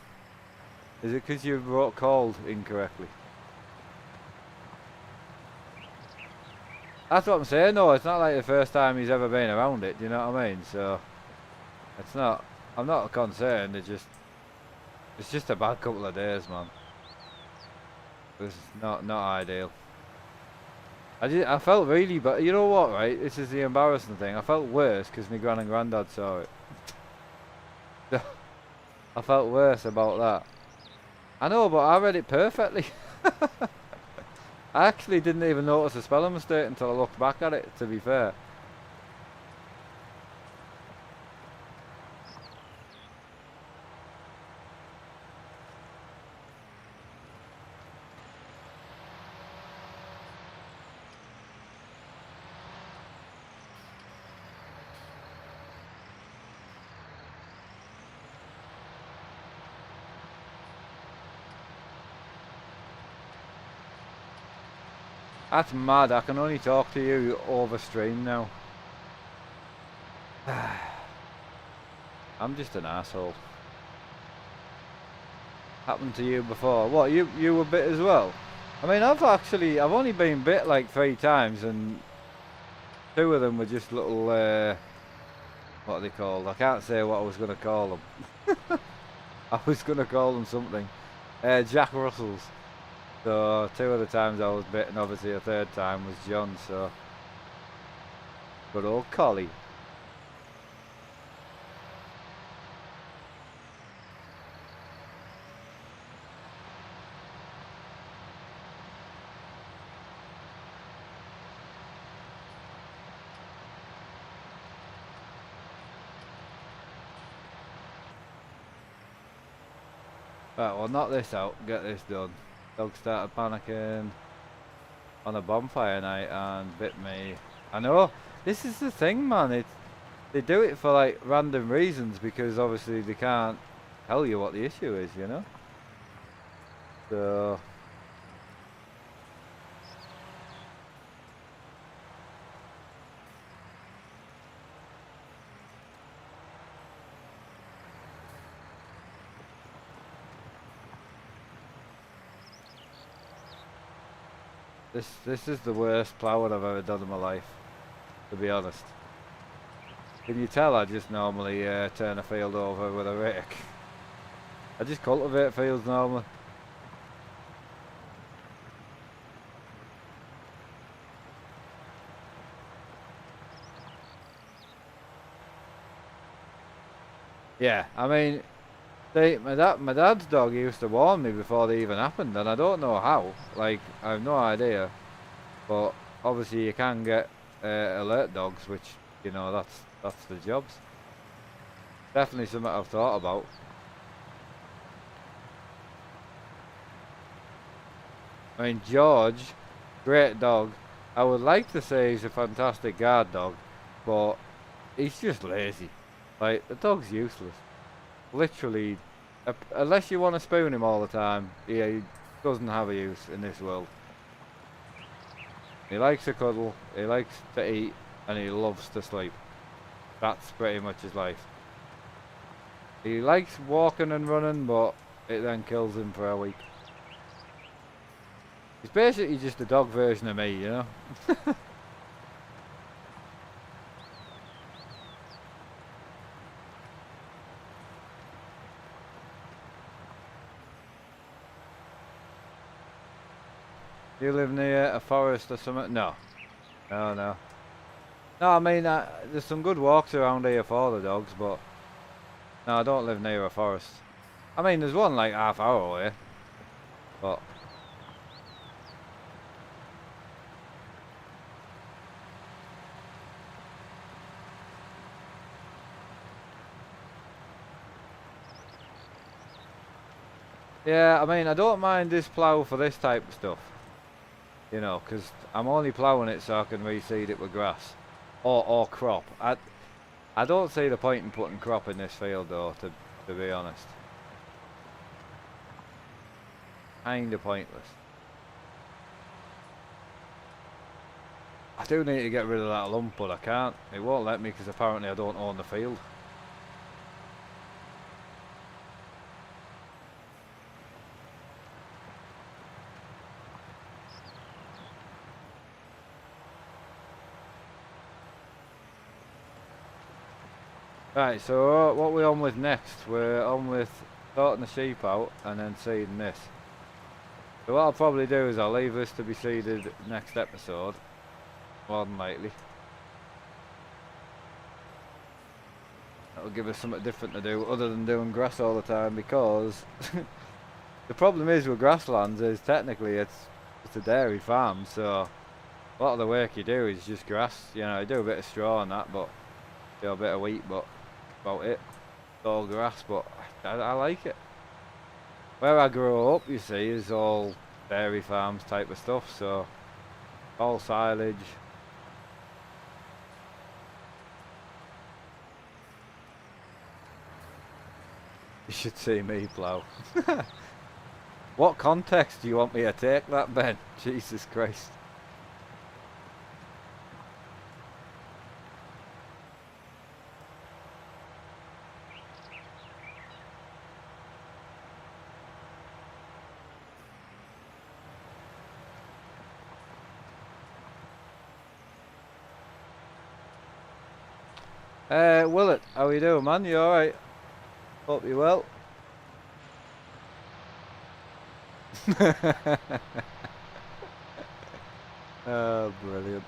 Is it because you wrote called incorrectly? That's what I'm saying, though. It's not like the first time he's ever been around it, do you know what I mean? So it's not, I'm not concerned, it's just a bad couple of days, man. It's not ideal. I felt really bad. You know what, right? This is the embarrassing thing. I felt worse because my gran and granddad saw it. I felt worse about that. I know, but I read it perfectly. I actually didn't even notice a spelling mistake until I looked back at it, to be fair. That's mad. I can only talk to you over stream now. I'm just an asshole. Happened to you before. What, you were bit as well? I mean, I've only been bit like 3 times, and 2 of them were just little, what are they called? I can't say what I was going to call them. I was going to call them something. Jack Russells. So 2 of the times I was bit, and obviously a 3rd time was John, so. Good old collie. Right, well, knock this out, get this done. Dog started panicking on a bonfire night and bit me. I know, this is the thing, man. They do it for like random reasons because obviously they can't tell you what the issue is, you know? So this is the worst ploughing I've ever done in my life, to be honest. Can you tell I just normally turn a field over with a rake? I just cultivate fields normally. Yeah, I mean, my dad's dog used to warn me before they even happened, and I don't know how. Like, I have no idea. But obviously you can get alert dogs, which, you know, that's the jobs. Definitely something I've thought about. I mean, George, great dog. I would like to say he's a fantastic guard dog, but he's just lazy. Like, the dog's useless. Literally, unless you want to spoon him all the time, he doesn't have a use in this world. He likes to cuddle, he likes to eat, and he loves to sleep. That's pretty much his life. He likes walking and running, but it then kills him for a week. He's basically just a dog version of me, you know? You live near a forest or something? No. No, no. No, I mean, there's some good walks around here for the dogs, but no, I don't live near a forest. I mean, there's one like half hour away, but yeah, I mean, I don't mind this plough for this type of stuff, you know, because I'm only ploughing it so I can reseed it with grass or crop. I don't see the point in putting crop in this field though, to be honest. Kinda pointless. I do need to get rid of that lump, but I can't. It won't let me because apparently I don't own the field. Right, so what we're on with next? We're on with sorting the sheep out and then seeding this. So what I'll probably do is I'll leave this to be seeded next episode, more than likely. That'll give us something different to do other than doing grass all the time, because the problem is with grasslands is technically it's a dairy farm, so a lot of the work you do is just grass. You know, you do a bit of straw and that, but do a bit of wheat, but about it. It's all grass, but I like it. Where I grew up, you see, is all dairy farms type of stuff, so all silage. You should see me plough. What context do you want me to take that, Ben? Jesus Christ. Willett, how you doing, man? You alright? Hope you're well. Oh, brilliant.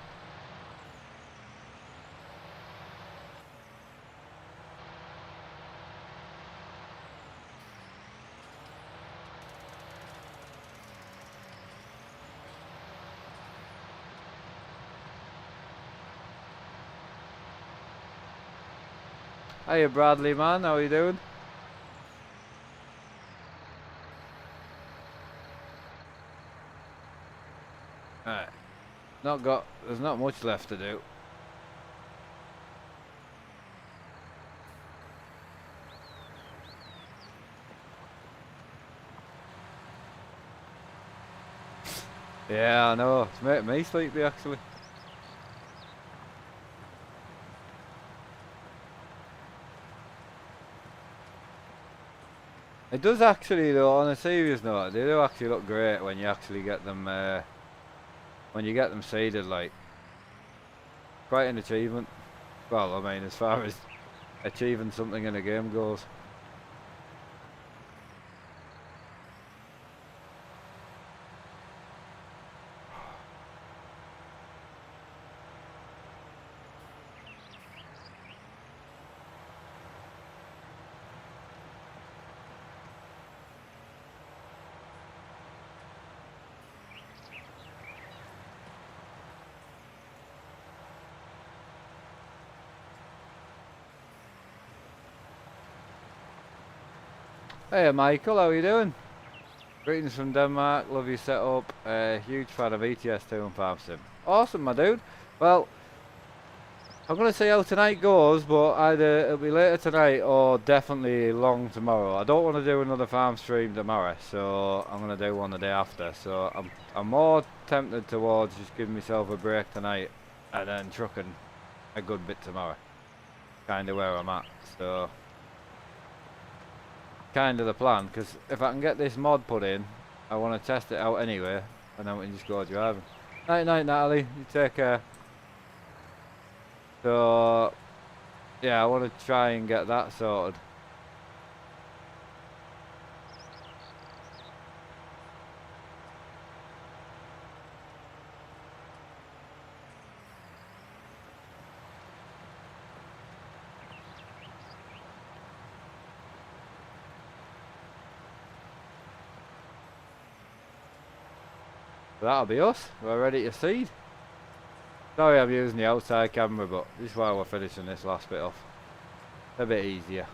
Hiya, Bradley, man. How you doing? Alright. There's not much left to do. Yeah, I know. It's making me sleepy, actually. It does actually, though, on a serious note, they do actually look great when you actually get them, when you get them seeded, like. Quite an achievement. Well, I mean, as far as achieving something in a game goes. Hey Michael, how are you doing? Greetings from Denmark, love your setup. Huge fan of ETS2 and Farm Sim. Awesome, my dude. Well, I'm going to see how tonight goes, but either it'll be later tonight or definitely long tomorrow. I don't want to do another farm stream tomorrow, so I'm going to do one the day after. So I'm more tempted towards just giving myself a break tonight and then trucking a good bit tomorrow. Kind of where I'm at, so kind of the plan, because if I can get this mod put in, I want to test it out anyway, and then we can just go driving. Night night, Natalie, you take care. So yeah, I want to try and get that sorted. That'll be us. We're ready to seed. Sorry I'm using the outside camera, but this is why we're finishing this last bit off. A bit easier.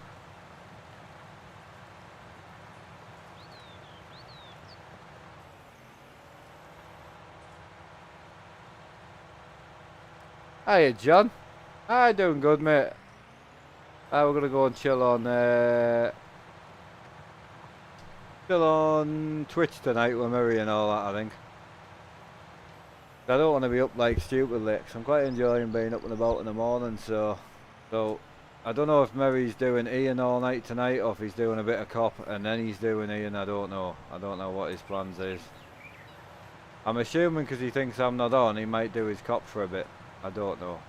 Hiya, John. Hi, doing good, mate. We're gonna go and chill on Twitch tonight with Murray and all that, I think. I don't want to be up like stupidly, 'cause I'm quite enjoying being up and about in the morning, so I don't know if Murray's doing Ian all night tonight or if he's doing a bit of cop and then he's doing Ian. I don't know what his plans is. I'm assuming because he thinks I'm not on, he might do his cop for a bit. I don't know.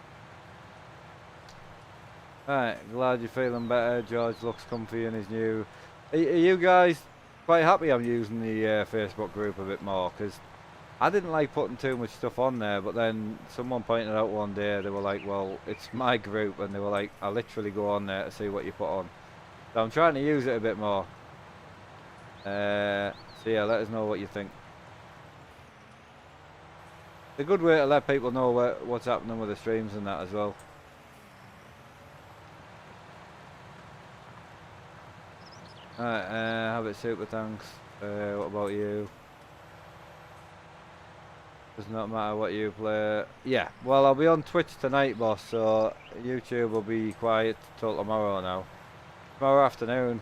Right, glad you're feeling better. George looks comfy in his new. Are you guys quite happy I'm using the Facebook group a bit more? Because I didn't like putting too much stuff on there, but then someone pointed out one day, they were like, well, it's my group, and they were like, I literally go on there to see what you put on. So I'm trying to use it a bit more. So yeah, let us know what you think. It's a good way to let people know what's happening with the streams and that as well. Alright, have it super, thanks. What about you? Does not matter what you play. Yeah, well, I'll be on Twitch tonight, boss, so YouTube will be quiet till tomorrow now. Tomorrow afternoon.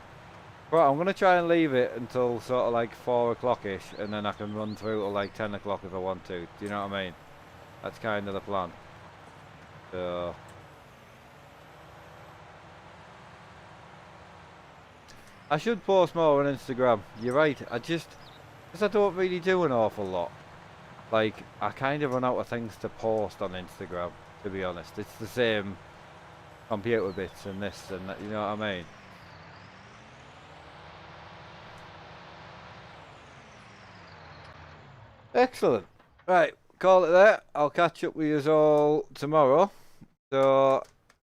Right, I'm going to try and leave it until sort of like 4 o'clock-ish, and then I can run through till like 10 o'clock if I want to. Do you know what I mean? That's kind of the plan. So I should post more on Instagram. You're right. Because I don't really do an awful lot. Like, I kind of run out of things to post on Instagram, to be honest. It's the same computer bits and this and that, you know what I mean? Excellent. Right, call it there. I'll catch up with you all tomorrow. So,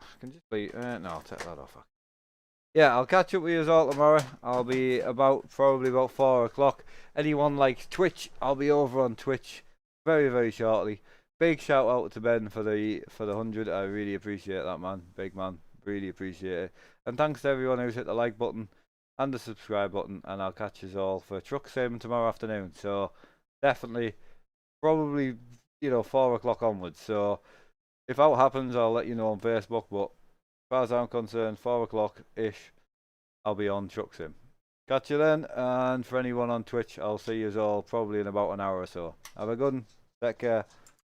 I can just be, no, I'll take that off. Yeah, I'll catch up with you all tomorrow. I'll be probably about 4 o'clock. Anyone likes Twitch, I'll be over on Twitch very, very shortly. Big shout out to Ben for the 100. I really appreciate that, man. Big man. Really appreciate it. And thanks to everyone who's hit the like button and the subscribe button. And I'll catch you all for truck sim tomorrow afternoon. So definitely, probably, 4 o'clock onwards. So if that happens, I'll let you know on Facebook. But as far as I'm concerned, 4 o'clock-ish, I'll be on truck sim. Catch you then, and for anyone on Twitch, I'll see you all probably in about an hour or so. Have a good one. Take care.